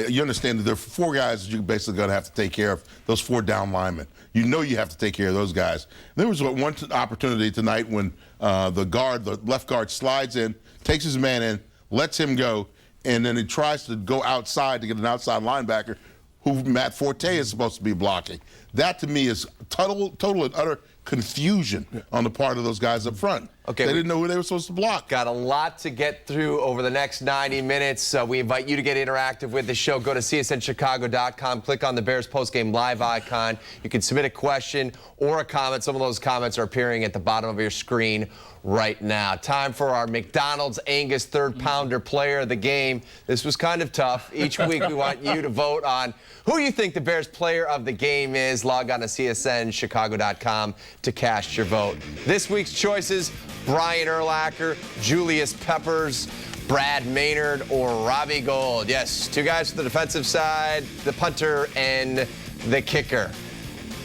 you understand that there are 4 guys that you're basically going to have to take care of, those 4 down linemen. You know you have to take care of those guys. There was one opportunity tonight when the left guard slides in, takes his man in, lets him go, and then he tries to go outside to get an outside linebacker who Matt Forte is supposed to be blocking. That, to me, is total and utter confusion on the part of those guys up front. Okay, they didn't know who they were supposed to block. Got a lot to get through over the next 90 minutes. We invite you to get interactive with the show. Go to csnchicago.com, click on the Bears postgame live icon. You can submit a question or a comment. Some of those comments are appearing at the bottom of your screen right now. Time for our McDonald's Angus third pounder player of the game. This was kind of tough. Each week we want you to vote on who you think the Bears player of the game is. Please log on to csnchicago.com to cast your vote. This week's choices: Brian Urlacher, Julius Peppers, Brad Maynard, or Robbie Gould. Yes, 2 guys for the defensive side, the punter and the kicker.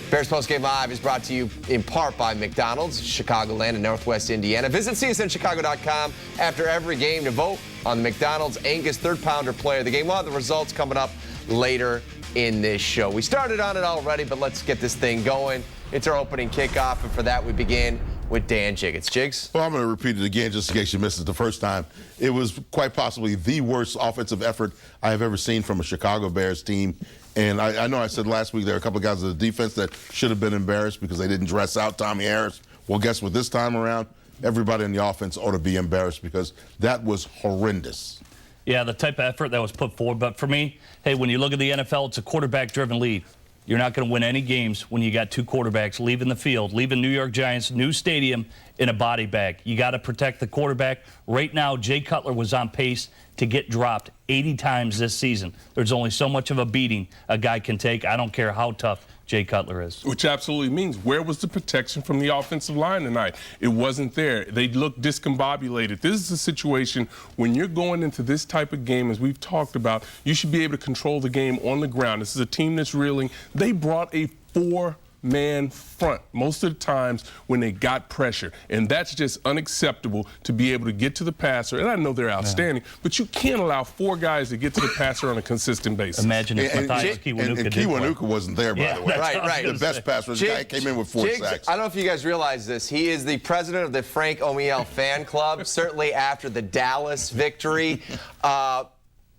Bears Postgame Live is brought to you in part by McDonald's, Chicagoland, and Northwest Indiana. Visit csnchicago.com after every game to vote on the McDonald's Angus Third Pounder Player of the Game. We'll have the results coming up later in this show. We started on it already, but let's get this thing going. It's our opening kickoff, and for that we begin with Dan Jiggets. Jigs? Well, I'm going to repeat it again just in case you missed it the first time. It was quite possibly the worst offensive effort I have ever seen from a Chicago Bears team. And I know I said last week there are a couple of guys on the defense that should have been embarrassed because they didn't dress out Tommy Harris. Well, guess what? This time around, everybody in the offense ought to be embarrassed because that was horrendous. Yeah, the type of effort that was put forward. But for me, hey, when you look at the NFL, it's a quarterback-driven league. You're not going to win any games when you got 2 quarterbacks leaving the field, leaving New York Giants' new stadium in a body bag. You got to protect the quarterback. Right now, Jay Cutler was on pace to get dropped 80 times this season. There's only so much of a beating a guy can take. I don't care how tough Jay Cutler is. Which absolutely means, where was the protection from the offensive line tonight? It wasn't there. They looked discombobulated. This is a situation when you're going into this type of game, as we've talked about, you should be able to control the game on the ground. This is a team that's reeling. They brought a 4-man front most of the times when they got pressure, and that's just unacceptable to be able to get to the passer. And I know they're outstanding, but you can't allow 4 guys to get to the passer on a consistent basis. Imagine if Matthias Kiwanuka and Kiwanuka wasn't there, by the way. Right. The best passer. The guy came in with 4 sacks. I don't know if you guys realize this. He is the president of the Frank O'Meal fan club, certainly after the Dallas victory.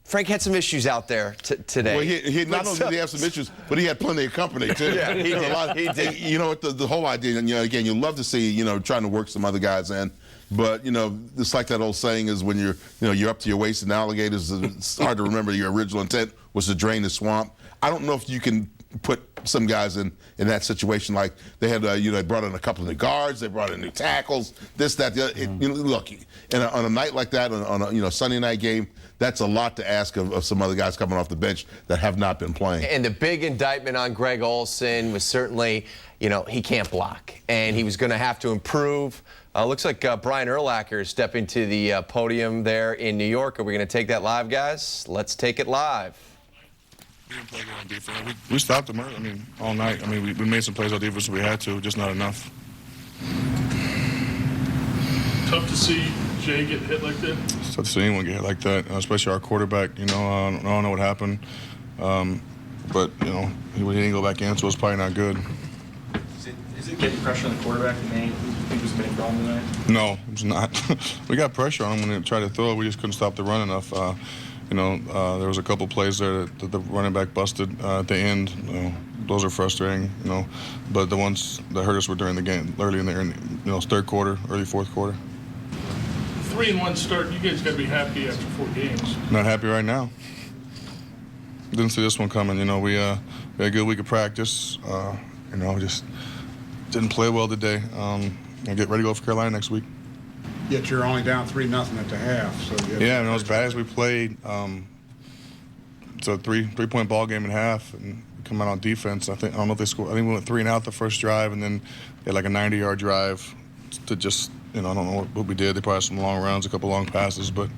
Frank had some issues out there today. Well, he not only did he have some issues, but he had plenty of company, too. Yeah, he did. He did. You know what, the whole idea, and, again, you love to see, trying to work some other guys in. But, it's like that old saying is when you're up to your waist in alligators, it's hard to remember your original intent was to drain the swamp. I don't know if you can put some guys in that situation. Like they had, they brought in a couple of new guards, they brought in new tackles, this, that, the other. Look, and on a night like that, on a Sunday night game, that's a lot to ask of some other guys coming off the bench that have not been playing. And the big indictment on Greg Olsen was certainly, he can't block, and he was going to have to improve. Looks like Brian Urlacher is stepping to the podium there in New York. Are we going to take that live, guys? Let's take it live. We didn't play good on defense. We stopped them early, all night. We made some plays on defense, we had to, just not enough. Tough to see Jay get hit like that? It's tough to see anyone get hit like that, especially our quarterback. I don't know what happened. But, he didn't go back in, so it's probably not good. Is it getting pressure on the quarterback that you think was the main problem tonight? No, it's not. We got pressure on him when they tried to throw. We just couldn't stop the run enough. There was a couple plays there that the running back busted at the end. Those are frustrating, But the ones that hurt us were during the game, early in the third quarter, early fourth quarter. 3-1 start. You guys got to be happy after 4 games. Not happy right now. Didn't see this one coming. We had a good week of practice. Just didn't play well today. And get ready to go for Carolina next week. Yet you're only down 3-0 at the half. So yeah, as bad as we played, it's a three-point ball game at half, and come out on defense. I don't know if they scored. I think we went 3 and out the first drive, and then they had like a 90-yard drive to just. I don't know what we did. They probably had some long runs, a couple long passes, but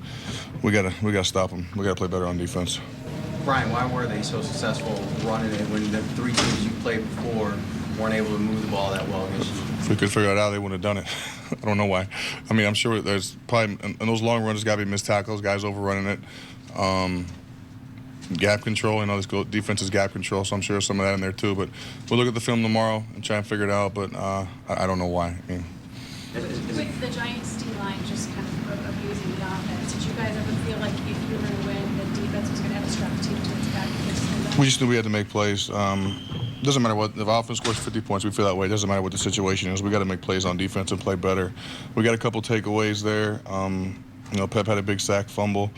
we gotta stop them. We gotta play better on defense. Brian, why were they so successful running it when the 3 teams you played before weren't able to move the ball that well against you? If we could figure it out, they wouldn't have done it. I don't know why. I'm sure there's probably in those long runs, there's got to be missed tackles, guys overrunning it. Gap control, this defense is gap control, so I'm sure there's some of that in there too. But we'll look at the film tomorrow and try and figure it out. But I don't know why. With the Giants D-line just kind of abusing the offense, did you guys ever feel like if you were going to win, the defense was going to have a strategy to its back? We just knew we had to make plays. Doesn't matter what, if offense scores 50 points, we feel that way. It doesn't matter what the situation is. We got to make plays on defense and play better. We got a couple takeaways there. Pep had a big sack fumble,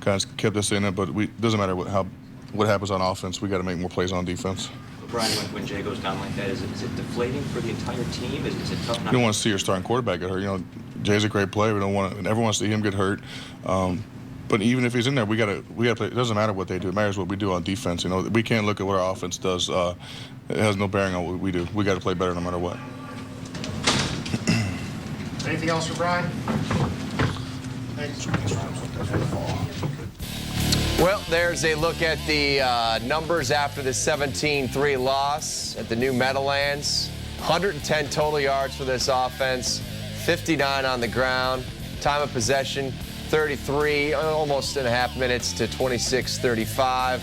kind of kept us in it, but it doesn't matter what happens on offense. We got to make more plays on defense. Brian, when Jay goes down like that, is it deflating for the entire team? Is it tough? You don't want to see your starting quarterback get hurt. Jay's a great player. We don't want to, and everyone wants to see him get hurt. But But even if he's in there, we gotta play. It doesn't matter what they do. It matters what we do on defense. You know, we can't look at what our offense does. It has no bearing on what we do. We got to play better no matter what. Anything else for Brian? Well, there's a look at the numbers after the 17-3 loss at the new Meadowlands. 110 total yards for this offense, 59 on the ground. Time of possession, 33, almost in a half minutes to 26-35.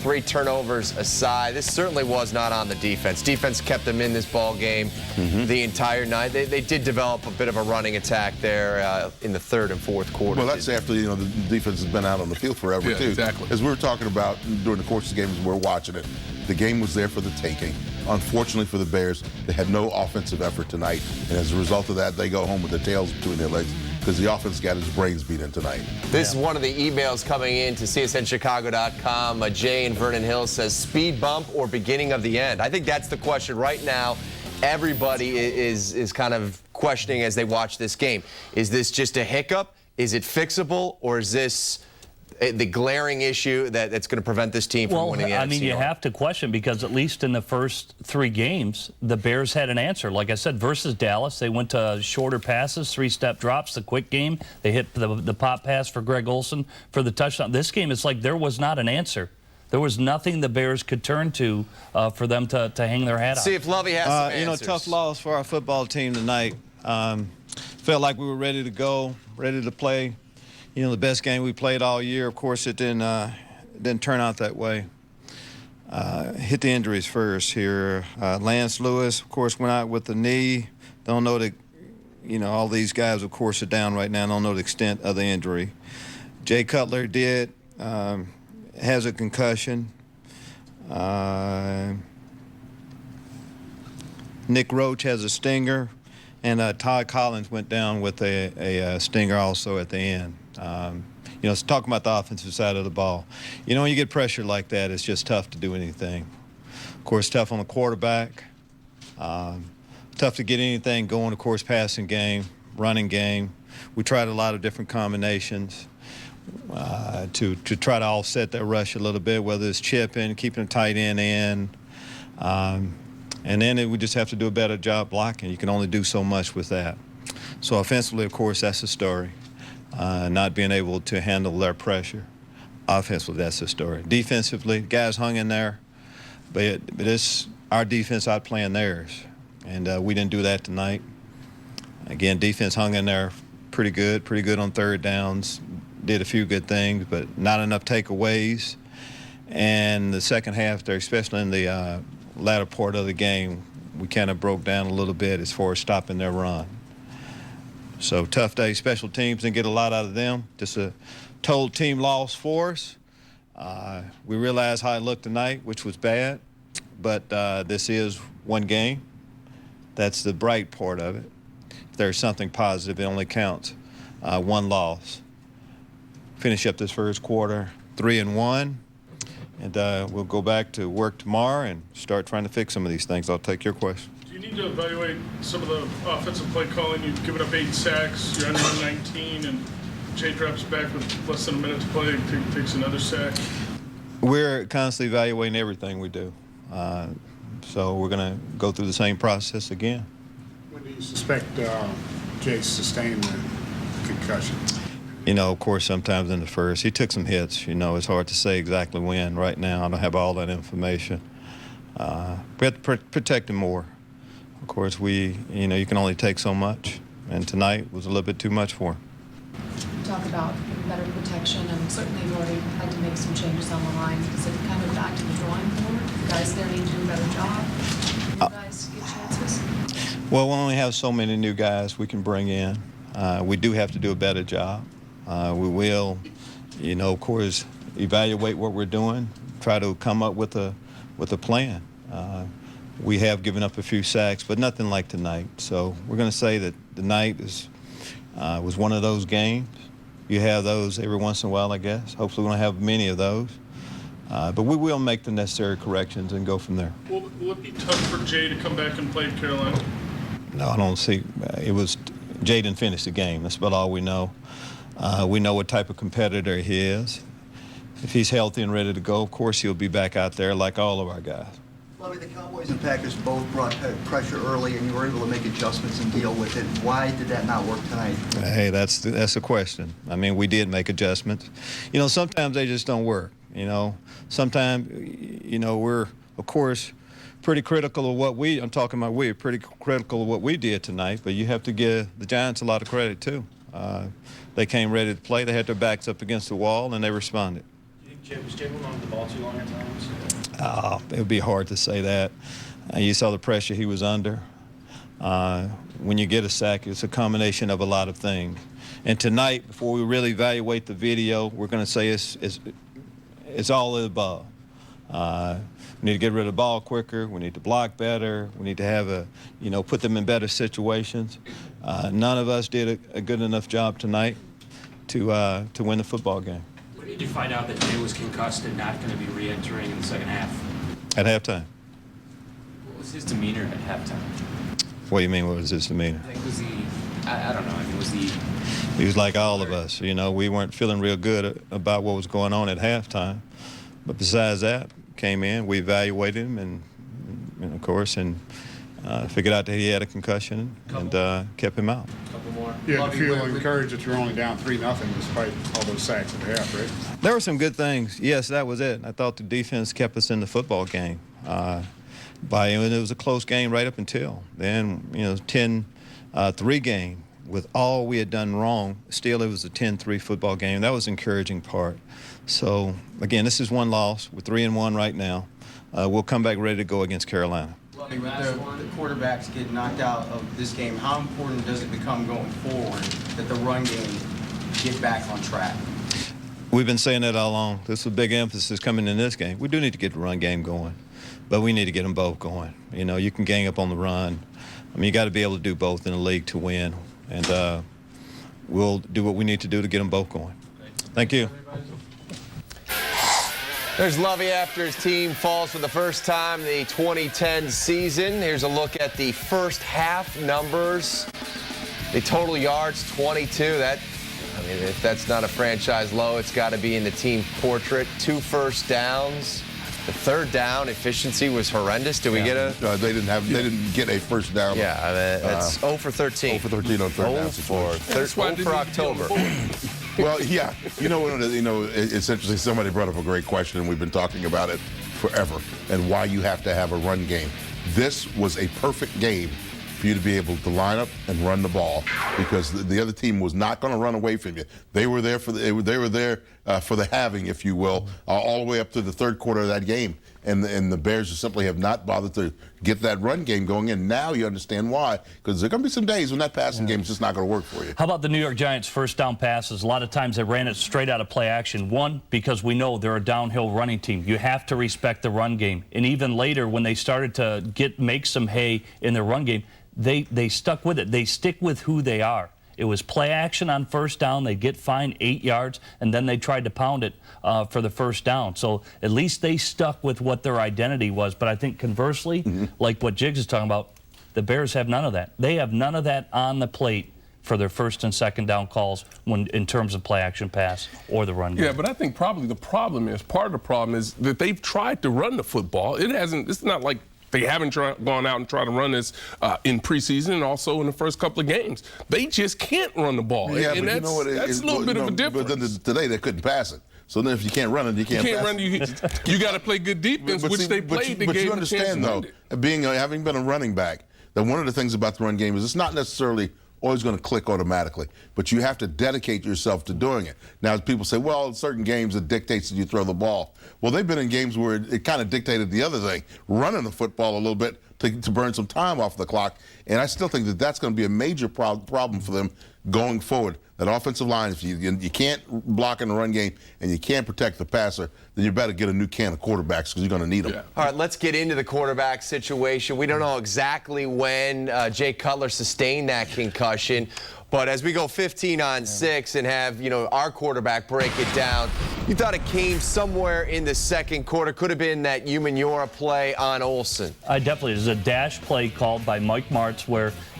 3 turnovers aside. This certainly was not on the defense. Defense kept them in this ball game the entire night. They did develop a bit of a running attack there in the third and fourth quarter. Well, that's after, you know, the defense has been out on the field forever, too. Exactly. As we were talking about during the course of the game as we were watching it, the game was there for the taking. Unfortunately for the Bears, they had no offensive effort tonight. And as a result of that, they go home with their tails between their legs because the offense got his brains beat in tonight. This is one of the emails coming in to CSNChicago.com. Jay in Vernon Hills says, speed bump or beginning of the end? I think that's the question right now. Everybody is kind of questioning as they watch this game. Is this just a hiccup? Is it fixable? Or is this the glaring issue that's going to prevent this team from winning the NFC? I mean, you have to question because at least in the first 3 games, the Bears had an answer. Like I said, versus Dallas, they went to shorter passes, 3-step drops, the quick game. They hit the pop pass for Greg Olsen for the touchdown. This game, it's like there was not an answer. There was nothing the Bears could turn to for them to hang their hat on. See if Lovey has some answers. You know, tough loss for our football team tonight. Felt like we were ready to go, ready to play. You know, the best game we played all year. Of course, it didn't turn out that way. Hit the injuries first here. Lance Lewis, of course, went out with the knee. Don't know the, you know, all these guys, of course, are down right now. Don't know the extent of the injury. Jay Cutler has a concussion. Nick Roach has a stinger. And Todd Collins went down with a stinger also at the end. You know, it's talking about the offensive side of the ball. You know, when you get pressure like that, it's just tough to do anything. Of course, tough on the quarterback. Tough to get anything going, of course, passing game, running game. We tried a lot of different combinations to try to offset that rush a little bit, whether it's chipping, keeping a tight end in. And then we just have to do a better job blocking. You can only do so much with that. So offensively, of course, that's the story. Not being able to handle their pressure. Offensively, that's the story. Defensively, guys hung in there, but it's our defense outplaying theirs. And we didn't do that tonight. Again, defense hung in there pretty good on third downs, did a few good things, but not enough takeaways. And the second half there, especially in the latter part of the game, we kind of broke down a little bit as far as stopping their run. So tough day. Special teams didn't get a lot out of them. Just a total team loss for us. We realized how it looked tonight, which was bad, but this is one game. That's the bright part of it. If there's something positive, it only counts one loss. Finish up this first quarter 3-1. And we'll go back to work tomorrow and start trying to fix some of these things. I'll take your question. Do you need to evaluate some of the offensive play calling? You've given up 8 sacks. You're under 19, and Jay drops back with less than a minute to play, takes another sack. We're constantly evaluating everything we do. So we're going to go through the same process again. When do you suspect Jay sustained the concussion? You know, of course, sometimes in the first. He took some hits. You know, it's hard to say exactly when. Right now, I don't have all that information. We have to protect him more. Of course, you know, you can only take so much. And tonight was a little bit too much for him. Talk about better protection, and certainly you've already had to make some changes on the line. Is it kind of back to the drawing board? The guys there need to do a better job? You guys get chances? Well, we only have so many new guys we can bring in. We do have to do a better job. We will, you know, of course, evaluate what we're doing, try to come up with a plan. We have given up a few sacks, but nothing like tonight. So we're going to say that the night was one of those games. You have those every once in a while, I guess. Hopefully we don't have many of those. But we will make the necessary corrections and go from there. Will it be tough for Jay to come back and play at Carolina? No, I don't see. Jay didn't finish the game. That's about all we know. We know what type of competitor he is. If he's healthy and ready to go, of course he'll be back out there like all of our guys. Lovie, the Cowboys and Packers both brought pressure early, and you were able to make adjustments and deal with it. Why did that not work tonight? Hey, that's the question. I mean, we did make adjustments. You know, sometimes they just don't work. You know, sometimes, you know, we're, of course, pretty critical of what I'm talking about we're pretty critical of what we did tonight, but you have to give the Giants a lot of credit, too. They came ready to play. They had their backs up against the wall, and they responded. Do you think was Jay holding on to the ball too long at times? It would be hard to say that. You saw the pressure he was under. When you get a sack, it's a combination of a lot of things. And tonight, before we really evaluate the video, we're going to say it's all of the above. We need to get rid of the ball quicker. We need to block better. We need to have put them in better situations. None of us did a good enough job tonight to win the football game. When did you find out that Jay was concussed and not going to be re-entering in the second half? At halftime. What was his demeanor at halftime? What do you mean, what was his demeanor? Like, was he, I don't know, I mean, was he... He was like all of us. You know, we weren't feeling real good about what was going on at halftime. But besides that, came in, we evaluated him, and of course, and figured out that he had a concussion and kept him out. Couple more. You had to feel encouraged that you're only down 3-0 despite all those sacks at the half, right? There were some good things. Yes, that was it. I thought the defense kept us in the football game. And it was a close game right up until then. 10-3 game with all we had done wrong. Still, it was a 10-3 football game. That was the encouraging part. So again, this is one loss. We're 3-1 right now. We'll come back ready to go against Carolina. With the quarterbacks get knocked out of this game, how important does it become going forward that the run game get back on track? We've been saying that all along. This is a big emphasis coming in this game. We do need to get the run game going, but we need to get them both going. You know, you can gang up on the run. I mean, you got to be able to do both in the league to win, and we'll do what we need to do to get them both going. Thank you. There's Lovie after his team falls for the first time in the 2010 season. Here's a look at the first half numbers. The total yards, 22. If that's not a franchise low, it's got to be in the team portrait. 2 first downs. The third down efficiency was horrendous. Did we get a? They didn't get a first down. Yeah, that's 0 for 13. 0 for 13 on third down. 0 for October. Well, yeah. It's interesting. Somebody brought up a great question, and we've been talking about it forever, and why you have to have a run game. This was a perfect game for you to be able to line up and run the ball, because the other team was not going to run away from you. They were there for the having, if you will, all the way up to the third quarter of that game. And the Bears just simply have not bothered to get that run game going. And now you understand why, because there are going to be some days when that passing game is just not going to work for you. How about the New York Giants' first down passes? A lot of times they ran it straight out of play action. One, because we know they're a downhill running team. You have to respect the run game. And even later, when they started to make some hay in their run game, they stuck with it. They stick with who they are. It was play action on first down. They get fined 8 yards, and then they tried to pound it for the first down. So at least they stuck with what their identity was. But I think conversely, like what Jiggs is talking about, the Bears have none of that. They have none of that on the plate for their first and second down calls in terms of play action pass or the run game. Yeah, but I think part of the problem is that they've tried to run the football. It's not like they haven't gone out and tried to run this in preseason and also in the first couple of games. They just can't run the ball. Yeah, and but that's a little bit of a difference. But then today they couldn't pass it. So then if you can't run it, you can't pass it. You got to play good defense, which they played. But you understand, though, having been a running back, that one of the things about the run game is it's not necessarily always going to click automatically, but you have to dedicate yourself to doing it. Now, people say, well, in certain games it dictates that you throw the ball. Well, they've been in games where it kind of dictated the other thing, running the football a little bit to burn some time off the clock. And I still think that that's going to be a major problem for them going forward. That offensive line, if you can't block in the run game and you can't protect the passer, then you better get a new can of quarterbacks, because you're going to need them. Yeah. All right, let's get into the quarterback situation. We don't know exactly when Jay Cutler sustained that concussion. But as we go 15 on 6 and have, our quarterback break it down, you thought it came somewhere in the second quarter. Could have been that Umenyiora play on Olsen. Definitely. There's a dash play called by Mike Martz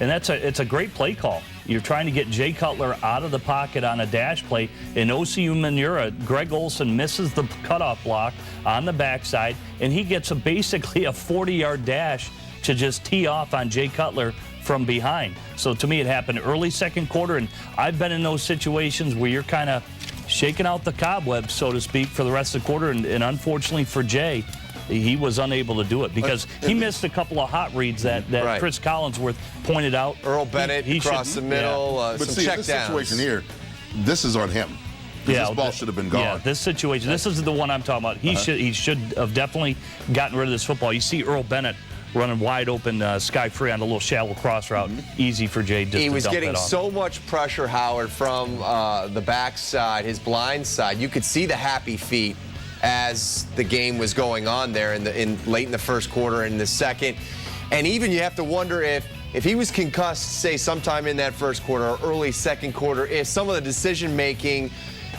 and it's a great play call. You're trying to get Jay Cutler out of the pocket on a dash play, and Osi Umenyiora, Greg Olsen misses the cutoff block on the backside, and he gets basically a 40-yard dash to just tee off on Jay Cutler from behind. So to me, it happened early second quarter, and I've been in those situations where you're kind of shaking out the cobwebs, so to speak, for the rest of the quarter, and unfortunately for Jay, he was unable to do it because he missed a couple of hot reads that Right. Chris Collinsworth pointed out. Earl Bennett he across the middle, But some see, check this downs. situation here, this is on him. This ball should have been gone. Yeah, this situation, this is the one I'm talking about. He should have definitely gotten rid of this football. You see Earl Bennett running wide open, sky free on a little shallow cross route. Easy for Jay just He to was dump getting that off. so much pressure, Howard, from the backside, his blind side. You could see the happy feet as the game was going on there late in the first quarter and the second. And even you have to wonder if he was concussed, say, sometime in that first quarter or early second quarter, if some of the decision-making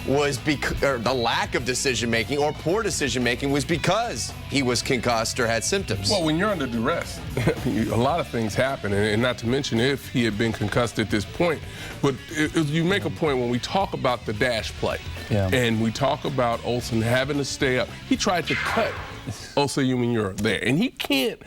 was or the lack of decision-making or poor decision-making was because he was concussed or had symptoms. Well, when you're under duress, a lot of things happen, and not to mention if he had been concussed at this point. But you make a point when we talk about the dash play, and we talk about Olsen having to stay up. He tried to cut Osi Umenyiora there, and you can't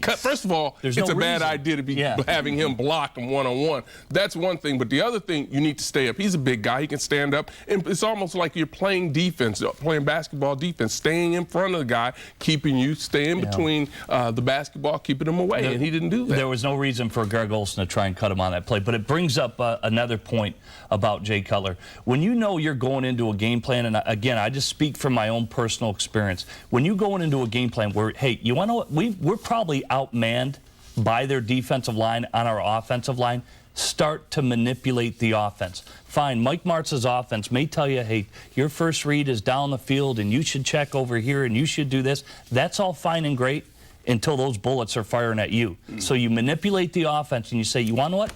cut. First of all, it's a bad idea to be having him block him one-on-one. That's one thing, but the other thing, you need to stay up. He's a big guy. He can stand up, and it's almost like you're playing defense, playing basketball defense, staying in front of the guy, keeping you, staying between the basketball, keeping him away, and he didn't do that. There was no reason for Greg Olsen to try and cut him on that play, but it brings up another point about Jay Cutler. When you know you're going into a game plan, and again, I just speak from my own personal experience, when you go into a game plan where, hey, you want to know what? We're probably outmanned by their defensive line on our offensive line. Start to manipulate the offense. Fine, Mike Martz's offense may tell you, hey, your first read is down the field and you should check over here and you should do this. That's all fine and great until those bullets are firing at you. So you manipulate the offense and you say, you want to know what?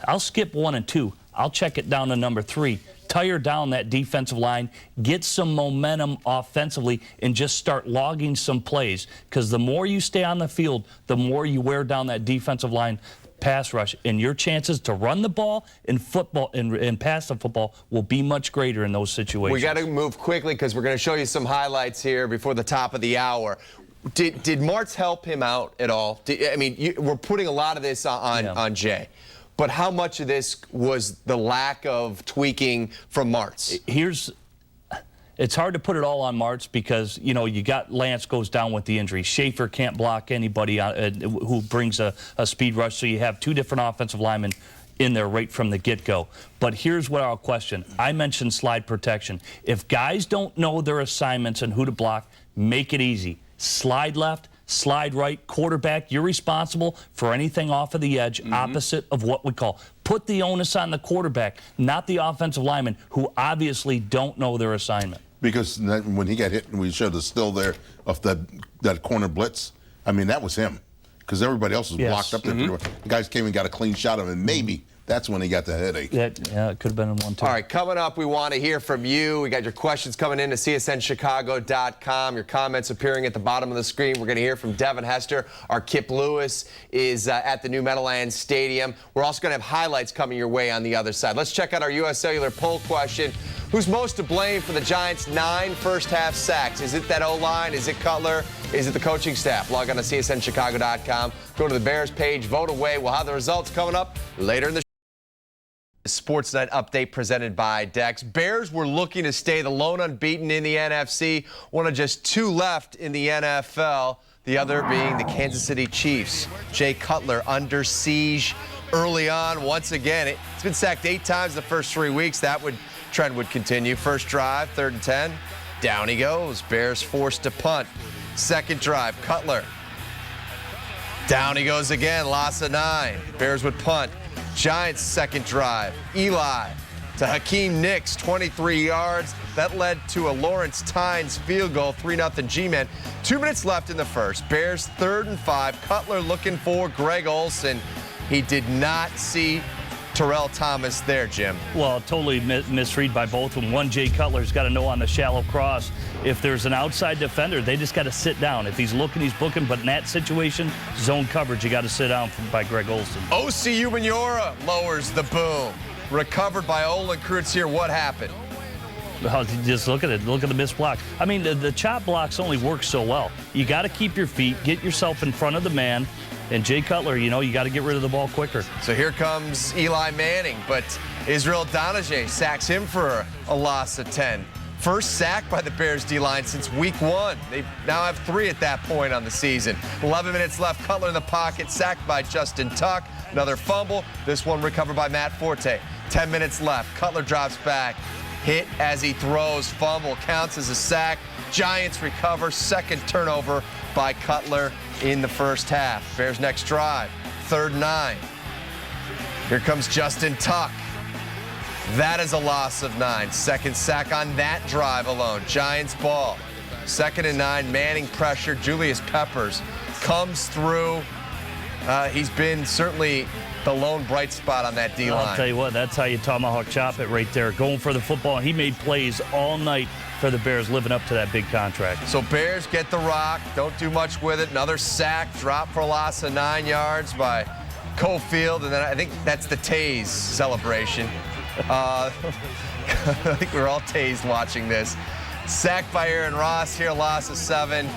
I'll skip 1 and 2. I'll check it down to number 3. Tire down that defensive line, get some momentum offensively, and just start logging some plays. Because the more you stay on the field, the more you wear down that defensive line pass rush, and your chances to run the ball and football and pass the football will be much greater in those situations. We got to move quickly because we're going to show you some highlights here before the top of the hour. Did Martz help him out at all? We're putting a lot of this on Jay. But how much of this was the lack of tweaking from Martz? It's hard to put it all on Martz because, you got Lance goes down with the injury. Schaefer can't block anybody who brings a speed rush, so you have 2 different offensive linemen in there right from the get-go. But here's what I'll question. I mentioned slide protection. If guys don't know their assignments and who to block, make it easy. Slide left, slide right, quarterback, you're responsible for anything off of the edge, opposite of what we call. Put the onus on the quarterback, not the offensive linemen, who obviously don't know their assignment. Because when he got hit, and we showed the still there of that corner blitz, that was him. Because everybody else was blocked up there. The guys came and got a clean shot of him, and maybe that's when he got the headache. Yeah, it could have been in 1, 2. All right, coming up, we want to hear from you. We got your questions coming in to csnchicago.com. Your comments appearing at the bottom of the screen. We're going to hear from Devin Hester. Our Kip Lewis is at the new Meadowlands Stadium. We're also going to have highlights coming your way on the other side. Let's check out our U.S. Cellular poll question. Who's most to blame for the Giants' 9 first-half sacks? Is it that O-line? Is it Cutler? Is it the coaching staff? Log on to csnchicago.com. Go to the Bears page. Vote away. We'll have the results coming up later in the Sportsnet update presented by Dex. Bears were looking to stay the lone unbeaten in the NFC. One of just 2 left in the NFL. The other being the Kansas City Chiefs. Jay Cutler under siege early on. Once again, it's been sacked 8 times the first 3 weeks. That trend would continue. First drive, 3rd and 10. Down he goes. Bears forced to punt. Second drive, Cutler. Down he goes again. Loss of 9. Bears would punt. Giants' second drive. Eli to Hakeem Nicks, 23 yards. That led to a Lawrence Tynes field goal, 3-0 G-Men. 2 minutes left in the first. Bears 3rd and 5. Cutler looking for Greg Olsen. He did not see Terrell Thomas there, Jim. Well, totally misread by both of them. One, Jay Cutler's got to know on the shallow cross, if there's an outside defender, they just got to sit down. If he's looking, he's booking. But in that situation, zone coverage, you got to sit down by Greg Olsen. O.C. Umenyiora lowers the boom. Recovered by Olin Kreutz here. What happened? Well, just look at it. Look at the missed block. I mean, the chop blocks only work so well. You got to keep your feet, get yourself in front of the man. And Jay Cutler, you know, you got to get rid of the ball quicker. So here comes Eli Manning, but Israel Donahue sacks him for a loss of 10. First sack by the Bears D-line since week 1. They now have 3 at that point on the season. 11 minutes left. Cutler in the pocket, sacked by Justin Tuck. Another fumble. This one recovered by Matt Forte. 10 minutes left. Cutler drops back. Hit as he throws. Fumble counts as a sack. Giants recover. Second turnover by Cutler in the first half. Bears next drive. 3rd and 9. Here comes Justin Tuck. That is a loss of 9. Second sack on that drive alone. Giants ball. 2nd and 9. Manning pressure. Julius Peppers comes through. He's been certainly the lone bright spot on that D-line. I'll tell you what, that's how you tomahawk chop it right there. Going for the football. He made plays all night for the Bears, living up to that big contract. So Bears get the rock. Don't do much with it. Another sack. Drop for a loss of 9 yards by Cofield. And then I think that's the Taze celebration. I think we're all tased watching this. Sacked by Aaron Ross here, loss of 7.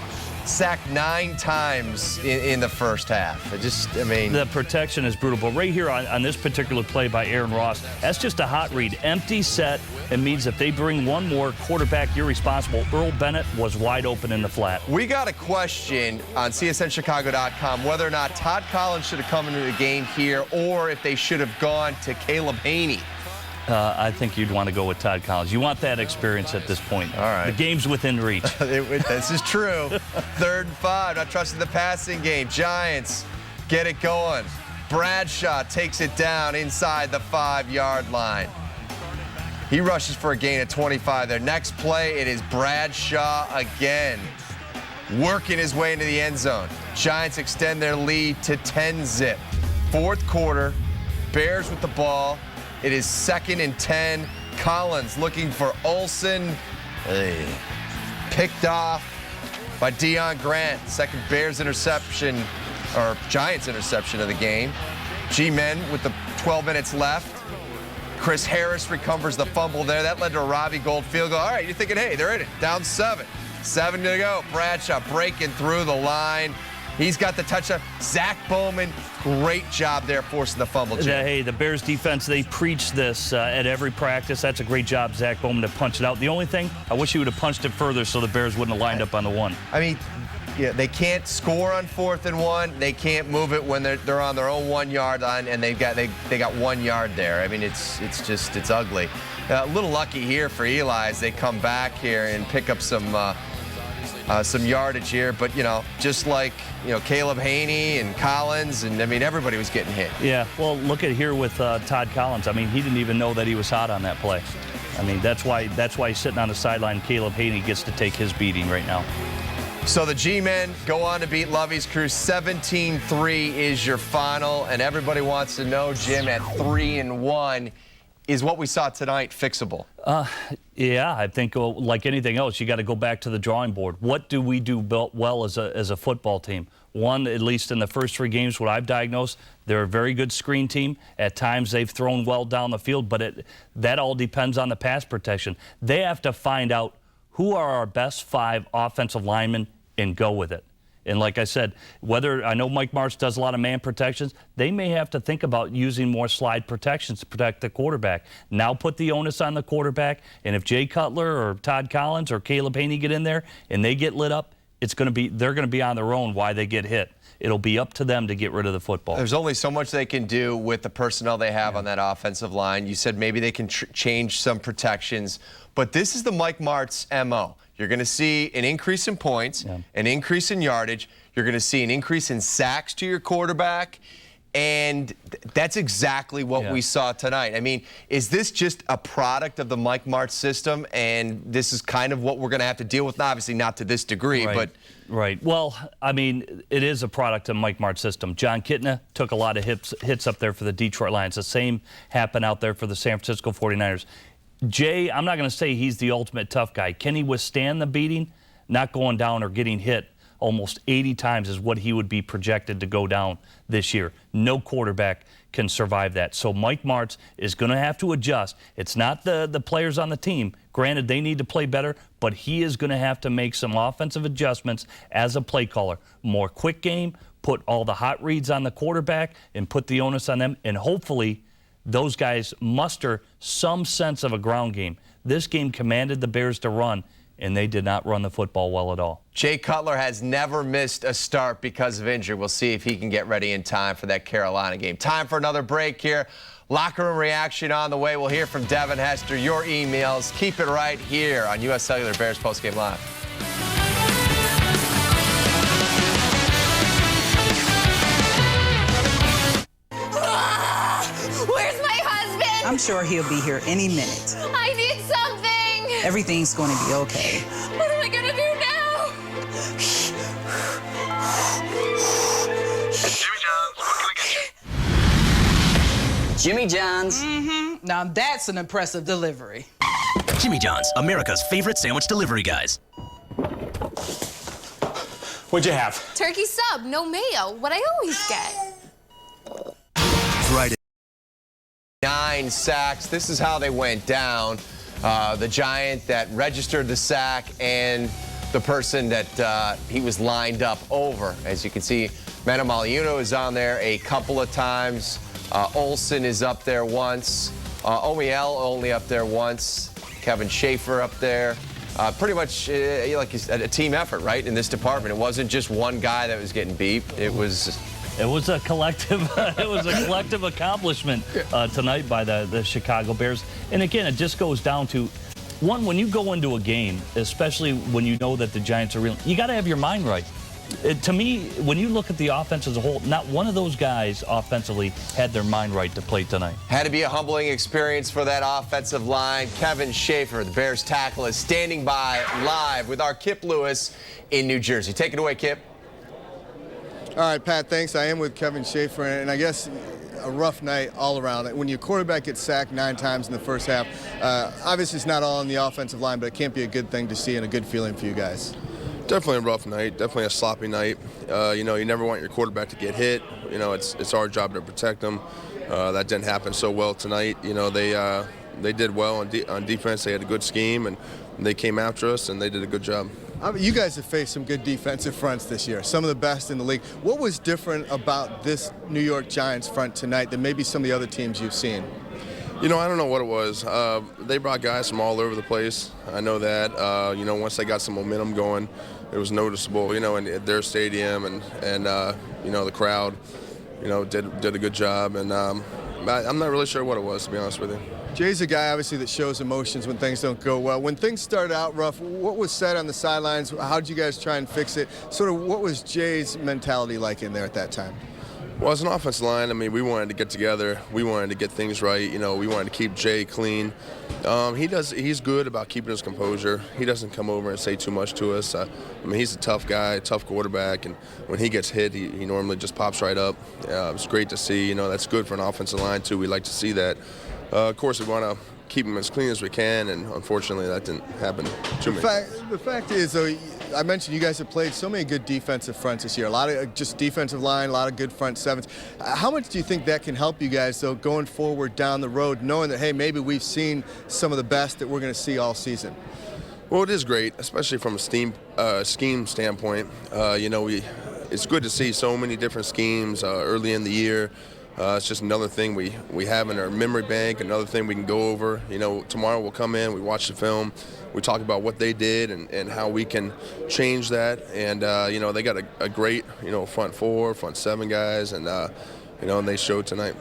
Sacked 9 times in the first half. The protection is brutal. But right here on this particular play by Aaron Ross, that's just a hot read. Empty set. It means if they bring one more, quarterback irresponsible. Earl Bennett was wide open in the flat. We got a question on CSNChicago.com whether or not Todd Collins should have come into the game here or if they should have gone to Caleb Haney. I think you'd want to go with Todd Collins. You want that experience at this point. All right. The game's within reach. This is true. 3rd and 5. Not trusting the passing game. Giants get it going. Bradshaw takes it down inside the 5-yard line. He rushes for a gain of 25 there. Next play, it is Bradshaw again, working his way into the end zone. Giants extend their lead to 10-zip. 4th quarter, Bears with the ball. It is 2nd and 10. Collins looking for Olsen. Picked off by Deion Grant. Second Bears interception, or Giants interception of the game. G-Men with the 12 minutes left. Chris Harris recovers the fumble there. That led to a Robbie Gould field goal. All right, you're thinking, hey, they're in it. Down 7. 7 to go. Bradshaw breaking through the line. He's got the touchdown. Zach Bowman, great job there forcing the fumble. Yeah, hey, the Bears defense, they preach this at every practice. That's a great job, Zach Bowman, to punch it out. The only thing, I wish he would have punched it further so the Bears wouldn't have lined up on the 1. I mean, yeah, they can't score on 4th and 1. They can't move it when they're on their own 1-yard line, and they got 1 yard there. I mean, it's ugly. A little lucky here for Eli as they come back here and pick up some yardage here, but just like Caleb Haney and Collins, and I mean everybody was getting hit. Yeah, well, look at here with Todd Collins. I mean, he didn't even know that he was hot on that play. I mean, that's why he's sitting on the sideline. Caleb Haney gets to take his beating right now. So the G-men go on to beat Lovey's Crew. 17-3 is your final, and everybody wants to know, Jim, at 3-1. Is what we saw tonight fixable? Yeah, I think like anything else, you got to go back to the drawing board. What do we do well as a football team? One, at least in the first 3 games, what I've diagnosed, they're a very good screen team. At times, they've thrown well down the field, but that all depends on the pass protection. They have to find out who are our best 5 offensive linemen and go with it. And like I said, I know Mike Martz does a lot of man protections, they may have to think about using more slide protections to protect the quarterback. Now put the onus on the quarterback, and if Jay Cutler or Todd Collins or Caleb Haney get in there and they get lit up, they're going to be on their own why they get hit. It'll be up to them to get rid of the football. There's only so much they can do with the personnel they have on that offensive line. You said maybe they can change some protections, but this is the Mike Martz MO. You're going to see an increase in points, an increase in yardage. You're going to see an increase in sacks to your quarterback. And that's exactly what we saw tonight. I mean, is this just a product of the Mike Martz system, and this is kind of what we're going to have to deal with? Obviously not to this degree, but... Right. Well, I mean, it is a product of Mike Martz's system. John Kitna took a lot of hits up there for the Detroit Lions. The same happened out there for the San Francisco 49ers. Jay, I'm not going to say he's the ultimate tough guy. Can he withstand the beating? Not going down or getting hit almost 80 times is what he would be projected to go down this year. No quarterback can survive that. So Mike Martz is going to have to adjust. It's not the players on the team. Granted, they need to play better, but he is going to have to make some offensive adjustments as a play caller. More quick game, put all the hot reads on the quarterback, and put the onus on them, and hopefully those guys muster some sense of a ground game. This game commanded the Bears to run, and they did not run the football well at all. Jay Cutler has never missed a start because of injury. We'll see if he can get ready in time for that Carolina game. Time for another break here. Locker room reaction on the way. We'll hear from Devin Hester. Your emails. Keep it right here on U.S. Cellular Bears Postgame Live. Where's my husband? I'm sure he'll be here any minute. I need something. Everything's going to be okay. What am I going to do now? Jimmy John's. Mm-hmm. Now that's an impressive delivery. Jimmy John's, America's favorite sandwich delivery guys. What'd you have? Turkey sub, no mayo. What I always get. Friday. 9 sacks. This is how they went down. The Giant that registered the sack and the person that he was lined up over. As you can see, Manamaliuno is on there a couple of times. Olsen is up there once. Omiel only up there once. Kevin Schaefer up there. Pretty much like a team effort, right, in this department. It wasn't just one guy that was getting beat. It was a collective. It was a collective accomplishment tonight by the Chicago Bears. And again, it just goes down to one: when you go into a game, especially when you know that the Giants are real, you got to have your mind right. To me, when you look at the offense as a whole, not one of those guys offensively had their mind right to play tonight. Had to be a humbling experience for that offensive line. Kevin Schaefer, the Bears tackle, is standing by live with our Kip Lewis in New Jersey. Take it away, Kip. All right, Pat, thanks. I am with Kevin Schaefer, and I guess a rough night all around. When your quarterback gets sacked 9 times in the first half, obviously it's not all on the offensive line, but it can't be a good thing to see and a good feeling for you guys. Definitely a rough night, definitely a sloppy night. You know, you never want your quarterback to get hit. You know, it's our job to protect them. That didn't happen so well tonight. You know, they did well on defense. They had a good scheme, and they came after us, and they did a good job. You guys have faced some good defensive fronts this year, some of the best in the league. What was different about this New York Giants front tonight than maybe some of the other teams you've seen? You know, I don't know what it was. They brought guys from all over the place. I know that. You know, once they got some momentum going, it was noticeable, you know, in their stadium and you know, the crowd, you know, did a good job. And I'm not really sure what it was, to be honest with you. Jay's a guy, obviously, that shows emotions when things don't go well. When things started out rough, what was said on the sidelines? How did you guys try and fix it? Sort of what was Jay's mentality like in there at that time? Well, as an offensive line, I mean, we wanted to get together. We wanted to get things right. You know, we wanted to keep Jay clean. He's good about keeping his composure. He doesn't come over and say too much to us. I mean, he's a tough guy, tough quarterback, and when he gets hit, he normally just pops right up. It's great to see. You know, that's good for an offensive line, too. We like to see that. Of course, we want to keep him as clean as we can, and unfortunately, that didn't happen too much. The fact is, though, I mentioned you guys have played so many good defensive fronts this year. A lot of just defensive line, a lot of good front sevens. How much do you think that can help you guys, though, going forward down the road, knowing that, hey, maybe we've seen some of the best that we're going to see all season? Well, it is great, especially from a scheme standpoint. You know, it's good to see so many different schemes early in the year. It's just another thing we have in our memory bank, another thing we can go over. You know, tomorrow we'll come in, we watch the film, we talk about what they did and how we can change that. And, you know, they got a great, you know, front 4, front 7 guys, and, you know, and they showed tonight.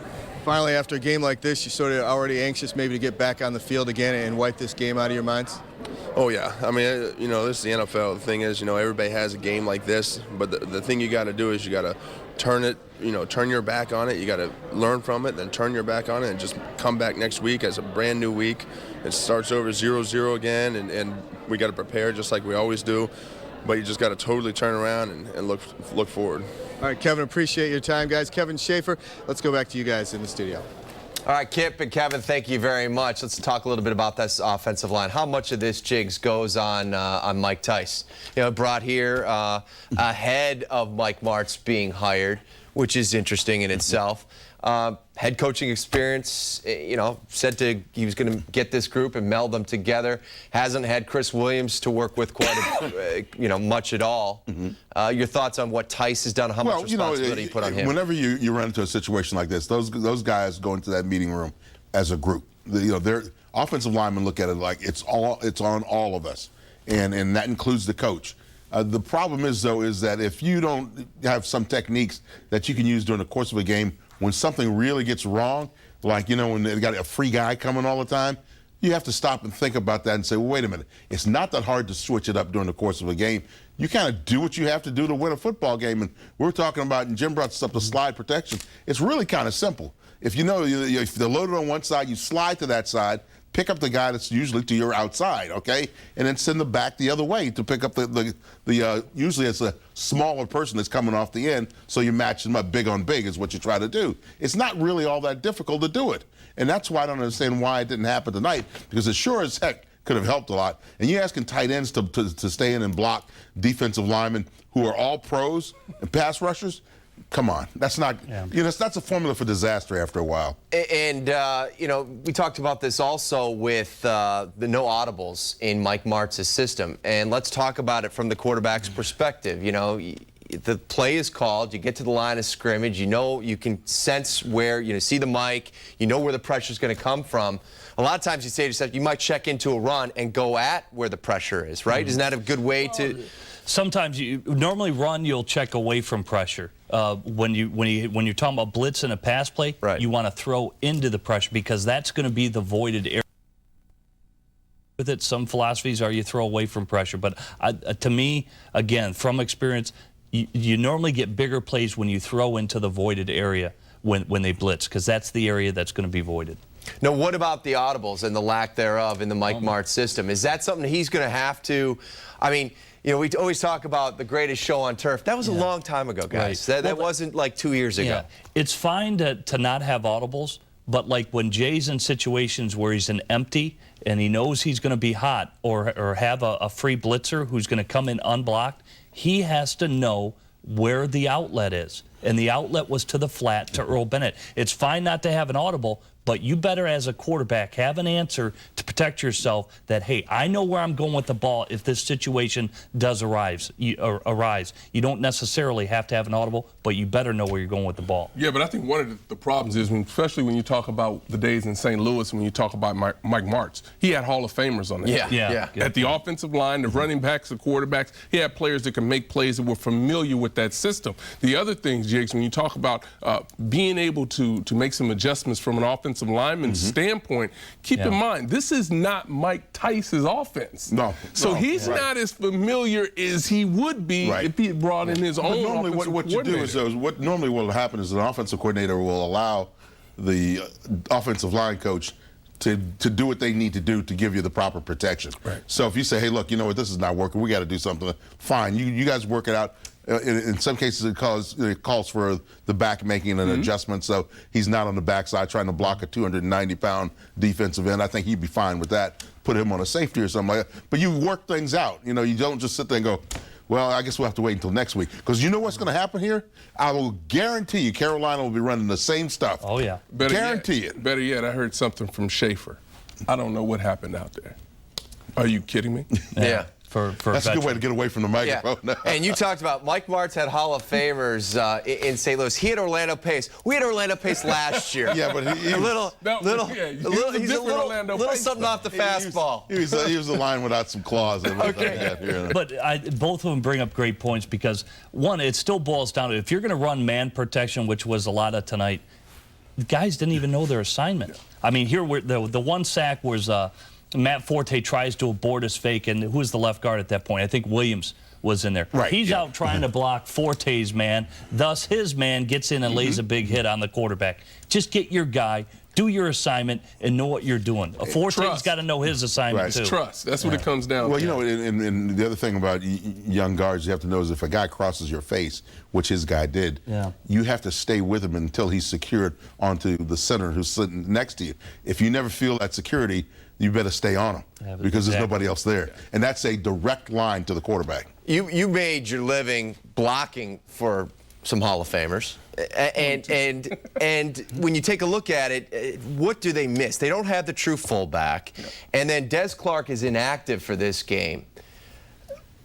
Finally, after a game like this, you're sort of already anxious maybe to get back on the field again and wipe this game out of your minds? Oh, yeah. I mean, you know, this is the NFL. The thing is, you know, everybody has a game like this, but the thing you got to do is you got to turn your back on it. You got to learn from it, then turn your back on it, and just come back next week as a brand new week. It starts over 0-0 again, and we got to prepare just like we always do. But you just got to totally turn around and look forward. All right, Kevin, appreciate your time, guys. Kevin Schaefer, let's go back to you guys in the studio. All right, Kip and Kevin, thank you very much. Let's talk a little bit about this offensive line. How much of this, Jigs, goes on Mike Tice? You know, brought here ahead of Mike Martz being hired, which is interesting in itself. Head coaching experience, you know, said he was going to get this group and meld them together. Hasn't had Chris Williams to work with quite much at all. Your thoughts on what Tice has done, how much responsibility you put on him? Whenever you run into a situation like this, those guys go into that meeting room as a group. Their offensive linemen look at it like it's on all of us, and that includes the coach. The problem is, though, is that if you don't have some techniques that you can use during the course of a game, when something really gets wrong, like, when they got a free guy coming all the time, you have to stop and think about that and say, well, wait a minute. It's not that hard to switch it up during the course of a game. You kind of do what you have to do to win a football game. And we're talking about, and Jim brought this up, the slide protection. It's really kind of simple. If if they're loaded on one side, you slide to that side, pick up the guy that's usually to your outside, okay? And then send the back the other way to pick up usually it's a smaller person that's coming off the end, so you match them up big on big is what you try to do. It's not really all that difficult to do it. And that's why I don't understand why it didn't happen tonight, because it sure as heck could have helped a lot. And you're asking tight ends to stay in and block defensive linemen who are all pros and pass rushers? Come on, that's not. That's a formula for disaster after a while. And we talked about this also with the no audibles in Mike Martz's system. And let's talk about it from the quarterback's perspective. The play is called. You get to the line of scrimmage. You can sense where see the mic. You know where the pressure is going to come from. A lot of times you say to yourself, you might check into a run and go at where the pressure is. Right? Isn't that a good way to? Sometimes normally run, you'll check away from pressure. When you're talking about blitz and a pass play, you want to throw into the pressure because that's going to be the voided area. With it, some philosophies are you throw away from pressure, but to me, again, from experience, you normally get bigger plays when you throw into the voided area when they blitz, because that's the area that's going to be voided. Now, what about the audibles and the lack thereof in the Mike Martz system? Is that something he's going to have to? I mean, we always talk about the greatest show on turf. That was a long time ago, guys. Right. That wasn't like 2 years ago. Yeah. It's fine to not have audibles, but like when Jay's in situations where he's an empty and he knows he's going to be hot or have a free blitzer who's going to come in unblocked, he has to know where the outlet is. And the outlet was to the flat to Earl Bennett. It's fine not to have an audible, but you better, as a quarterback, have an answer to protect yourself that, hey, I know where I'm going with the ball if this situation does arise. You don't necessarily have to have an audible, but you better know where you're going with the ball. Yeah, but I think one of the problems is, especially when you talk about the days in St. Louis, when you talk about Mike Martz, he had Hall of Famers on the team. Yeah. At the offensive line, the running backs, the quarterbacks, he had players that can make plays that were familiar with that system. The other things, Jigs, when you talk about being able to make some adjustments from an offensive lineman standpoint, keep in mind, this is not Mike Tice's offense. So he's not as familiar as he would be if he had brought in his own normally what you do is, what normally will happen is an offensive coordinator will allow the offensive line coach to do what they need to do to give you the proper protection. So if you say, hey, look, you know what, this is not working, we got to do something, fine, you guys work it out. In some cases, it calls for the back making an adjustment, so he's not on the backside trying to block a 290-pound defensive end. I think he'd be fine with that. Put him on a safety or something like that. But you work things out. You don't just sit there and go, well, I guess we'll have to wait until next week. Because you know what's going to happen here? I will guarantee you Carolina will be running the same stuff. Oh, yeah. Guarantee it. Better yet, I heard something from Schaefer. I don't know what happened out there. Are you kidding me? Yeah. That's a good way to get away from the microphone. Yeah. And you talked about Mike Martz had Hall of Famers in St. Louis. He had Orlando Pace. We had Orlando Pace last year. Yeah, but he's a little something off the fastball. He was a lion without some claws. But both of them bring up great points because, one, it still boils down to if you're going to run man protection, which was a lot of tonight, the guys didn't even know their assignment. I mean, here the one sack was Matt Forte tries to abort his fake, and who was the left guard at that point? I think Williams was in there. Right, He's yeah. out trying to block Forte's man. Thus, his man gets in and lays a big hit on the quarterback. Just get your guy, do your assignment, and know what you're doing. Forte's got to know his assignment, too. Trust. That's what it comes down Well, to. you know, and the other thing about young guards you have to know is if a guy crosses your face, which his guy did, you have to stay with him until he's secured onto the center who's sitting next to you. If you never feel that security, you better stay on him because there's nobody else there. And that's a direct line to the quarterback. You made your living blocking for some Hall of Famers. And when you take a look at it, what do they miss? They don't have the true fullback. And then Des Clark is inactive for this game.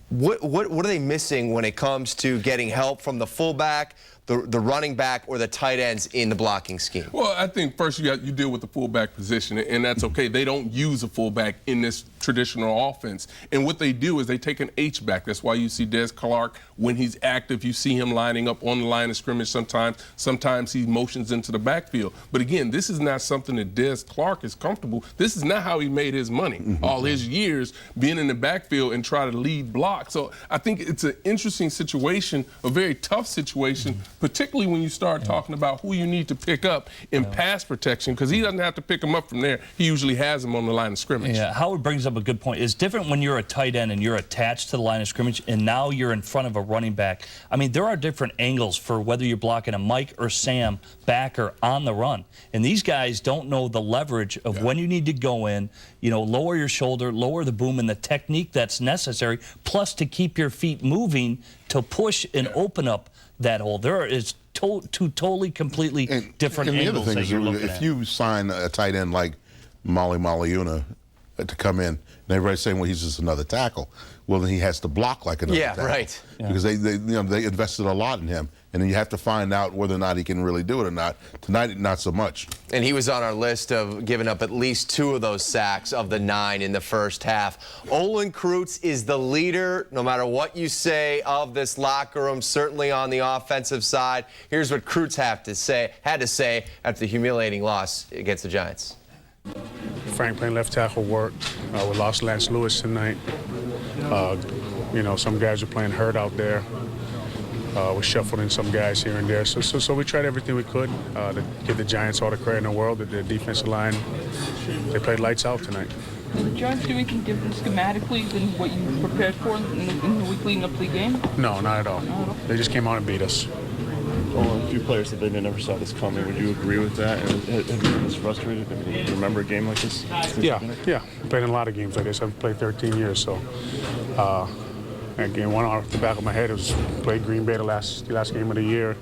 What are they missing when it comes to getting help from the fullback, the running back, or the tight ends in the blocking scheme? Well, I think first you deal with the fullback position, and that's okay. They don't use a fullback in this traditional offense. And what they do is they take an H-back. That's why you see Des Clark, when he's active, you see him lining up on the line of scrimmage sometimes. Sometimes he motions into the backfield. But again, this is not something that Des Clark is comfortable. This is not how he made his money all his years, being in the backfield and try to lead block. So I think it's an interesting situation, a very tough situation, particularly when you start talking about who you need to pick up in pass protection, because he doesn't have to pick them up from there. He usually has them on the line of scrimmage. Yeah, Howard brings up a good point. It's different when you're a tight end and you're attached to the line of scrimmage, and now you're in front of a running back. I mean, there are different angles for whether you're blocking a Mike or Sam back or on the run. And these guys don't know the leverage of when you need to go in, you know, lower your shoulder, lower the boom, and the technique that's necessary, plus to keep your feet moving to push and open up that hole. There is two totally, completely different and the angles other thing that is, you're looking if at. you sign a tight end like Molly Maliuna to come in, and everybody's saying, well, he's just another tackle. Well, then he has to block like another tackle. Right. Because they invested a lot in him, and then you have to find out whether or not he can really do it or not. Tonight, not so much. And he was on our list of giving up at least 2 of those sacks of the 9 in the first half. Olin Kreutz is the leader, no matter what you say, of this locker room, certainly on the offensive side. Here's what Kreutz had to say after the humiliating loss against the Giants. Frank playing left tackle worked. We lost Lance Lewis tonight. You know, some guys are playing hurt out there. We shuffled in some guys here and there. So we tried everything we could to give the Giants all the credit in the world. That the defensive line, they played lights out tonight. Did the Giants do anything different schematically than what you prepared for in the week leading up to the game? No, not at all. They just came out and beat us. Well, a few players said they never saw this coming. Would you agree with that? And have you been this frustrated? I mean, do you remember a game like this? Yeah. Played in a lot of games like this. I've played 13 years, so. Again, one off the back of my head was played Green Bay the last game of the year,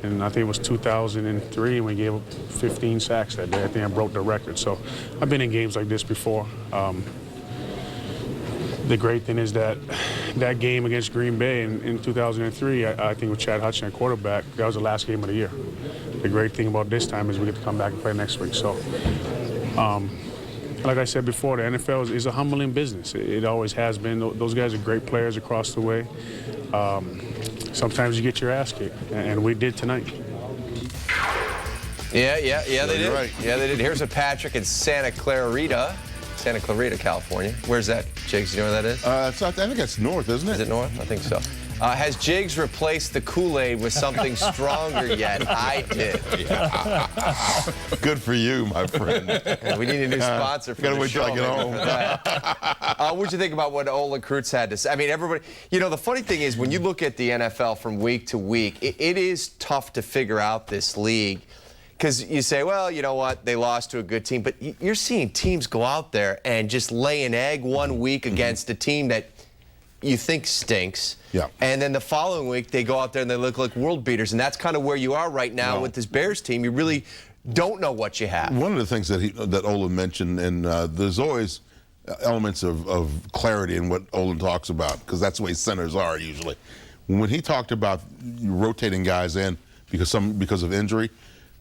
and I think it was 2003, and we gave up 15 sacks that day. I think I broke the record. So I've been in games like this before. The great thing is that game against Green Bay in 2003, I think with Chad Hutchinson at quarterback, that was the last game of the year. The great thing about this time is we get to come back and play next week. So. Like I said before, the NFL is a humbling business. It always has been. Those guys are great players across the way. Sometimes you get your ass kicked, and we did tonight. Yeah, they did. Right. Yeah, they did. Here's a Patrick in Santa Clarita, California. Where's that, Jigs? You know where that is? I think that's north, isn't it? Is it north? I think so. Has Jigs replaced the Kool-Aid with something stronger yet? I did. Good for you, my friend. We need a new sponsor for gotta the wait show. till I get home. What'd you think about what Olin Kreutz had to say? I mean, everybody, you know, the funny thing is when you look at the NFL from week to week, it is tough to figure out this league. Because you say, well, you know what, they lost to a good team. But you're seeing teams go out there and just lay an egg one week against a team that you think stinks. Yeah. And then the following week, they go out there and they look like world beaters. And that's kind of where you are right now with this Bears team. You really don't know what you have. One of the things that Olin mentioned, and there's always elements of clarity in what Olin talks about, because that's the way centers are usually. When he talked about rotating guys in because of injury,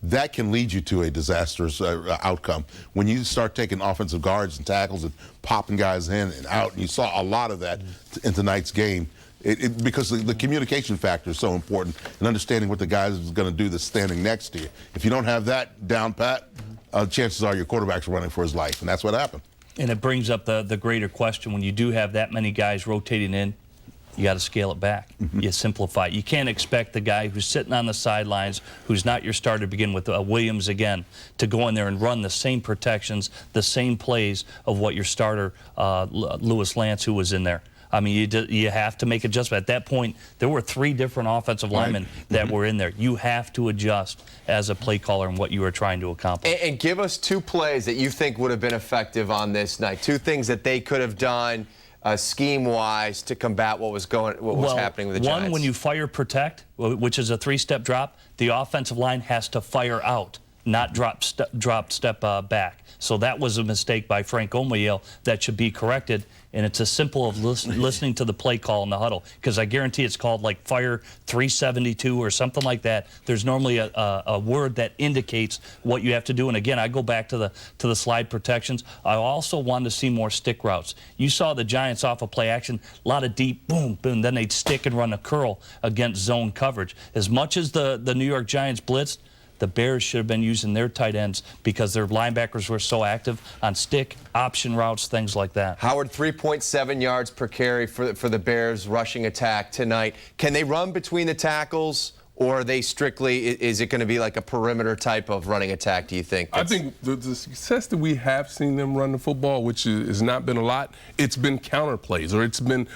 that can lead you to a disastrous outcome. When you start taking offensive guards and tackles and popping guys in and out, and you saw a lot of that in tonight's game, because the communication factor is so important and understanding what the guy is going to do that's standing next to you. If you don't have that down pat, chances are your quarterback's running for his life, and that's what happened. And it brings up the greater question when you do have that many guys rotating in. You got to scale it back. You simplify it. You can't expect the guy who's sitting on the sidelines, who's not your starter to begin with, Williams again, to go in there and run the same protections, the same plays of what your starter, Lewis Lance, who was in there. I mean, you have to make adjustments. At that point, there were 3 different offensive linemen that were in there. You have to adjust as a play caller and what you are trying to accomplish. And give us 2 plays that you think would have been effective on this night. 2 things that they could have done scheme-wise to combat what was happening with the Giants. One, when you fire protect, which is a 3-step drop, the offensive line has to fire out, not drop step back. So that was a mistake by Frank Omiyale that should be corrected. And it's as simple as listening to the play call in the huddle, because I guarantee it's called like fire 372 or something like that. There's normally a word that indicates what you have to do. And again, I go back to the slide protections. I also wanted to see more stick routes. You saw the Giants off of play action, a lot of deep boom, boom, then they'd stick and run a curl against zone coverage. As much as the New York Giants blitzed, the Bears should have been using their tight ends because their linebackers were so active on stick, option routes, things like that. Howard, 3.7 yards per carry for the Bears rushing attack tonight. Can they run between the tackles, or are they strictly, is it going to be like a perimeter type of running attack, do you think? I think the success that we have seen them run the football, which has not been a lot, it's been counter plays, or it's been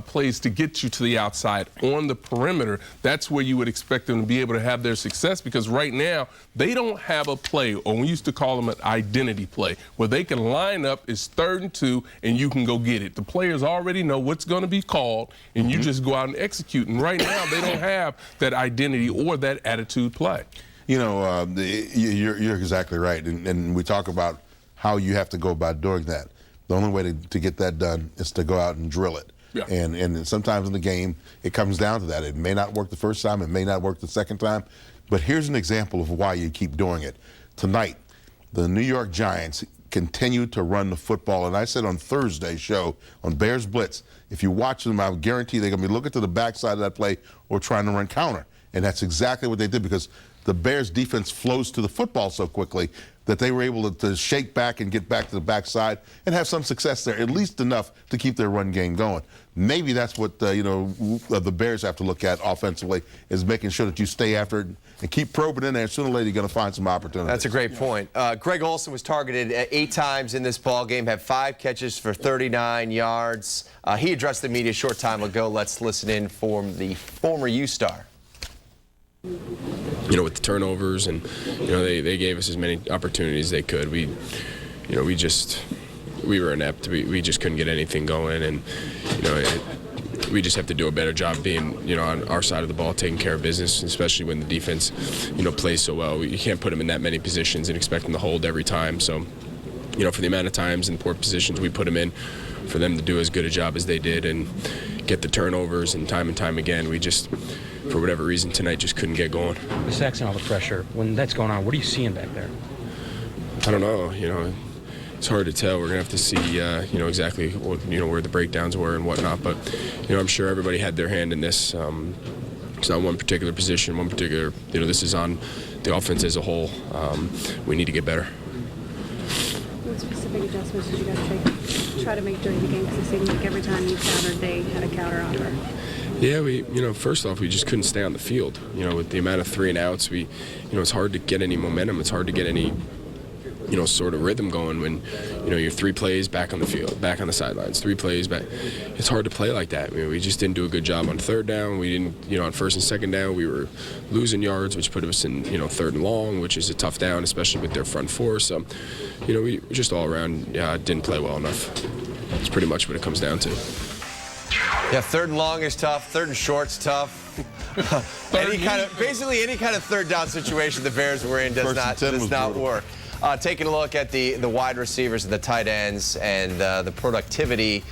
plays to get you to the outside on the perimeter. That's where you would expect them to be able to have their success, because right now they don't have a play, or we used to call them an identity play, where they can line up, it's 3rd and 2, and you can go get it. The players already know what's going to be called, and you just go out and execute. And right now they don't have that identity or that attitude play. You know, you're exactly right. And we talk about how you have to go about doing that. The only way to get that done is to go out and drill it. Yeah. And sometimes in the game, it comes down to that. It may not work the first time. It may not work the second time. But here's an example of why you keep doing it. Tonight, the New York Giants continue to run the football. And I said on Thursday's show on Bears Blitz, if you watch them, I guarantee they're going to be looking to the backside of that play or trying to run counter. And that's exactly what they did, because the Bears defense flows to the football so quickly that they were able to shake back and get back to the backside and have some success there, at least enough to keep their run game going. Maybe that's what the Bears have to look at offensively, is making sure that you stay after it and keep probing in there. Sooner or later, you're going to find some opportunities. That's a great point. Greg Olsen was targeted 8 times in this ball game, had 5 catches for 39 yards. He addressed the media a short time ago. Let's listen in from the former U-Star. You know, with the turnovers, and they gave us as many opportunities as they could. We were inept. We just couldn't get anything going, and we just have to do a better job being on our side of the ball, taking care of business, especially when the defense plays so well. You can't put them in that many positions and expect them to hold every time. So for the amount of times and poor positions we put them in, for them to do as good a job as they did and get the turnovers, and time again, we just, for whatever reason tonight, just couldn't get going. The sacks and all the pressure, when that's going on, what are you seeing back there? I don't know. It's hard to tell. We're gonna have to see, exactly where the breakdowns were and whatnot. But I'm sure everybody had their hand in this. It's not one particular position, one particular. This is on the offense as a whole. We need to get better. What specific adjustments did you guys try to make during the game? Because it seemed like every time you countered, they had a counter offer. Yeah, first off, we just couldn't stay on the field. With the amount of 3 and outs, it's hard to get any momentum. It's hard to get any, sort of rhythm going when, you're 3 plays back on the field, back on the sidelines, 3 plays back. It's hard to play like that. We just didn't do a good job on 3rd down. We didn't, on 1st and 2nd down, we were losing yards, which put us in, 3rd and long, which is a tough down, especially with their front 4. So, we just all around didn't play well enough. That's pretty much what it comes down to. Yeah, 3rd and long is tough. 3rd and short's tough. Basically any kind of 3rd down situation the Bears were in does not work. Taking a look at the wide receivers and the tight ends and the productivity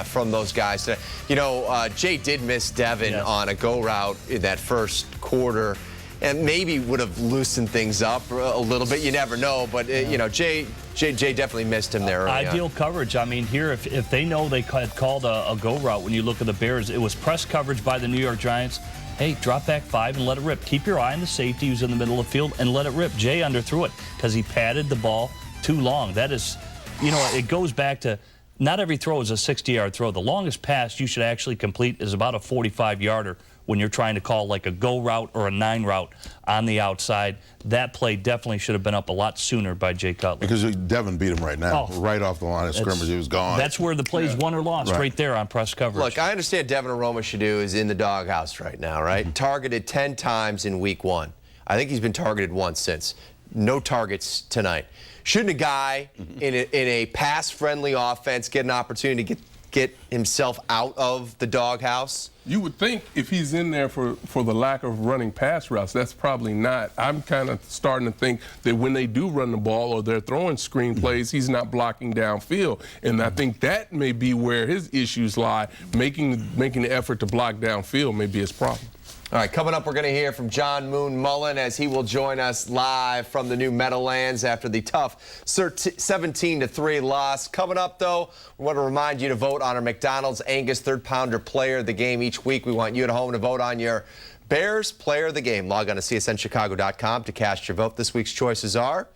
from those guys. Jay did miss Devin on a go route in that first quarter, and maybe would have loosened things up a little bit. You never know, but Jay definitely missed him there early Ideal on. coverage. I mean, here, if they know they had called a go route, when you look at the Bears, it was press coverage by the New York Giants. Hey, drop back 5 and let it rip. Keep your eye on the safety who's in the middle of the field and let it rip. Jay underthrew it because he padded the ball too long. That is, it goes back to not every throw is a 60-yard throw. The longest pass you should actually complete is about a 45-yarder when you're trying to call like a go route or a 9 route on the outside. That play definitely should have been up a lot sooner by Jay Cutler. Because Devin beat him right now, right off the line of scrimmage. He was gone. That's where the play's won or lost, right there on press coverage. Look, I understand Devin Aromashodu is in the doghouse right now, right? Targeted 10 times in week 1. I think he's been targeted once since. No targets tonight. Shouldn't a guy in a pass-friendly offense get an opportunity to get himself out of the doghouse? You would think if he's in there for the lack of running pass routes, that's probably not. I'm kind of starting to think that when they do run the ball or they're throwing screen plays, he's not blocking downfield. And I think that may be where his issues lie. Making the effort to block downfield may be his problem. All right, coming up, we're going to hear from John Moon Mullen as he will join us live from the new Meadowlands after the tough 17-3 loss. Coming up, though, we want to remind you to vote on our McDonald's Angus Third Pounder Player of the Game each week. We want you at home to vote on your Bears Player of the Game. Log on to csnchicago.com to cast your vote. This week's choices are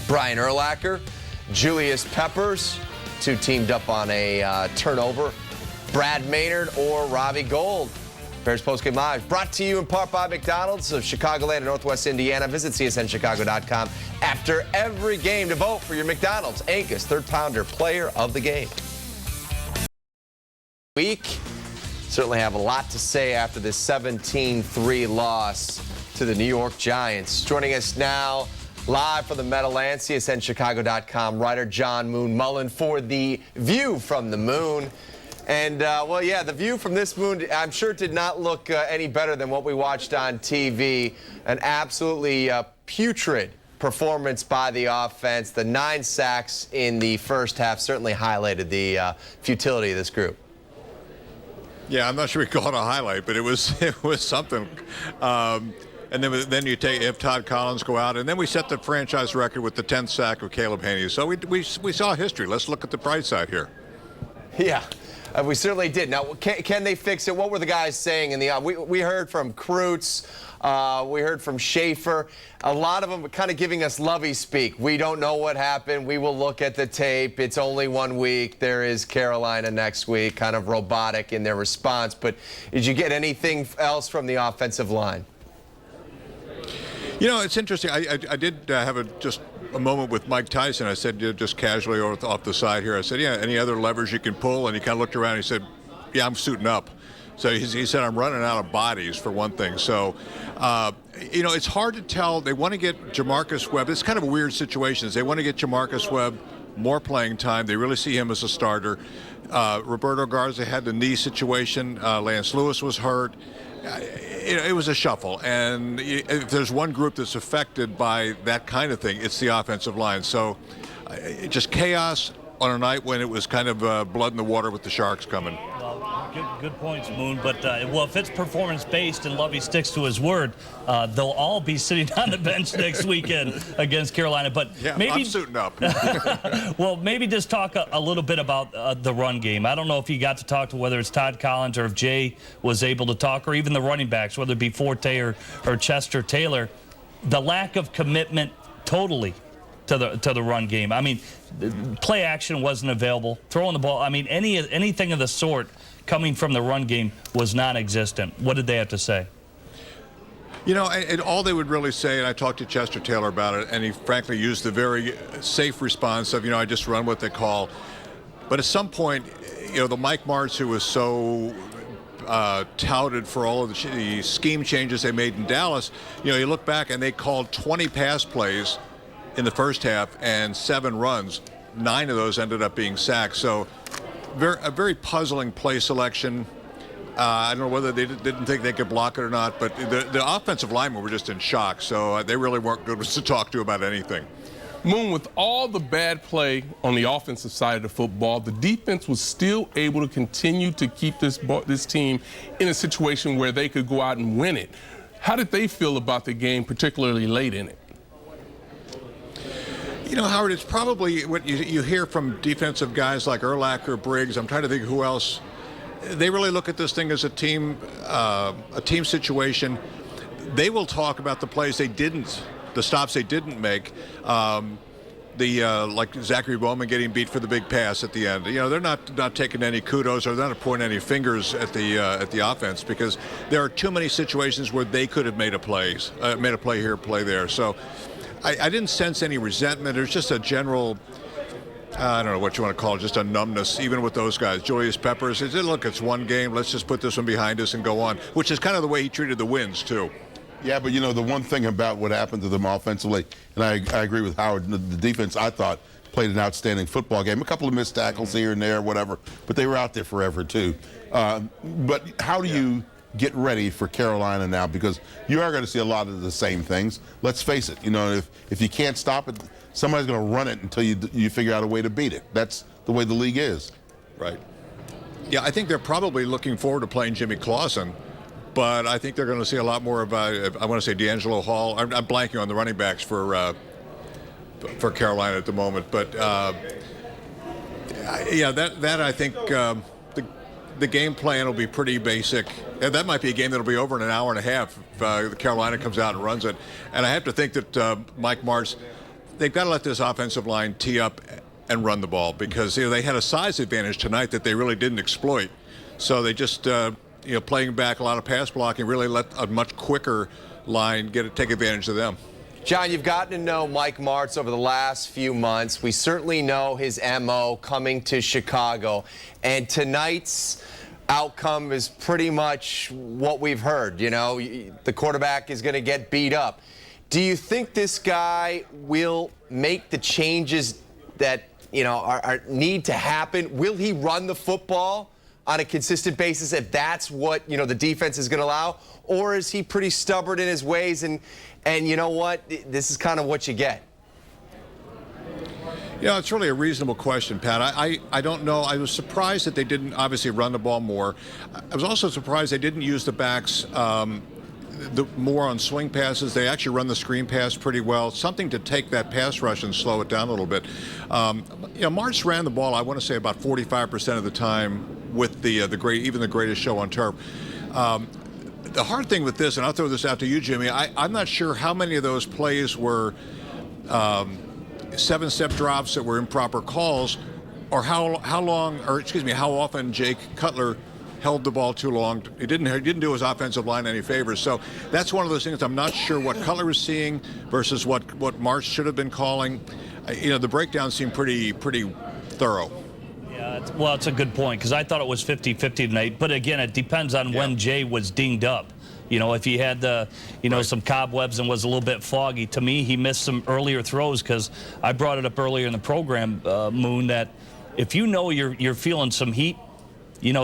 Brian Urlacher, Julius Peppers, 2 teamed up on a turnover, Brad Maynard, or Robbie Gould. Bears Postgame Live, brought to you in part by McDonald's of Chicagoland and Northwest Indiana. Visit csnchicago.com after every game to vote for your McDonald's Angus Third Pounder Player of the Game. Week certainly have a lot to say after this 17-3 loss to the New York Giants. Joining us now live from the Meadowlands, csnchicago.com writer John Moon Mullen for The View from the Moon. And, well, yeah, the view from this moon, I'm sure, did not look any better than what we watched on TV. An absolutely putrid performance by the offense. The 9 sacks in the first half certainly highlighted the futility of this group. Yeah, I'm not sure we call it a highlight, but it was something. And then you have Todd Collins go out, and then we set the franchise record with the 10th sack of Caleb Haney. So we saw history. Let's look at the bright side here. Yeah. We certainly did. Now, can they fix it? What were the guys saying in the we heard from Kreutz, we heard from Schaefer. A lot of them kind of giving us lovey speak. We don't know what happened. We will look at the tape. It's only 1 week. There is Carolina next week. Kind of robotic in their response. But did you get anything else from the offensive line? You know, it's interesting. I did have just a moment with Mike Tyson. I said, just casually off the side here, I said, yeah, any other levers you can pull? And he kind of looked around and he said, yeah, I'm suiting up. So he said, I'm running out of bodies, for one thing. So, you know, it's hard to tell. They want to get Jamarcus Webb. It's kind of a weird situation. They want to get Jamarcus Webb more playing time. They really see him as a starter. Roberto Garza had the knee situation. Lance Lewis was hurt. It was a shuffle, and if there's one group that's affected by that kind of thing, it's the offensive line. So just chaos on a night when it was kind of blood in the water with the Sharks coming. Well, good points, Moon. But, well, if it's performance-based and Lovey sticks to his word, they'll all be sitting on the bench next weekend against Carolina. But yeah, maybe I'm suiting up. Well, maybe just talk a little bit about the run game. I don't know if you got to talk to whether it's Todd Collins or if Jay was able to talk, or even the running backs, whether it be Forte or Chester Taylor. The lack of commitment totally to the run game. I mean, play action wasn't available. Throwing the ball, I mean, anything of the sort coming from the run game was non-existent. What did they have to say? You know, and all they would really say, and I talked to Chester Taylor about it, and he frankly used the very safe response of, you know, I just run what they call. But at some point, you know, the Mike Martz, who was so touted for all of the scheme changes they made in Dallas, you know, you look back and they called 20 pass plays in the first half and 7 runs. 9 of those ended up being sacks. So a very puzzling play selection. I don't know whether they didn't think they could block it or not, but the offensive linemen were just in shock. So they really weren't good to talk to about anything. Moon, with all the bad play on the offensive side of the football, the defense was still able to continue to keep this team in a situation where they could go out and win it. How did they feel about the game, particularly late in it? You know, Howard, it's probably what you hear from defensive guys like Urlacher, Briggs. I'm trying to think who else. They really look at this thing as a team situation. They will talk about the plays they didn't, the stops they didn't make. like Zachary Bowman getting beat for the big pass at the end. You know, they're not taking any kudos, or they're not pointing any fingers at the offense, because there are too many situations where they could have made a play here, play there. So I didn't sense any resentment. There's just a general, I don't know what you want to call it, just a numbness, even with those guys. Julius Peppers says, look, it's one game. Let's just put this one behind us and go on, which is kind of the way he treated the Winds, too. Yeah, but, you know, the one thing about what happened to them offensively, and I agree with Howard, the defense, I thought, played an outstanding football game. A couple of missed tackles here and there, whatever, but they were out there forever, too. But how do you get ready for Carolina now? Because you are going to see a lot of the same things. Let's face it. You know, if you can't stop it, somebody's going to run it until you figure out a way to beat it. That's the way the league is. Right. Yeah, I think they're probably looking forward to playing Jimmy Clausen, but I think they're going to see a lot more of, I want to say D'Angelo Hall. I'm blanking on the running backs for Carolina at the moment. But, yeah, that I think the game plan will be pretty basic. And that might be a game that'll be over in an hour and a half if Carolina comes out and runs it. And I have to think that Mike Martz, they've got to let this offensive line tee up and run the ball, because they had a size advantage tonight that they really didn't exploit. So they just, playing back a lot of pass blocking, really let a much quicker line take advantage of them. John, you've gotten to know Mike Martz over the last few months. We certainly know his MO coming to Chicago. And tonight's outcome is pretty much what we've heard. You know, the quarterback is going to get beat up. Do you think this guy will make the changes that, are need to happen? Will he run the football on a consistent basis if that's what, the defense is going to allow? Or is he pretty stubborn in his ways and you know what? This is kind of what you get. Yeah, it's really a reasonable question, Pat. I don't know. I was surprised that they didn't obviously run the ball more. I was also surprised they didn't use the backs more on swing passes. They actually run the screen pass pretty well. Something to take that pass rush and slow it down a little bit. Martz ran the ball, I want to say, about 45% of the time with even the greatest show on turf. The hard thing with this, and I'll throw this out to you, Jimmy, I'm not sure how many of those plays were 7-step drops that were improper calls, or how often Jake Cutler held the ball too long. He didn't do his offensive line any favors. So that's one of those things I'm not sure what Cutler was seeing versus what Martz should have been calling. The breakdown seemed pretty thorough. Yeah, it's a good point, because I thought it was 50-50 tonight. But again, it depends on when Jay was dinged up. If he had some cobwebs and was a little bit foggy. To me, he missed some earlier throws, because I brought it up earlier in the program, Moon, that if you're feeling some heat,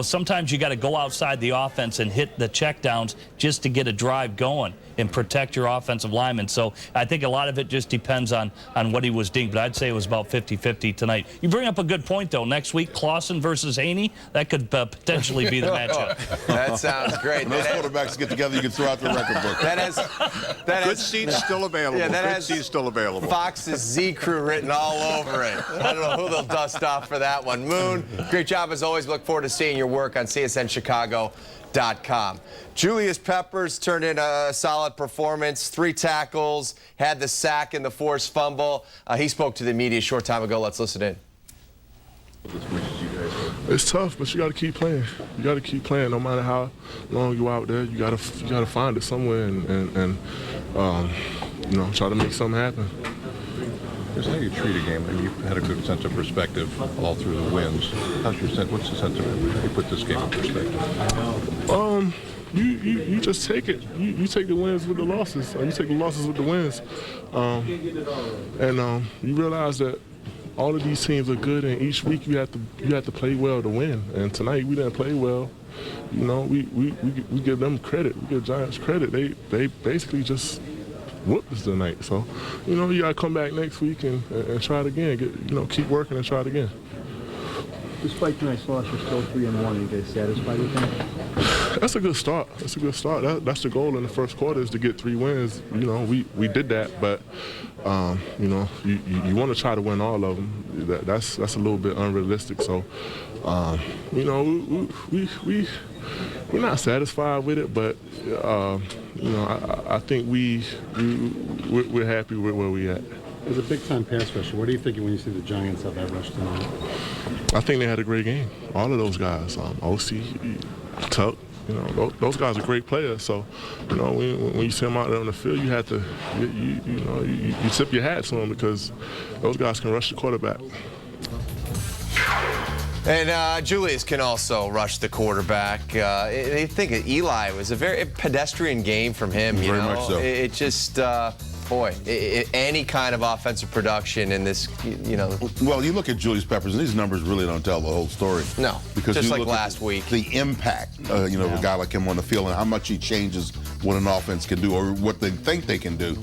sometimes you got to go outside the offense and hit the checkdowns just to get a drive going and protect your offensive linemen. So I think a lot of it just depends on what he was dinged. But I'd say it was about 50-50 tonight. You bring up a good point, though. Next week, Clausen versus Haney, that could potentially be the matchup. That sounds great. When those quarterbacks get together, you can throw out the record book. Good seats still available. Yeah, good seats still available. Fox's Z Crew written all over it. I don't know who they'll dust off for that one. Moon, great job as always. Look forward to seeing your work on CSNChicago.com. Julius Peppers turned in a solid performance, 3 tackles, had the sack and the forced fumble. He spoke to the media a short time ago. Let's listen in. It's tough, but you got to keep playing. You got to keep playing, no matter how long you're out there. You got to find it somewhere and try to make something happen. Just how you treat a game. You've had a good sense of perspective all through the wins. What's the sense of how you put this game in perspective? You just take it. You take the wins with the losses. You take the losses with the wins. You realize that all of these teams are good, and each week you have to play well to win. And tonight we didn't play well. We give them credit. We give Giants credit. They basically just whooped us tonight. So, you got to come back next week and try it again. Keep working and try it again. Despite tonight's loss, you're still 3-1. Are you guys satisfied with that? That's a good start. That's the goal in the first quarter, is to get 3 wins. We did that, but you want to try to win all of them. That's a little bit unrealistic. So, we're not satisfied with it, but I think we're happy with where we at. As a big-time pass rusher, what are you thinking when you see the Giants have that rush tonight? I think they had a great game. All of those guys, OC, Tuck, you know, those guys are great players. So, you know, when you see them out there on the field, you have to, you tip your hat to them because those guys can rush the quarterback. And Julius can also rush the quarterback. I think Eli was a very pedestrian game from him. Very much so. It just, any kind of offensive production in this, you know. Well, you look at Julius Peppers, and these numbers really don't tell the whole story. No, because just you like look last at week. The impact, of a guy like him on the field and how much he changes what an offense can do or what they think they can do.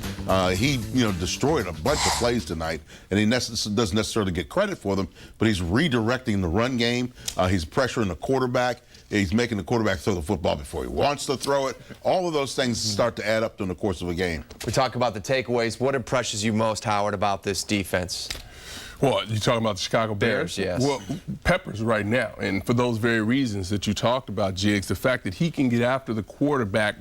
He, destroyed a bunch of plays tonight, and he doesn't necessarily get credit for them, but he's redirecting the run game. He's pressuring the quarterback. He's making the quarterback throw the football before he wants to throw it. All of those things start to add up during the course of a game. We talk about the takeaways. What impresses you most, Howard, about this defense? Well, you're talking about the Chicago Bears? Yes. Well, Peppers right now, and for those very reasons that you talked about, Jiggs, the fact that he can get after the quarterback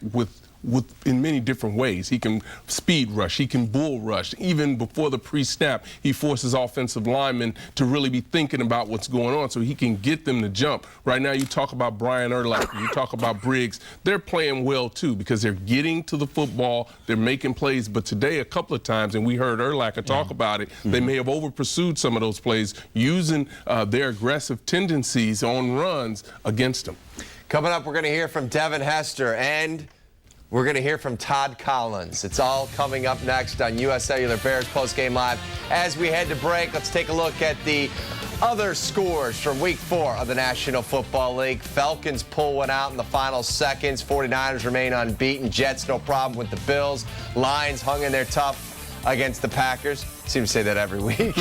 in many different ways. He can speed rush, he can bull rush. Even before the pre-snap, he forces offensive linemen to really be thinking about what's going on so he can get them to jump. Right now, you talk about Brian Urlacher, you talk about Briggs. They're playing well, too, because they're getting to the football, they're making plays. But today, a couple of times, and we heard Urlacher talk about it, they may have over-pursued some of those plays using their aggressive tendencies on runs against them. Coming up, we're going to hear from Devin Hester, and we're going to hear from Todd Collins. It's all coming up next on US Cellular Bears Postgame Live. As we head to break, let's take a look at the other scores from Week 4 of the National Football League. Falcons pull one out in the final seconds. 49ers remain unbeaten. Jets, no problem with the Bills. Lions hung in there tough against the Packers. Seem to say that every week.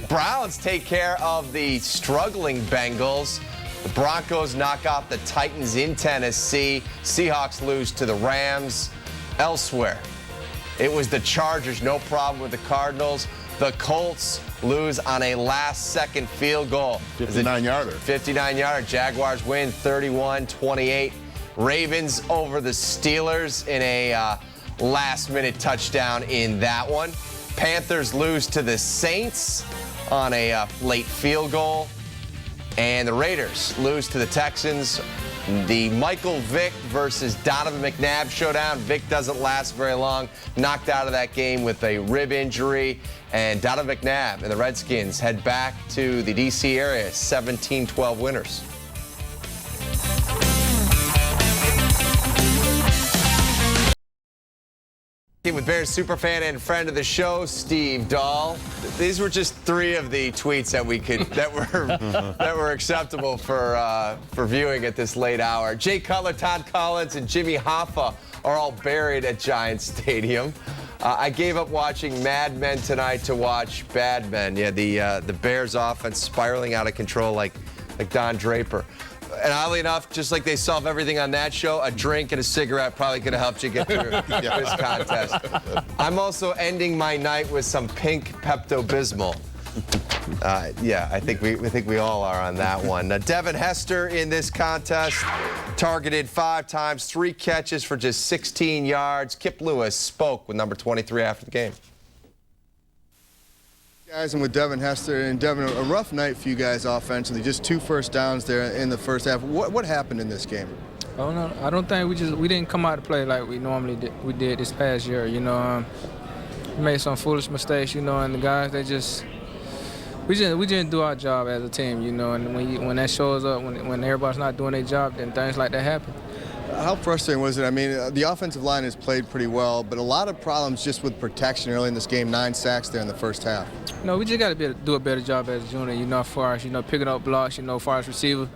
Browns take care of the struggling Bengals. The Broncos knock out the Titans in Tennessee. Seahawks lose to the Rams. Elsewhere, it was the Chargers, no problem with the Cardinals. The Colts lose on a last-second field goal. 59-yarder. 59-yarder. Jaguars win 31-28. Ravens over the Steelers in a last-minute touchdown in that one. Panthers lose to the Saints on a late field goal. And the Raiders lose to the Texans. The Michael Vick versus Donovan McNabb showdown. Vick doesn't last very long. Knocked out of that game with a rib injury. And Donovan McNabb and the Redskins head back to the D.C. area, 17-12 winners. With Bears superfan and friend of the show, Steve Dahl. These were just 3 of the tweets that we could that were acceptable for viewing at this late hour. Jay Cutler, Todd Collins, and Jimmy Hoffa are all buried at Giants Stadium. I gave up watching Mad Men tonight to watch Bad Men. Yeah, the Bears offense spiraling out of control like Don Draper. And oddly enough, just like they solve everything on that show, a drink and a cigarette probably could have helped you get through this contest. I'm also ending my night with some pink Pepto-Bismol. Yeah, I think we all are on that one. Devin Hester in this contest targeted 5 times, 3 catches for just 16 yards. Kip Lewis spoke with number 23 after the game. Guys, and with Devin Hester, and Devin, a rough night for you guys offensively. Just 2 first downs there in the first half. What happened in this game? Oh no, I don't think we didn't come out to play like we normally did this past year. We made some foolish mistakes, and the guys we didn't do our job as a team, And when that shows up, when everybody's not doing their job, then things like that happen. How frustrating was it? I mean, the offensive line has played pretty well, but a lot of problems just with protection early in this game. 9 sacks there in the first half. No, we just got to do a better job as a unit, as far as, picking up blocks, as far as receiver,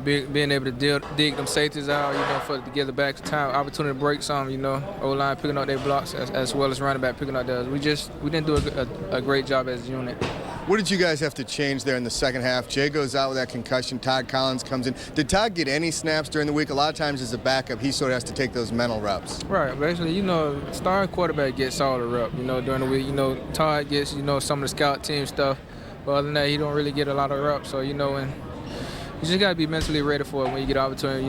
being able to dig them safeties out, to give the backs time, opportunity to break some, O-line picking up their blocks as well as running back picking up theirs. We didn't do a great job as a unit. What did you guys have to change there in the second half? Jay goes out with that concussion. Todd Collins comes in. Did Todd get any snaps during the week? A lot of times as a backup, he sort of has to take those mental reps. Right. Basically, starting quarterback gets all the rep, during the week. Todd gets, some of the scout team stuff. But other than that, he don't really get a lot of reps. So, and you just got to be mentally ready for it when you get an opportunity.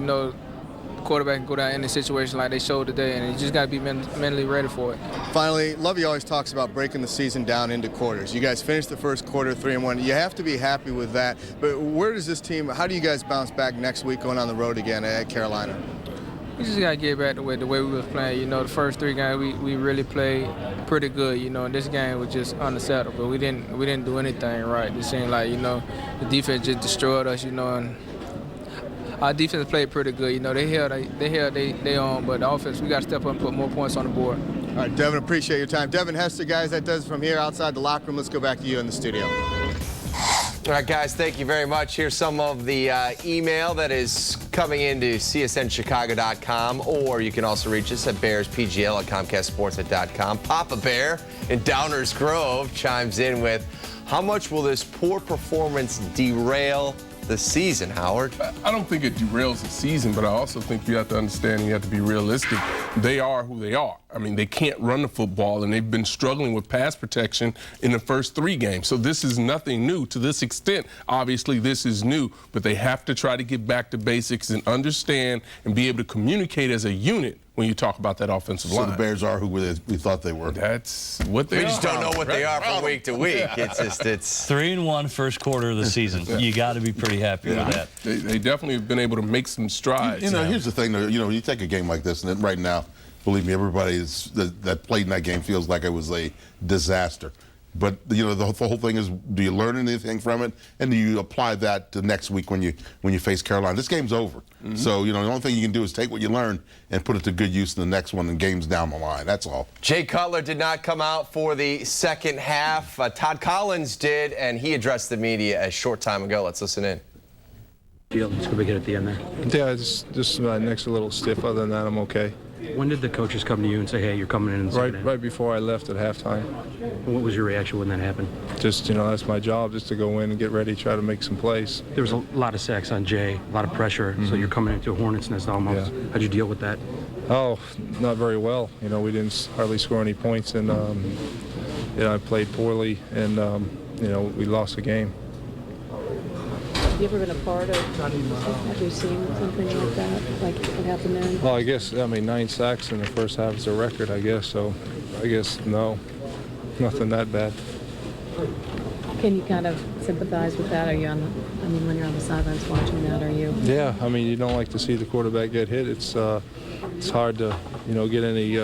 quarterback can go down in any situation like they showed today, and you just got to be mentally ready for it. Finally, Lovey always talks about breaking the season down into quarters. You guys finished the first quarter 3-1. You have to be happy with that. But where does this team, how do you guys bounce back next week going on the road again at Carolina? We just got to get back to the way we was playing. You know, the first 3 games we really played pretty good. You know, and this game was just unacceptable. We didn't do anything right. It seemed like, you know, the defense just destroyed us. You know, and our defense played pretty good. You know, they held they own, but the offense, we got to step up and put more points on the board. All right, Devin, appreciate your time. Devin Hester, guys, that does it from here outside the locker room. Let's go back to you in the studio. All right, guys, thank you very much. Here's some of the email that is coming into csnchicago.com, or you can also reach us at bearspgl@comcastsportsnet.com. Papa Bear in Downers Grove chimes in with, how much will this poor performance derail the season, Howard? I don't think it derails the season, but I also think you have to understand and you have to be realistic. They are who they are. I mean, they can't run the football, and they've been struggling with pass protection in the first 3 games. So this is nothing new. To this extent, obviously, this is new, but they have to try to get back to basics and understand and be able to communicate as a unit when you talk about that offensive line. So the Bears are who we thought they were. That's what they are. We just don't know what they are from week to week. It's just, it's 3-1 first quarter of the season. You got to be pretty happy with that. They definitely have been able to make some strides. You know, here's the thing, though. You know, you take a game like this, and right now, believe me, everybody that played in that game feels like it was a disaster. But, you know, the whole thing is, do you learn anything from it? And do you apply that to next week when you face Carolina? This game's over. Mm-hmm. So, you know, the only thing you can do is take what you learn and put it to good use in the next one and games down the line. That's all. Jay Cutler did not come out for the second half. Todd Collins did, and he addressed the media a short time ago. Let's listen in. Let's go big hit at the end there. Yeah, just neck's a little stiff. Other than that, I'm okay. When did the coaches come to you and say, hey, you're coming in the second half? Right before I left at halftime. What was your reaction when that happened? Just, you know, that's my job, just to go in and get ready, try to make some plays. There was a lot of sacks on Jay, a lot of pressure, so you're coming into a hornet's nest almost. Yeah. How'd you deal with that? Oh, not very well. You know, we didn't hardly score any points, and, you know, I played poorly, and, you know, we lost the game. Have you ever been a part of, have you seen something like that, like what happened then? Well, I guess, 9 sacks in the first half is a record, I guess, so I guess no, nothing that bad. Can you kind of sympathize with that? Are you when you're on the sidelines watching that, are you? Yeah, I mean, you don't like to see the quarterback get hit. It's hard to, you know, get any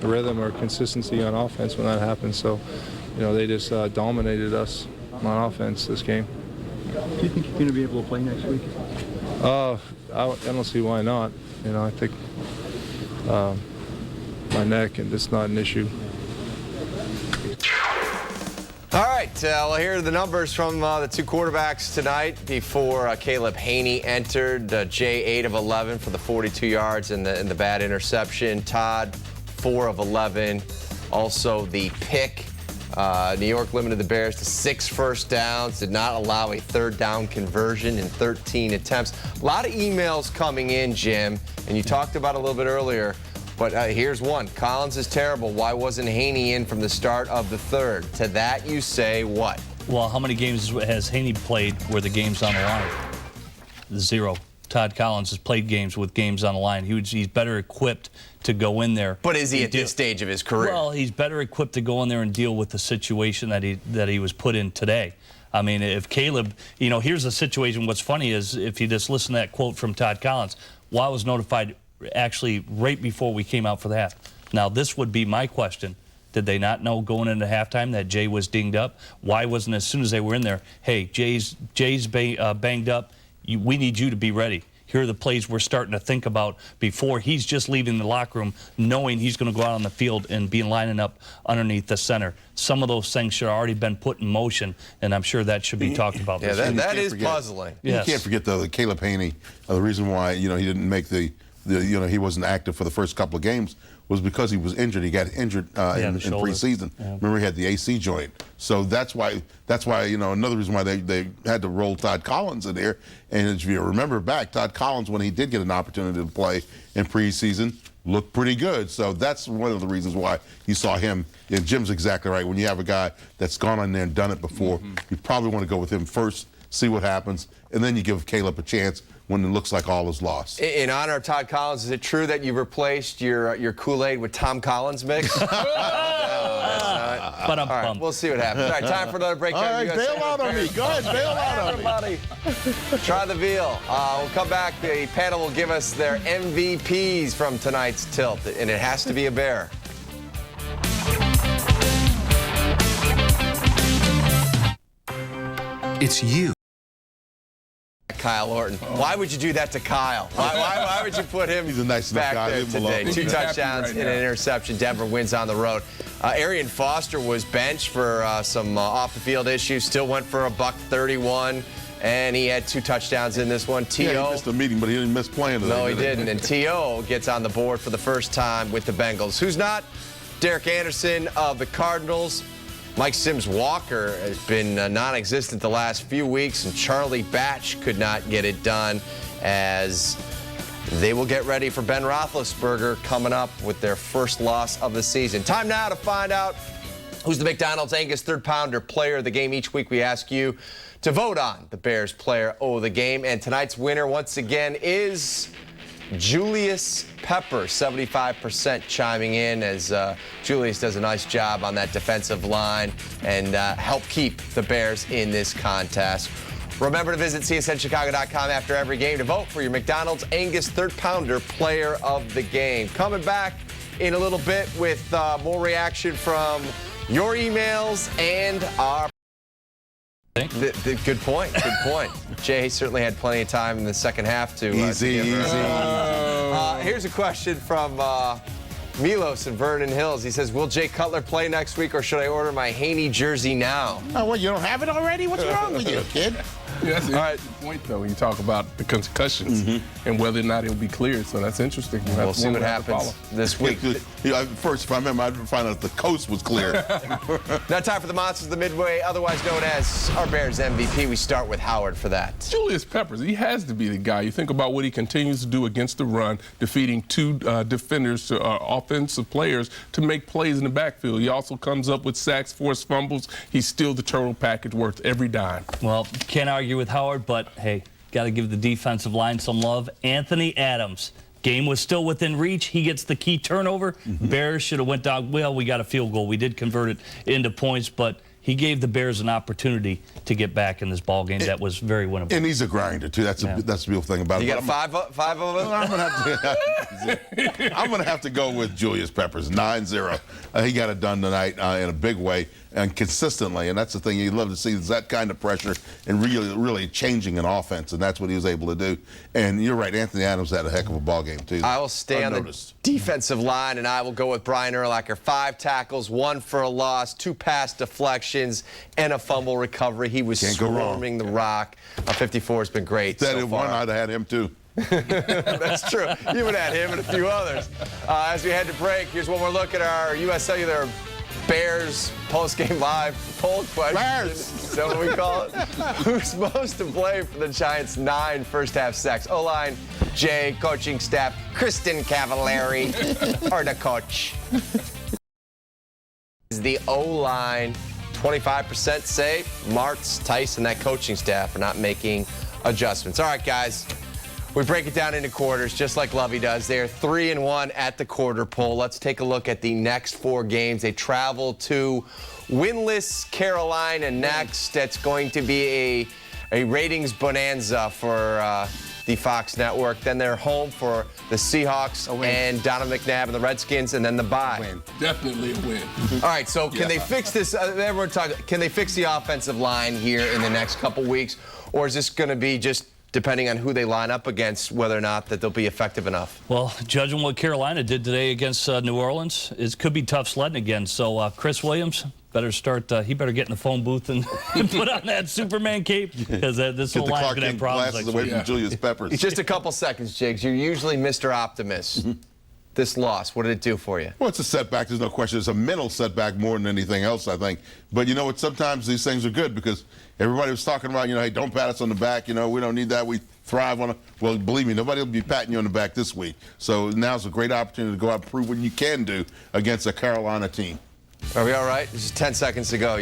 rhythm or consistency on offense when that happens, so, you know, they just dominated us on offense this game. Do you think you're going to be able to play next week? I don't see why not. You know, I think my neck, and it's not an issue. All right, well, here are the numbers from the 2 quarterbacks tonight before Caleb Haney entered. Jay, 8 of 11 for the 42 yards and the bad interception. Todd, 4 of 11. Also the pick. New York limited the Bears to 6 first downs, did not allow a 3rd down conversion in 13 attempts. A lot of emails coming in, Jim, and you talked about it a little bit earlier, but here's one. Collins is terrible. Why wasn't Haney in from the start of the 3rd? To that you say what? Well, how many games has Haney played where the game's on the line? 0. Todd Collins has played games with games on the line. He's better equipped to go in there. But is he at this stage of his career? Well, he's better equipped to go in there and deal with the situation that he was put in today. I mean, if Caleb, you know, here's the situation. What's funny is if you just listen to that quote from Todd Collins, well, I was notified actually right before we came out for the half. Now, this would be my question. Did they not know going into halftime that Jay was dinged up? Why wasn't, as soon as they were in there, hey, Jay's banged up. We need you to be ready. Here are the plays we're starting to think about before he's just leaving the locker room, knowing he's going to go out on the field and be lining up underneath the center. Some of those things should have already been put in motion, and I'm sure that should be talked about. Yeah, that is puzzling. Yes. You can't forget, though, that Caleb Haney, the reason why, you know, he didn't make he wasn't active for the first couple of games was because he was injured. He got injured in preseason. Yeah. Remember, he had the AC joint. So that's why, you know, another reason why they had to roll Todd Collins in there. And if you remember back, Todd Collins, when he did get an opportunity to play in preseason, looked pretty good. So that's one of the reasons why you saw him. And Jim's exactly right. When you have a guy that's gone in there and done it before, you probably want to go with him first, see what happens, and then you give Caleb a chance when it looks like all is lost. In honor of Todd Collins, is it true that you've replaced your Kool-Aid with Tom Collins mix? But all right, we'll see what happens. All right, time for another break. All right, bail out on me. Go ahead, bail out on me. Everybody, try the veal. We'll come back. The panel will give us their MVPs from tonight's tilt, and it has to be a bear. It's you. Kyle Orton. Why would you do that to Kyle? Why would you put him He's a nice back guy. there Leave him alone. today? 2 He's touchdowns happy and right an now. interception. Denver wins on the road. Arian Foster was benched for some off-the-field issues. Still went for a $131, and he had 2 touchdowns in this one. Yeah, he missed the meeting, but he didn't miss playing today. No, he didn't. And T.O. gets on the board for the first time with the Bengals. Who's not? Derek Anderson of the Cardinals. Mike Sims-Walker has been non-existent the last few weeks, and Charlie Batch could not get it done as they will get ready for Ben Roethlisberger coming up with their first loss of the season. Time now to find out who's the McDonald's Angus Third Pounder player of the game. Each week we ask you to vote on the Bears player of the game, and tonight's winner once again is Julius Pepper, 75% chiming in as Julius does a nice job on that defensive line and help keep the Bears in this contest. Remember to visit csnchicago.com after every game to vote for your McDonald's Angus Third Pounder player of the game. Coming back in a little bit with more reaction from your emails and our... Good point. Good point. Jay certainly had plenty of time in the second half to... Easy. Here's a question from Milos in Vernon Hills. He says, will Jay Cutler play next week, or should I order my Haney jersey now? Oh, what, you don't have it already? What's wrong with you, kid? Yeah, that's an interesting point, though, when you talk about the concussions and whether or not it'll be cleared. So that's interesting. We'll see what happens this week. First, if I remember, I'd find out if the coast was clear. Now time for the Monsters of the Midway, otherwise known as our Bears MVP. We start with Howard for that. Julius Peppers, he has to be the guy. You think about what he continues to do against the run, defeating 2 defenders, offensive players, to make plays in the backfield. He also comes up with sacks, forced fumbles. He's still the total package worth every dime. Well, can't argue with Howard, but hey, got to give the defensive line some love. Anthony Adams. Game was still within reach. He gets the key turnover. Bears should have went down. Well, we got a field goal. We did convert it into points, but he gave the Bears an opportunity to get back in this ball game that was very winnable. And he's a grinder, too. That's the beautiful thing about it. You got five of them? I'm going to have to go with Julius Peppers, 9-0. He got it done tonight in a big way and consistently, and that's the thing you love to see, is that kind of pressure and really changing an offense, and that's what he was able to do. And you're right, Anthony Adams had a heck of a ball game, too. I will stay on the defensive line, and I will go with Brian Urlacher. 5 tackles, 1 for a loss, 2 pass deflections, and a fumble recovery. He was swarming the rock. 54 has been great so far. One, I'd have had him, too. That's true. You would have had him and a few others. As we head to break, here's one more look at our U.S. Cellular Bears post-game live poll question. Bears! Is that what we call it? Who's most to blame for the Giants' 9 first-half sacks? O-line, Jay, coaching staff, Kristen Cavallari, or the coach? Is the O-line 25% say Martz, Tyson, that coaching staff are not making adjustments. All right, guys. We break it down into quarters, just like Lovey does. They're 3-1 at the quarter pole. Let's take a look at the next 4 games. They travel to winless Carolina next. That's going to be a ratings bonanza for the Fox Network. Then they're home for the Seahawks and Donovan McNabb and the Redskins, and then the bye. Definitely a win. All right, so can they fix this? Everyone talking. Can they fix the offensive line here in the next couple weeks, or is this going to be just depending on who they line up against, whether or not that they'll be effective enough? Well, judging what Carolina did today against New Orleans, it could be tough sledding again. So Chris Williams better start. He better get in the phone booth and put on that Superman cape, because this whole line could have problems. Away from Julius Peppers. Just a couple seconds, Jigs. You're usually Mr. Optimist. This loss, what did it do for you? Well, it's a setback. There's no question. It's a mental setback more than anything else, I think. But you know what? Sometimes these things are good, because everybody was talking about, hey, don't pat us on the back. We don't need that. We thrive on it. Well, believe me, nobody will be patting you on the back this week. So now's a great opportunity to go out and prove what you can do against a Carolina team. Are we all right? There's just 10 seconds to go.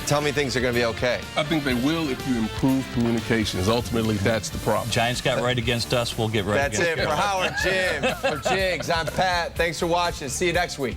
Tell me things are going to be okay. I think they will if you improve communications. Ultimately, that's the problem. Giants got right against us. We'll get right That's against it them. for Howard, Jim, for Jigs. I'm Pat. Thanks for watching. See you next week.